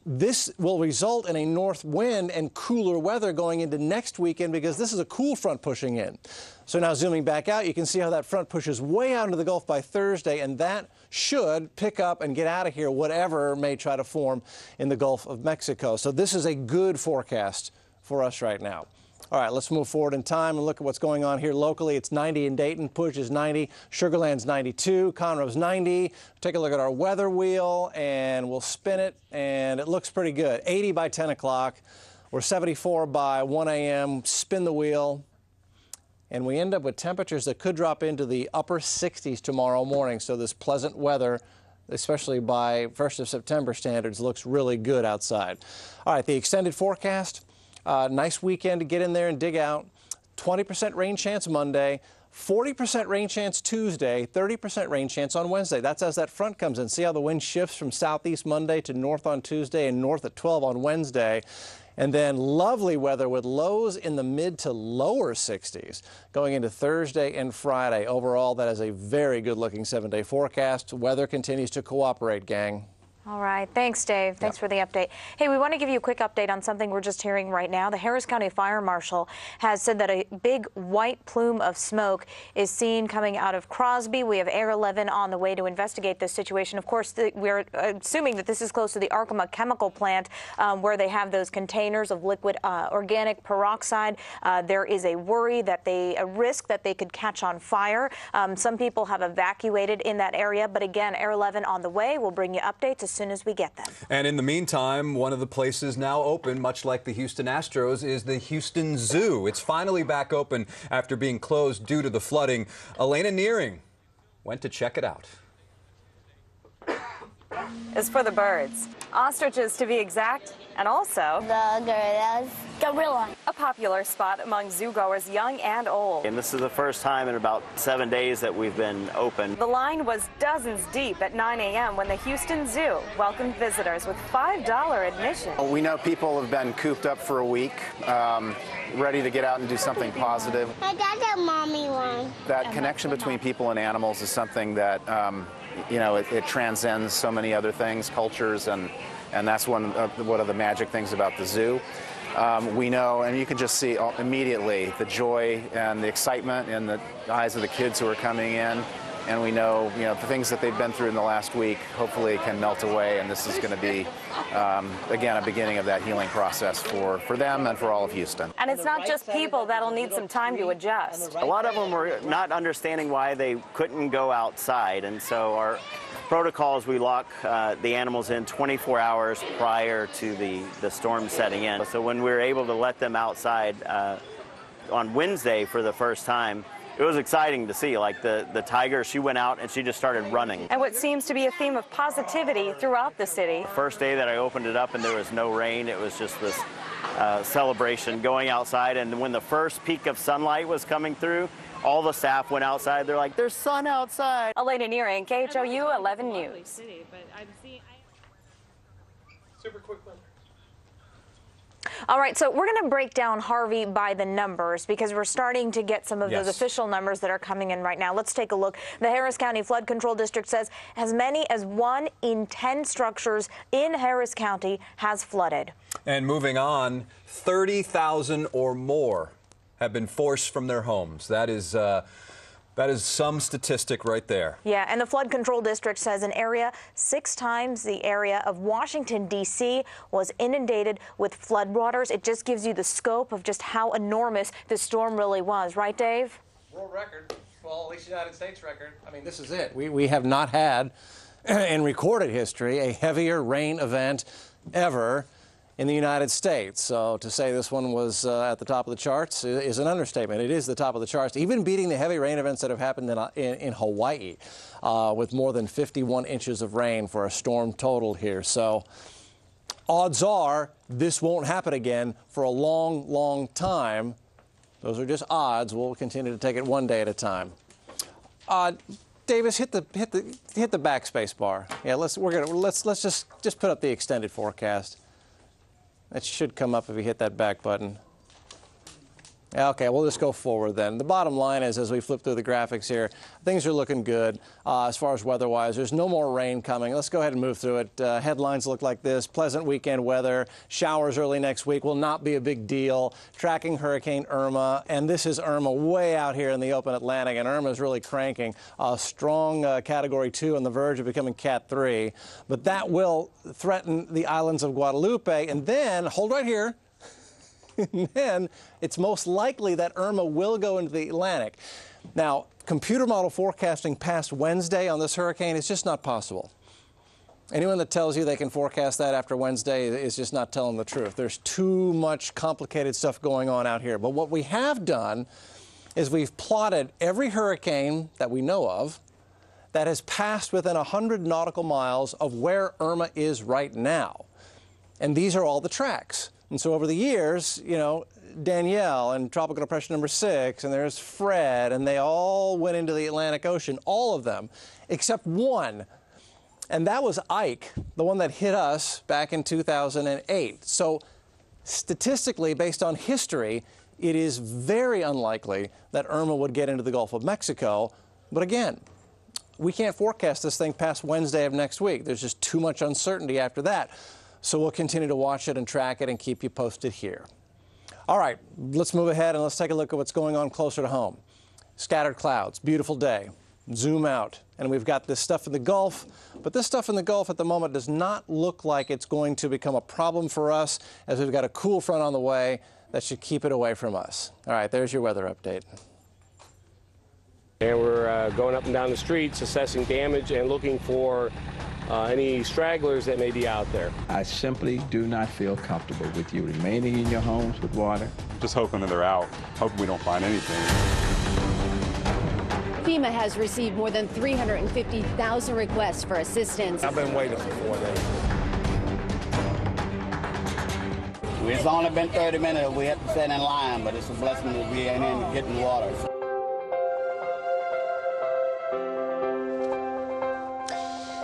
this will result in a north wind and cooler weather going into next weekend because this is a cool front pushing in. So now zooming back out, you can see how that front pushes way out into the Gulf by Thursday, and that should pick up and get out of here whatever may try to form in the Gulf of Mexico. So this is a good forecast for us right now. All right, let's move forward in time and look at what's going on here locally. It's 90 in Dayton, Push is 90, Sugar Land's 92, Conroe's 90. Take a look at our weather wheel, and we'll spin it, and it looks pretty good. 80 by 10 o'clock. We're 74 by 1 a.m. Spin the wheel, and we end up with temperatures that could drop into the upper 60s tomorrow morning. So this pleasant weather, especially by 1st of September standards, looks really good outside. All right, the extended forecast. Nice weekend to get in there and dig out. 20% rain chance Monday, 40% rain chance Tuesday, 30% rain chance on Wednesday. That's as that front comes in. See how the wind shifts from southeast Monday to north on Tuesday and north at 12 on Wednesday. And then lovely weather with lows in the mid to lower 60s going into Thursday and Friday. Overall, that is a very good looking 7-day forecast. Weather continues to cooperate, gang. All right. Thanks, Dave. Thanks for the update. Hey, we want to give you a quick update on something we're just hearing right now. The Harris County Fire Marshal has said that a big white plume of smoke is seen coming out of Crosby. We have Air 11 on the way to investigate this situation. Of course, we're assuming that this is close to the Arkema chemical plant where they have those containers of liquid organic peroxide. There is a worry that a risk that they could catch on fire. Some people have evacuated in that area, but again, Air 11 on the way. We'll bring you updates as soon as we get them. And in the meantime, one of the places now open, much like the Houston Astros, is the Houston Zoo. It's finally back open after being closed due to the flooding. Elena Nearing went to check it out. Is for the birds. Ostriches, to be exact, and also the gorillas. Gorilla. A popular spot among zoogoers, young and old. And this is the first time in about 7 days that we've been open. The line was dozens deep at 9 a.m. when the Houston Zoo welcomed visitors with $5 admission. We know people have been cooped up for a week, ready to get out and do something positive. I got that mommy one. That connection between people and animals is something that you know, it transcends so many other things, cultures, and that's one of the magic things about the zoo. We know, and you can just see immediately the joy and the excitement in the eyes of the kids who are coming in. And we know, the things that they've been through in the last week hopefully can melt away, and this is going to be, again, a beginning of that healing process for them and for all of Houston. And it's not just people that'll need some time to adjust. A lot of them were not understanding why they couldn't go outside, and so our protocols, we lock the animals in 24 hours prior to the storm setting in. So when we were able to let them outside on Wednesday for the first time, it was exciting to see. Like the tiger, she went out and she just started running. And what seems to be a theme of positivity throughout the city. First day that I opened it up and there was no rain, it was just this celebration going outside. And when the first peak of sunlight was coming through, all the staff went outside. They're like, there's sun outside. Elena Nearing, KHOU 11 News. Super quick one. All right, so we're going to break down Harvey by the numbers because we're starting to get some of those official numbers that are coming in right now. Let's take a look. The Harris County Flood Control District says as many as 1 in 10 structures in Harris County has flooded. And moving on, 30,000 or more have been forced from their homes. That is some statistic right there. Yeah, and the Flood Control District says an area 6 times the area of Washington, D.C. was inundated with floodwaters. It just gives you the scope of just how enormous this storm really was. Right, Dave? World record. Well, at least United States record. I mean, this is it. We have not had, in recorded history, a heavier rain event ever in the United States. So to say this one was at the top of the charts is an understatement. It is the top of the charts, even beating the heavy rain events that have happened in Hawaii with more than 51 inches of rain for a storm total here. So odds are this won't happen again for a long, long time. Those are just odds. We'll continue to take it one day at a time. Davis, hit the backspace bar. Yeah, let's just put up the extended forecast. That should come up if you hit that back button. Okay, we'll just go forward then. The bottom line is, as we flip through the graphics here, things are looking good as far as weather-wise. There's no more rain coming. Let's go ahead and move through it. Headlines look like this. Pleasant weekend weather. Showers early next week will not be a big deal. Tracking Hurricane Irma, and this is Irma way out here in the open Atlantic, and Irma is really cranking. A strong Category 2 on the verge of becoming Cat 3. But that will threaten the islands of Guadalupe, and then, hold right here, and then it's most likely that Irma will go into the Atlantic. Now, computer model forecasting past Wednesday on this hurricane is just not possible. Anyone that tells you they can forecast that after Wednesday is just not telling the truth. There's too much complicated stuff going on out here. But what we have done is we've plotted every hurricane that we know of that has passed within 100 nautical miles of where Irma is right now. And these are all the tracks. And so over the years, you know, Danielle and Tropical Depression number 6, and there's Fred, and they all went into the Atlantic Ocean, all of them, except one. And that was Ike, the one that hit us back in 2008. So statistically, based on history, it is very unlikely that Irma would get into the Gulf of Mexico. But again, we can't forecast this thing past Wednesday of next week. There's just too much uncertainty after that. So we'll continue to watch it and track it and keep you posted here. All right, let's move ahead and let's take a look at what's going on closer to home. Scattered clouds, beautiful day. Zoom out, and we've got this stuff in the Gulf, but this stuff in the Gulf at the moment does not look like it's going to become a problem for us, as we've got a cool front on the way that should keep it away from us. All right, there's your weather update. And we're going up and down the streets, assessing damage and looking for any stragglers that may be out there. I simply do not feel comfortable with you remaining in your homes with water. Just hoping that they're out, hoping we don't find anything. FEMA has received more than 350,000 requests for assistance. I've been waiting for 4 days. It's only been 30 minutes. We have to stand in line, but it's a blessing that we ain't in getting water.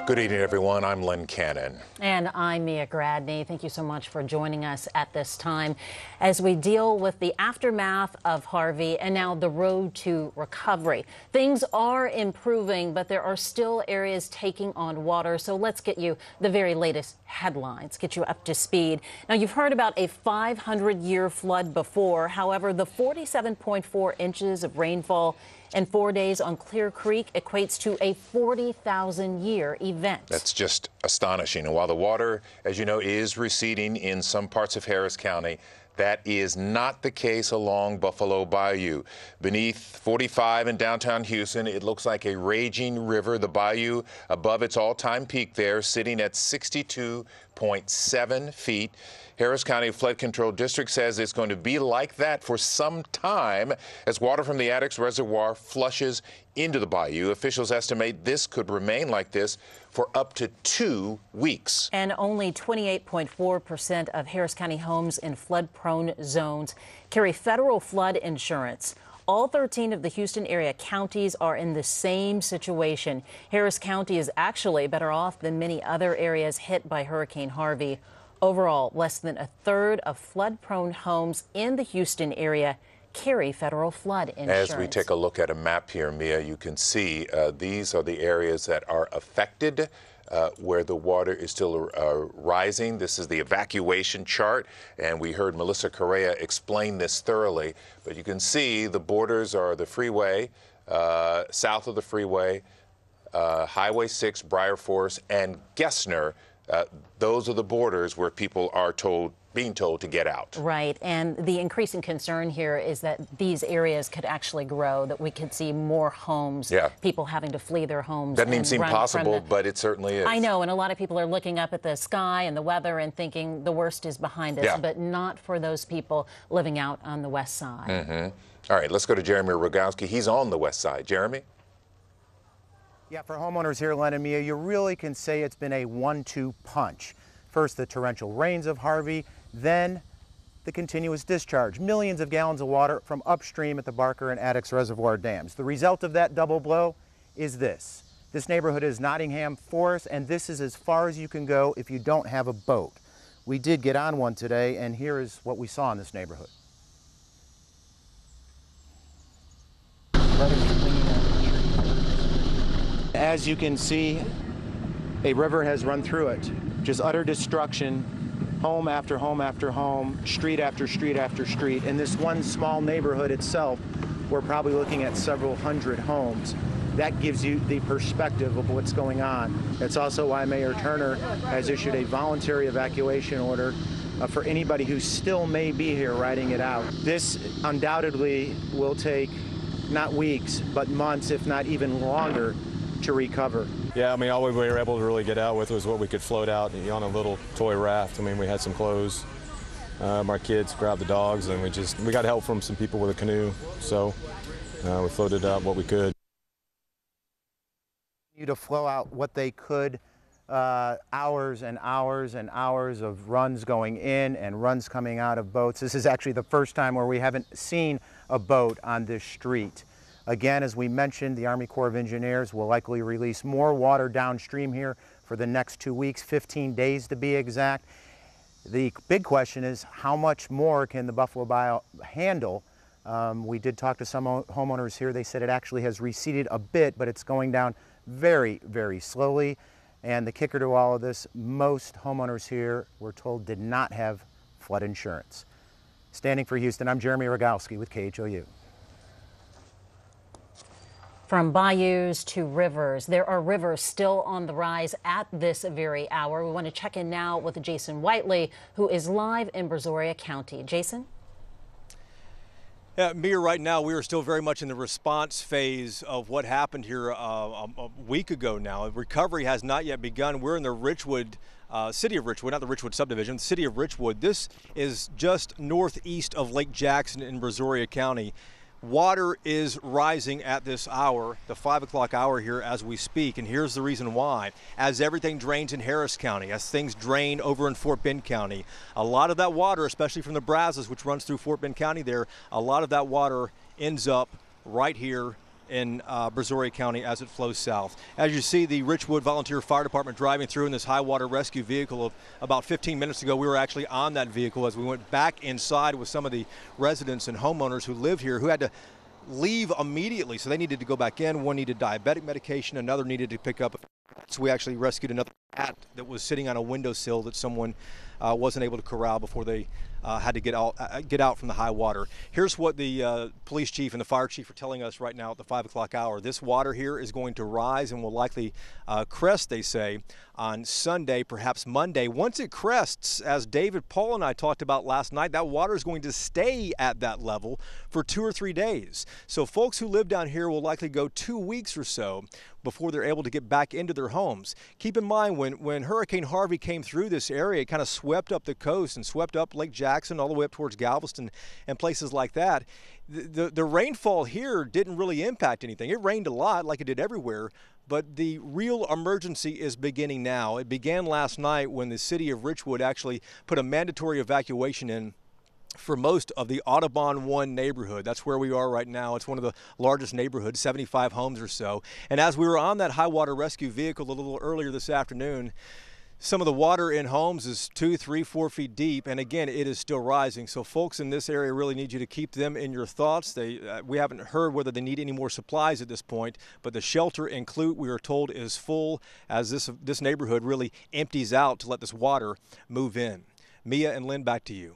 Good evening, everyone. I'm Len Cannon. And I'm Mia Gradney. Thank you so much for joining us at this time as we deal with the aftermath of Harvey and now the road to recovery. Things are improving, but there are still areas taking on water. So let's get you the very latest headlines, get you up to speed. Now, you've heard about a 500-year flood before. However, the 47.4 inches of rainfall in 4 days on Clear Creek equates to a 40,000-year event. That's just astonishing. And while the water, as you know, is receding in some parts of Harris County, that is not the case along Buffalo Bayou. Beneath 45 in downtown Houston, it looks like a raging river. The bayou above its all-time peak there, sitting at 62.7 feet. Harris County Flood Control District says it's going to be like that for some time as water from the Addicks Reservoir flushes into the bayou. Officials estimate this could remain like this for up to 2 weeks. And only 28.4% of Harris County homes in flood-prone zones carry federal flood insurance. All 13 of the Houston area counties are in the same situation. Harris County is actually better off than many other areas hit by Hurricane Harvey. Overall, less than a third of flood-prone homes in the Houston area carry federal flood insurance. As we take a look at a map here, Mia, you can see these are the areas that are affected, where the water is still rising. This is the evacuation chart, and we heard Melissa Correa explain this thoroughly. But you can see the borders are the freeway, south of the freeway, Highway 6, Briar Forest, and Gessner. Those are the borders where people are being told to get out. Right, and the increasing concern here is that these areas could actually grow, that we could see more homes, people having to flee their homes. Doesn't even seem possible, but it certainly is. I know, and a lot of people are looking up at the sky and the weather and thinking the worst is behind us, but not for those people living out on the west side. All right, let's go to Jeremy Rogowski. He's on the west side. Jeremy? Yeah, for homeowners here, Len and Mia, you really can say it's been a 1-2 punch. First, the torrential rains of Harvey, then the continuous discharge. Millions of gallons of water from upstream at the Barker and Addicks Reservoir dams. The result of that double blow is this. This neighborhood is Nottingham Forest, and this is as far as you can go if you don't have a boat. We did get on one today, and here is what we saw in this neighborhood. As you can see, a river has run through it. Just utter destruction, home after home after home, street after street after street. In this one small neighborhood itself, we're probably looking at several hundred homes. That gives you the perspective of what's going on. That's also why Mayor Turner has issued a voluntary evacuation order for anybody who still may be here riding it out. This undoubtedly will take not weeks, but months, if not even longer, to recover. Yeah, I mean, all we were able to really get out with was what we could float out on a little toy raft. I mean, we had some clothes. My kids grabbed the dogs, and we got help from some people with a canoe. So we floated out what we could. To flow out what they could, hours and hours and hours of runs going in and runs coming out of boats. This is actually the first time where we haven't seen a boat on this street. Again, as we mentioned, the Army Corps of Engineers will likely release more water downstream here for the next 2 weeks, 15 days to be exact. The big question is, how much more can the Buffalo Bayou handle? We did talk to some homeowners here. They said it actually has receded a bit, but it's going down very, very slowly. And the kicker to all of this, most homeowners here, we're told, did not have flood insurance. Standing for Houston, I'm Jeremy Rogowski with KHOU. From bayous to rivers, there are rivers still on the rise at this very hour. We want to check in now with Jason Whiteley, who is live in Brazoria County. Jason? Yeah, Mia, right now we are still very much in the response phase of what happened here a week ago now. Recovery has not yet begun. We're in the Richwood, city of Richwood, not the Richwood subdivision, the city of Richwood. This is just northeast of Lake Jackson in Brazoria County. Water is rising at this hour, the 5 o'clock hour here as we speak, and here's the reason why. As everything drains in Harris County, as things drain over in Fort Bend County, a lot of that water, especially from the Brazos, which runs through Fort Bend County there, a lot of that water ends up right here in Brazoria County as it flows south. As you see, the Richwood Volunteer Fire Department driving through in this high water rescue vehicle. Of about 15 minutes ago, we were actually on that vehicle as we went back inside with some of the residents and homeowners who live here who had to leave immediately. So they needed to go back in. One needed diabetic medication, another needed to pick up. So we actually rescued another cat that was sitting on a windowsill that someone wasn't able to corral before they had to get out from the high water. Here's what the police chief and the fire chief are telling us right now at the 5 o'clock hour. This water here is going to rise and will likely crest, they say, on Sunday, perhaps Monday. Once it crests, as David, Paul, and I talked about last night, that water is going to stay at that level for 2 or 3 days. So folks who live down here will likely go 2 weeks or so before they're able to get back into their homes. Keep in mind, when Hurricane Harvey came through this area, it kind of swept up the coast and swept up Lake Jackson all the way up towards Galveston and places like that. The rainfall here didn't really impact anything. It rained a lot like it did everywhere, but the real emergency is beginning now. It began last night when the city of Richwood actually put a mandatory evacuation in for most of the Audubon 1 neighborhood. That's where we are right now. It's one of the largest neighborhoods, 75 homes or so. And as we were on that high water rescue vehicle a little earlier this afternoon, some of the water in homes is 2, 3, 4 feet deep, and again, it is still rising. So folks in this area really need you to keep them in your thoughts. We haven't heard whether they need any more supplies at this point, but the shelter in Khou, we are told, is full as this neighborhood really empties out to let this water move in. Mia and Lynn, back to you.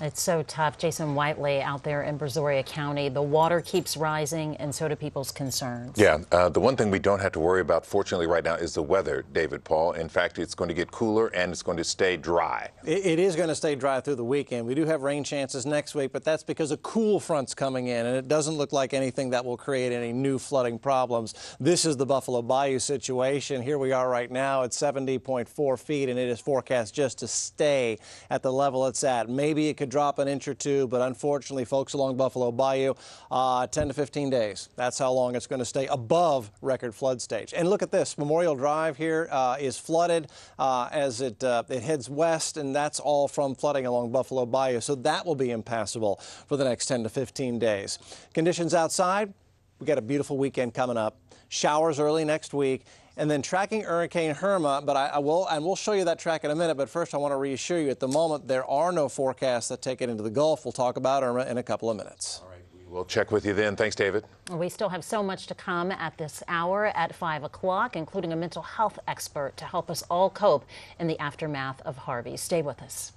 It's so tough. Jason Whiteley out there in Brazoria County. The water keeps rising, and so do people's concerns. Yeah, the one thing we don't have to worry about, fortunately, right now is the weather, David Paul. In fact, it's going to get cooler and it's going to stay dry. It is going to stay dry through the weekend. We do have rain chances next week, but that's because a cool front's coming in, and it doesn't look like anything that will create any new flooding problems. This is the Buffalo Bayou situation. Here we are right now at 70.4 feet, and it is forecast just to stay at the level it's at. Maybe it could drop an inch or two, but unfortunately, folks along Buffalo Bayou, 10 to 15 days. That's how long it's going to stay above record flood stage. And look at this. Memorial Drive here is flooded as it heads west, and that's all from flooding along Buffalo Bayou. So that will be impassable for the next 10 to 15 days. Conditions outside, we got a beautiful weekend coming up. Showers early next week. And then tracking Hurricane Irma, but we'll show you that track in a minute. But first, I want to reassure you, at the moment, there are no forecasts that take it into the Gulf. We'll talk about Irma in a couple of minutes. All right, we'll check with you then. Thanks, David. We still have so much to come at this hour at 5 o'clock, including a mental health expert to help us all cope in the aftermath of Harvey. Stay with us.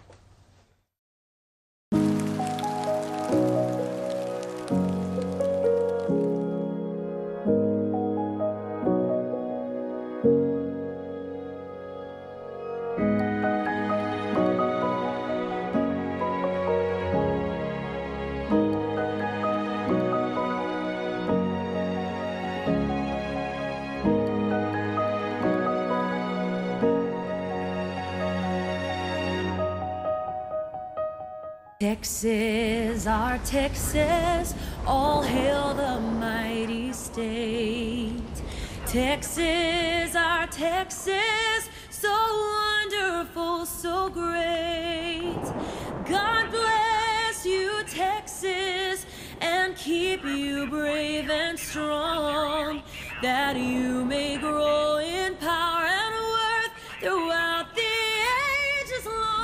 Texas, our Texas, all hail the mighty state. Texas, our Texas, so wonderful, so great. God bless you, Texas, and keep you brave and strong, that you may grow in power and worth throughout the ages long.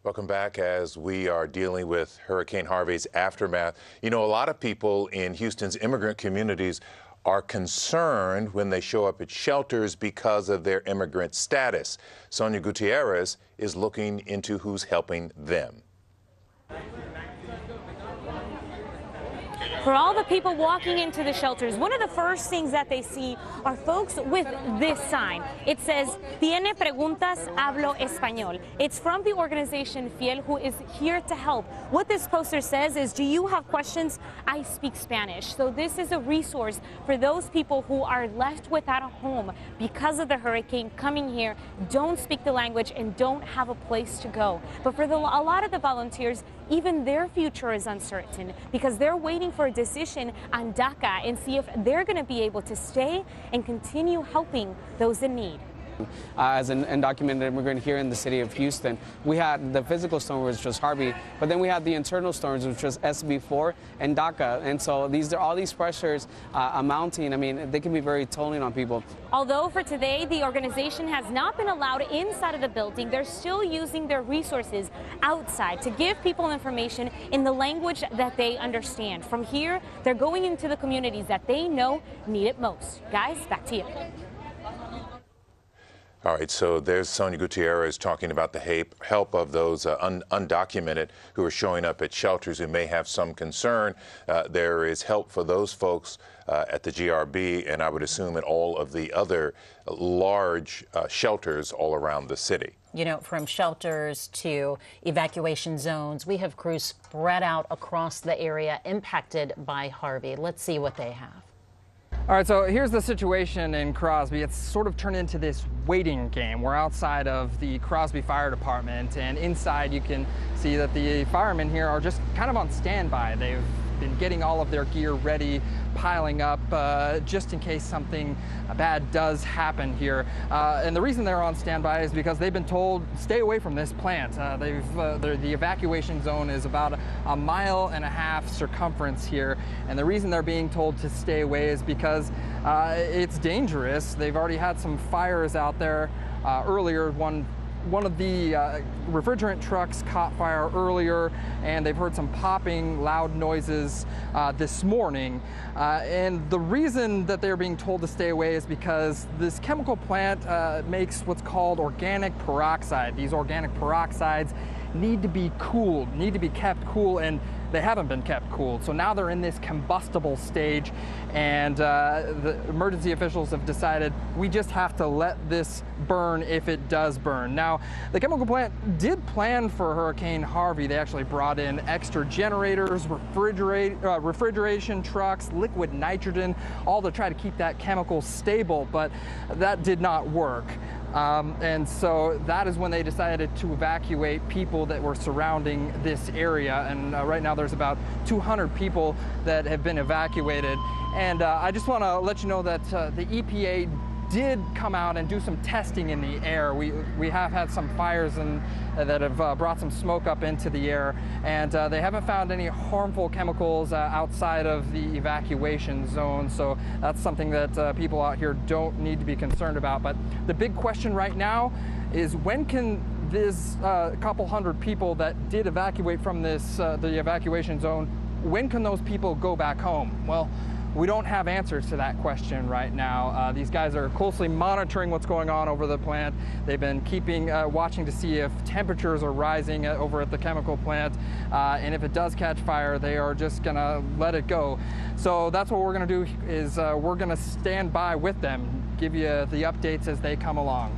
Welcome back as we are dealing with Hurricane Harvey's aftermath. You know, a lot of people in Houston's immigrant communities are concerned when they show up at shelters because of their immigrant status. Sonia Gutierrez is looking into who's helping them. For all the people walking into the shelters, one of the first things that they see are folks with this sign. It says, "Tiene preguntas, hablo español." It's from the organization Fiel, who is here to help. What this poster says is, do you have questions? I speak Spanish. So this is a resource for those people who are left without a home because of the hurricane, coming here, don't speak the language, and don't have a place to go. But for a lot of the volunteers, even their future is uncertain because they're waiting for a decision on DACA and see if they're going to be able to stay and continue helping those in need. As an undocumented immigrant here in the city of Houston, we had the physical storm, which was Harvey, but then we had the internal storms, which was SB4 and DACA. And so all these pressures amounting, I mean, they can be very tolling on people. Although for today, the organization has not been allowed inside of the building, they're still using their resources outside to give people information in the language that they understand. From here, they're going into the communities that they know need it most. Guys, back to you. All right, so there's Sonia Gutierrez talking about the help of those undocumented who are showing up at shelters who may have some concern. There is help for those folks at the GRB, and I would assume at all of the other large shelters all around the city. You know, from shelters to evacuation zones, we have crews spread out across the area impacted by Harvey. Let's see what they have. All right, so here's the situation in Crosby. It's sort of turned into this waiting game. We're outside of the Crosby Fire Department, and inside you can see that the firemen here are just kind of on standby. They've been getting all of their gear ready, piling up just in case something bad does happen here. And the reason they're on standby is because they've been told stay away from this plant. The evacuation zone is about a 1.5 mile circumference here, and the reason they're being told to stay away is because it's dangerous. They've already had some fires out there earlier. One of the refrigerant trucks caught fire earlier, and they've heard some popping, loud noises this morning. And the reason that they're being told to stay away is because this chemical plant makes what's called organic peroxide. These organic peroxides need to be cooled, need to be kept cool, and they haven't been kept cooled. So now they're in this combustible stage, and the emergency officials have decided we just have to let this burn if it does burn. Now, the chemical plant did plan for Hurricane Harvey. They actually brought in extra generators, refrigeration trucks, liquid nitrogen, all to try to keep that chemical stable, but that did not work. And so that is when they decided to evacuate people that were surrounding this area. And right now there's about 200 people that have been evacuated. And I just want to let you know that the EPA did come out and do some testing in the air. We have had some fires that have brought some smoke up into the air, and they haven't found any harmful chemicals outside of the evacuation zone. So that's something that people out here don't need to be concerned about. But the big question right now is, when can this couple hundred people that did evacuate from this the evacuation zone, when can those people go back home? Well, we don't have answers to that question right now. These guys are closely monitoring what's going on over the plant. They've been watching to see if temperatures are rising over at the chemical plant. And if it does catch fire, they are just gonna let it go. So that's what we're gonna do, is we're gonna stand by with them, give you the updates as they come along.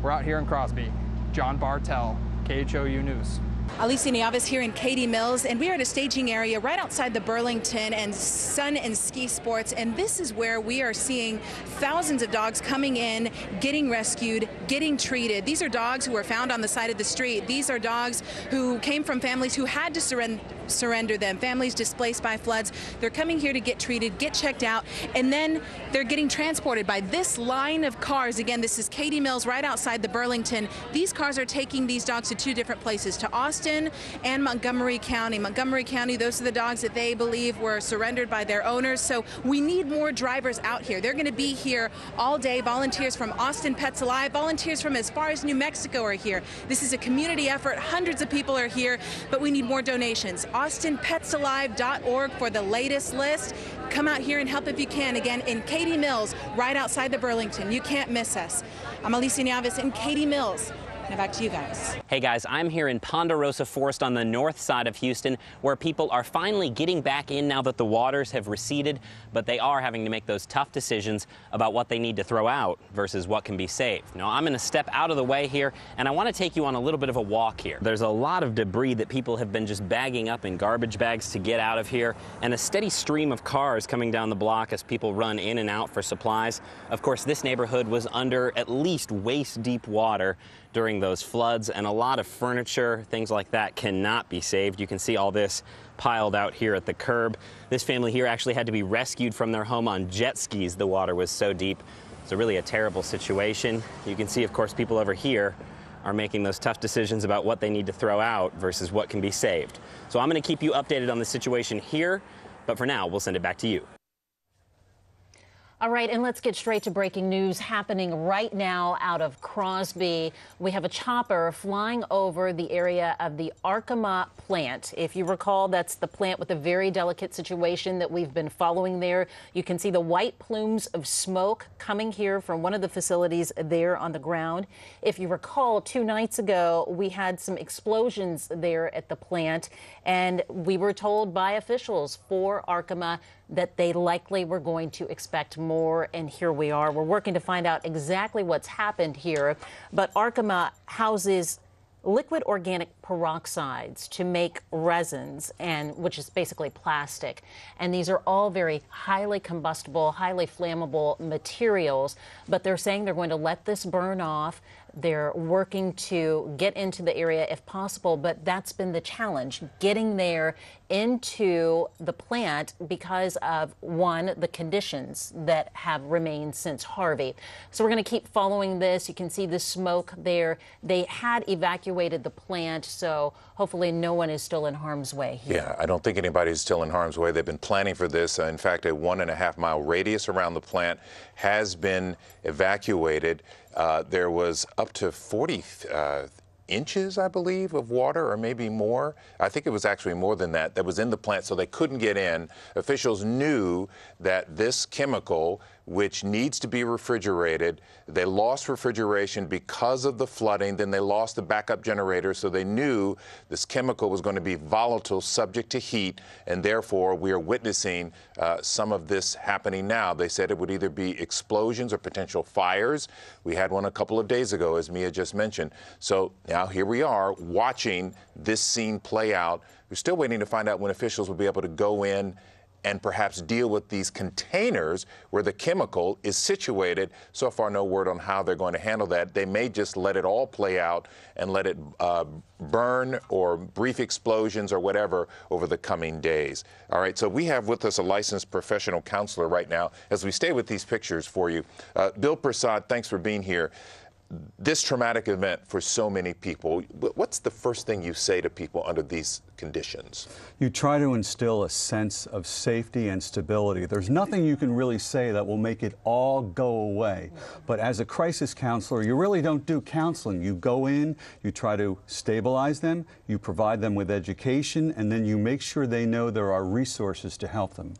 We're out here in Crosby. John Bartell, KHOU News. Alicia Nieves here in Katy Mills, and we are at a staging area right outside the Burlington and Sun and Ski Sports, and this is where we are seeing thousands of dogs coming in, getting rescued, getting treated. These are dogs who were found on the side of the street. These are dogs who came from families who had to surrender them, families displaced by floods. They're coming here to get treated, get checked out, and then they're getting transported by this line of cars. Again, this is Katy Mills right outside the Burlington. These cars are taking these dogs to two different places, to Austin and Montgomery County. Montgomery County, those are the dogs that they believe were surrendered by their owners. So we need more drivers out here. They're going to be here all day. Volunteers from Austin Pets Alive, volunteers from as far as New Mexico are here. This is a community effort. Hundreds of people are here, but we need more donations. AustinPetsAlive.org for the latest list. Come out here and help if you can. Again, in Katy Mills, right outside the Burlington. You can't miss us. I'm Alicia Nieves in Katy Mills. Now back to you guys. Hey guys, I'm here in Ponderosa Forest on the north side of Houston, where people are finally getting back in now that the waters have receded, but they are having to make those tough decisions about what they need to throw out versus what can be saved. Now, I'm going to step out of the way here, and I want to take you on a little bit of a walk here. There's a lot of debris that people have been just bagging up in garbage bags to get out of here, and a steady stream of cars coming down the block as people run in and out for supplies. Of course, this neighborhood was under at least waist-deep water during those floods, and a lot of furniture, things like that, cannot be saved. You can see all this piled out here at the curb. This family here actually had to be rescued from their home on jet skis. The water was so deep. It's really a terrible situation. You can see, of course, people over here are making those tough decisions about what they need to throw out versus what can be saved. So I'm going to keep you updated on the situation here, but for now, we'll send it back to you. All right, and let's get straight to breaking news happening right now out of Crosby. We have a chopper flying over the area of the Arkema plant. If you recall, that's the plant with a very delicate situation that we've been following there. You can see the white plumes of smoke coming here from one of the facilities there on the ground. If you recall, 2 nights ago, we had some explosions there at the plant, and we were told by officials for Arkema that they likely were going to expect more, and here we are. We're working to find out exactly what's happened here, but Arkema houses liquid organic peroxides to make resins, and which is basically plastic. And these are all very highly combustible, highly flammable materials, but they're saying they're going to let this burn off. They're working to get into the area if possible, but that's been the challenge, getting there into the plant because of, one, the conditions that have remained since Harvey. So we're going to keep following this. You can see the smoke there. They had evacuated the plant, so hopefully no one is still in harm's way here. Yeah, I don't think anybody's still in harm's way. They've been planning for this. In fact, a 1.5 mile radius around the plant has been evacuated. There was up to 40 inches, I believe, of water, or maybe more. I think it was actually more than that was in the plant, so they couldn't get in. Officials knew that this chemical, which needs to be refrigerated, they lost refrigeration because of the flooding, then they lost the backup generator, so they knew this chemical was going to be volatile, subject to heat, and therefore we are witnessing some of this happening now. They said it would either be explosions or potential fires. We had one a couple of days ago, as Mia just mentioned. So now here we are watching this scene play out. We're still waiting to find out when officials will be able to go in and perhaps deal with these containers where the chemical is situated. So far, no word on how they're going to handle that. They may just let it all play out and let it burn or brief explosions or whatever over the coming days. All right, so we have with us a licensed professional counselor right now as we stay with these pictures for you. Bill Prasad, thanks for being here. This traumatic event for so many people, what's the first thing you say to people under these conditions? You try to instill a sense of safety and stability. There's nothing you can really say that will make it all go away. But as a crisis counselor, you really don't do counseling. You go in, you try to stabilize them, you provide them with education, and then you make sure they know there are resources to help them.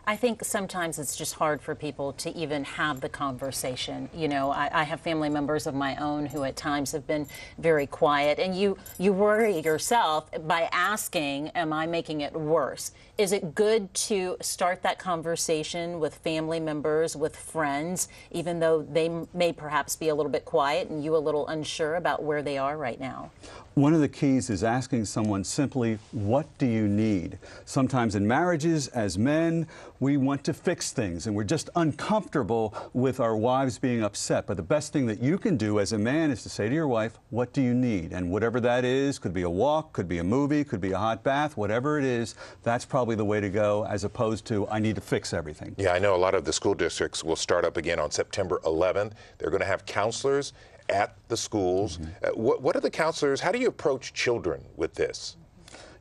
I think sometimes it's just hard for people to even have the conversation. You know, I have family members of my own who at times have been very quiet, and you worry yourself by asking, am I making it worse? Is it good to start that conversation with family members, with friends, even though they may perhaps be a little bit quiet and you a little unsure about where they are right now? One of the keys is asking someone simply, what do you need? Sometimes in marriages, as men, we want to fix things and we're just uncomfortable with our wives being upset. But the best thing that you can do as a man is to say to your wife, what do you need? And whatever that is, could be a walk, could be a movie, could be a hot bath, whatever it is, that's probably the way to go, as opposed to, I need to fix everything. Yeah, I know a lot of the school districts will start up again on September 11th. They're going to have counselors at the schools. What are the counselors, how do you approach children with this?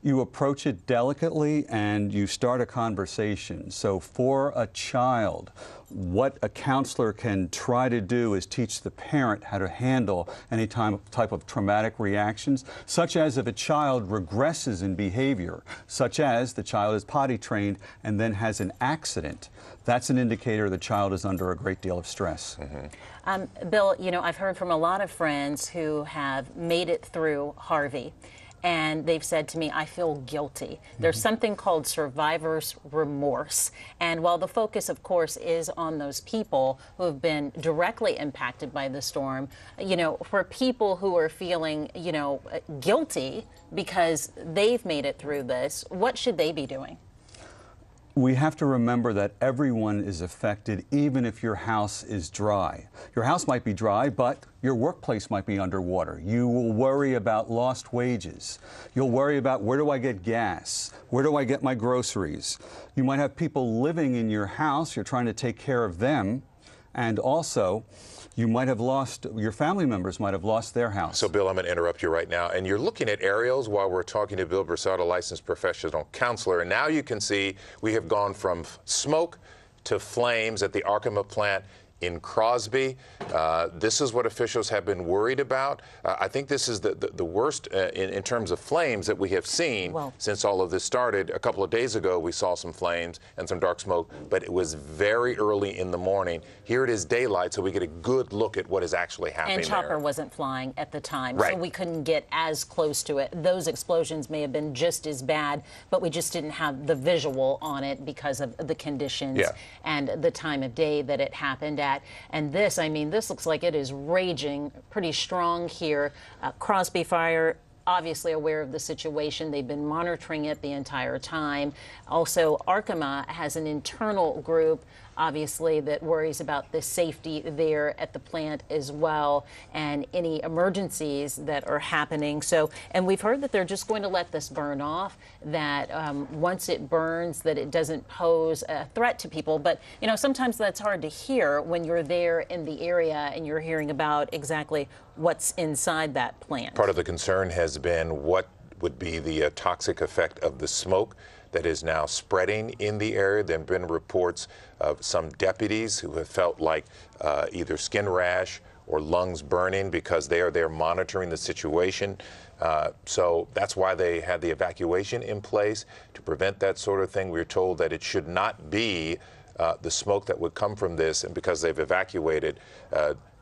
You approach it delicately and you start a conversation. So for a child, what a counselor can try to do is teach the parent how to handle any type of traumatic reactions, such as if a child regresses in behavior, such as the child is potty trained and then has an accident. That's an indicator the child is under a great deal of stress. Bill, you know, I've heard from a lot of friends who have made it through Harvey, and they've said to me, I feel guilty. There's something called survivor's remorse. And while the focus, of course, is on those people who have been directly impacted by the storm, you know, for people who are feeling, you know, guilty because they've made it through this, what should they be doing? We have to remember that everyone is affected, even if your house is dry. Your house might be dry, but your workplace might be underwater. You will worry about lost wages. You'll worry about, where do I get gas? Where do I get my groceries? You might have people living in your house. You're trying to take care of them. And also, you might have lost, your family members might have lost their house. So, Bill, I'm going to interrupt you right now. And you're looking at aerials while we're talking to Bill Prasad, a licensed professional counselor. And now you can see we have gone from smoke to flames at the Arkema plant in Crosby. This is what officials have been worried about. I think this is the worst in terms of flames that we have seen since all of this started. A couple of days ago, we saw some flames and some dark smoke, but it was very early in the morning. Here it is daylight, so we get a good look at what is actually happening And Chopper there. wasn't flying at the time, Right. so we couldn't get as close to it. Those explosions may have been just as bad, but we just didn't have the visual on it because of the conditions and the time of day that it happened at. And this, I mean, this looks like it is raging pretty strong here. Crosby Fire, obviously aware of the situation. They've been monitoring it the entire time. Also, Arkema has an internal group obviously, that worries about the safety there at the plant as well, and any emergencies that are happening. So, and we've heard that they're just going to let this burn off, that once it burns, that it doesn't pose a threat to people. But, you know, sometimes that's hard to hear when you're there in the area and you're hearing about exactly what's inside that plant. Part of the concern has been what would be the toxic effect of the smoke that is now spreading in the area. There have been reports of some deputies who have felt like either skin rash or lungs burning because they are there monitoring the situation. So that's why they had the evacuation in place to prevent that sort of thing. We were told that it should not be the smoke that would come from this, and because they've evacuated,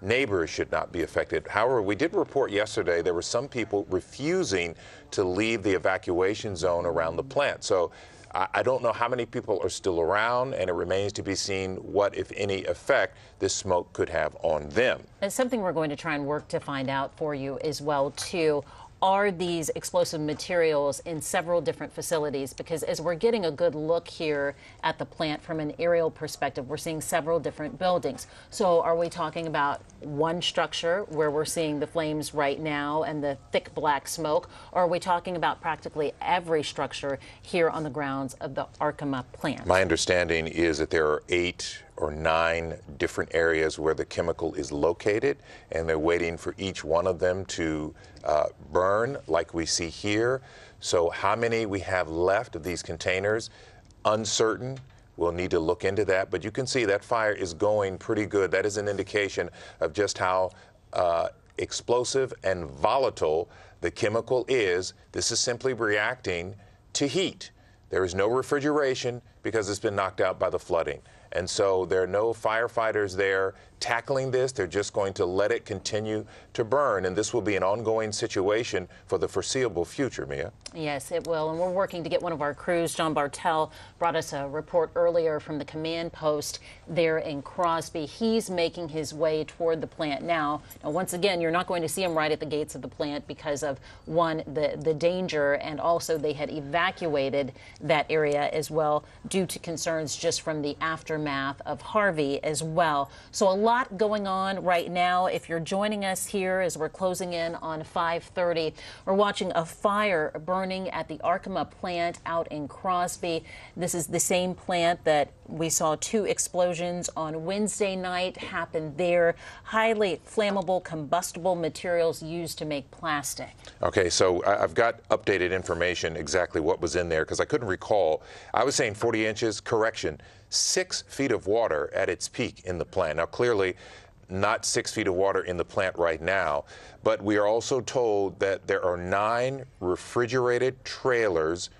neighbors should not be affected. However, we did report yesterday there were some people refusing to leave the evacuation zone around the plant. So I don't know how many people are still around, and it remains to be seen what, if any, effect this smoke could have on them. It's something we're going to try and work to find out for you as well, too. Are these explosive materials in several different facilities? Because as we're getting a good look here at the plant from an aerial perspective, we're seeing several different buildings. So are we talking about one structure where we're seeing the flames right now and the thick black smoke? Or are we talking about practically every structure here on the grounds of the Arkema plant? My understanding is that there are 8 or 9 different areas where the chemical is located, and they're waiting for each one of them to burn like we see here. So how many we have left of these containers, uncertain. We'll need to look into that, but you can see that fire is going pretty good. That is an indication of just how explosive and volatile the chemical is. This is simply reacting to heat. There is no refrigeration because it's been knocked out by the flooding. And so there are no firefighters there tackling this. They're just going to let it continue to burn. And this will be an ongoing situation for the foreseeable future, Mia. Yes, it will. And we're working to get one of our crews. John Bartel brought us a report earlier from the command post there in Crosby. He's making his way toward the plant now. Now, once again, you're not going to see him right at the gates of the plant because of, one, the danger, and also they had evacuated that area as well due to concerns just from the aftermath of Harvey as well. So a lot going on right now. If you're joining us here as we're closing in on 5:30, we're watching a fire burning at the Arkema plant out in Crosby. This is the same plant that we saw 2 explosions on Wednesday night happen there. Highly flammable, combustible materials used to make plastic. Okay, so I've got updated information exactly what was in there because I couldn't recall. I was saying 40 inches, correction, 6 feet of water at its peak in the plant. Now, clearly, not 6 feet of water in the plant right now, but we are also told that there are 9 refrigerated trailers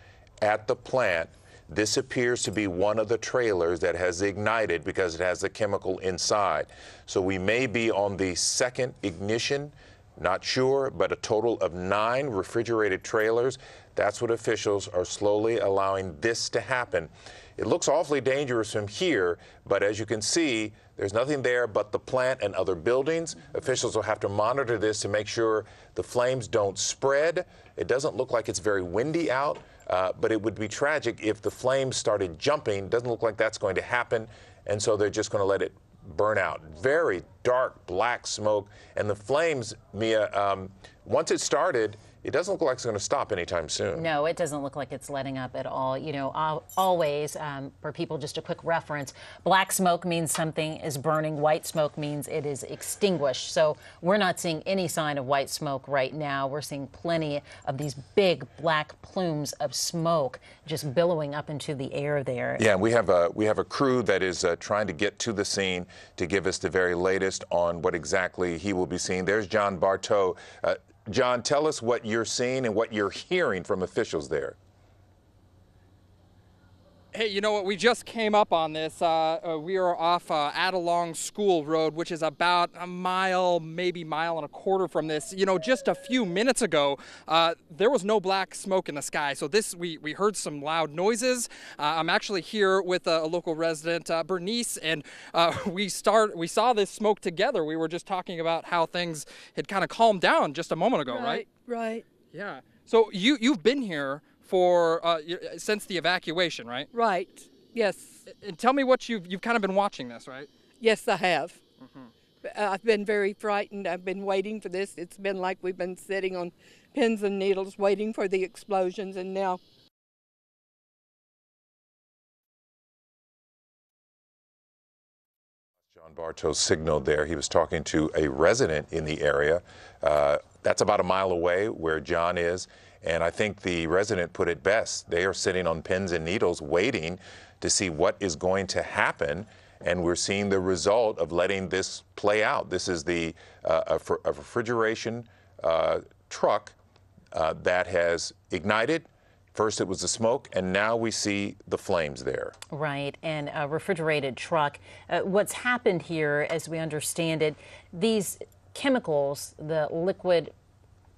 at the plant. This appears to be one of the trailers that has ignited because it has the chemical inside. So we may be on the second ignition, not sure, but a total of 9 refrigerated trailers. That's what officials are slowly allowing this to happen. It looks awfully dangerous from here, but as you can see, there's nothing there but the plant and other buildings. Officials will have to monitor this to make sure the flames don't spread. It doesn't look like it's very windy out, but it would be tragic if the flames started jumping. Doesn't look like that's going to happen, and so they're just going to let it burn out. Very dark black smoke, and the flames, Mia, once it started, it doesn't look like it's going to stop anytime soon. No, it doesn't look like it's letting up at all. You know, always, for people, just a quick reference, black smoke means something is burning. White smoke means it is extinguished. So we're not seeing any sign of white smoke right now. We're seeing plenty of these big black plumes of smoke just billowing up into the air there. Yeah, we have a crew that is trying to get to the scene to give us the very latest on what exactly he will be seeing. There's John Bartow. John, tell us what you're seeing and what you're hearing from officials there. Hey, you know what? We just came up on this. We are off Adelong School Road, which is about a mile, maybe mile and a quarter from this. You know, just a few minutes ago, there was no black smoke in the sky. So we heard some loud noises. I'm actually here with a local resident, Bernice, and we saw this smoke together. We were just talking about how things had kind of calmed down just a moment ago, right? Right. Yeah. So you've been here for since the evacuation, right? Right. Yes. And tell me what you've kind of been watching this, right? Yes, I have. I've been very frightened. I've been waiting for this. It's been like we've been sitting on pins and needles waiting for the explosions, and now John Bartow signaled there. He was talking to a resident in the area. That's about a mile away where John is. And I think the resident put it best. They are sitting on pins and needles waiting to see what is going to happen. And we're seeing the result of letting this play out. This is a refrigeration truck that has ignited. First it was the smoke, and now we see the flames there. Right, and a refrigerated truck. What's happened here, as we understand it, these chemicals, the liquid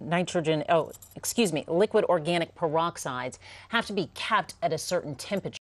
organic peroxides, have to be kept at a certain temperature.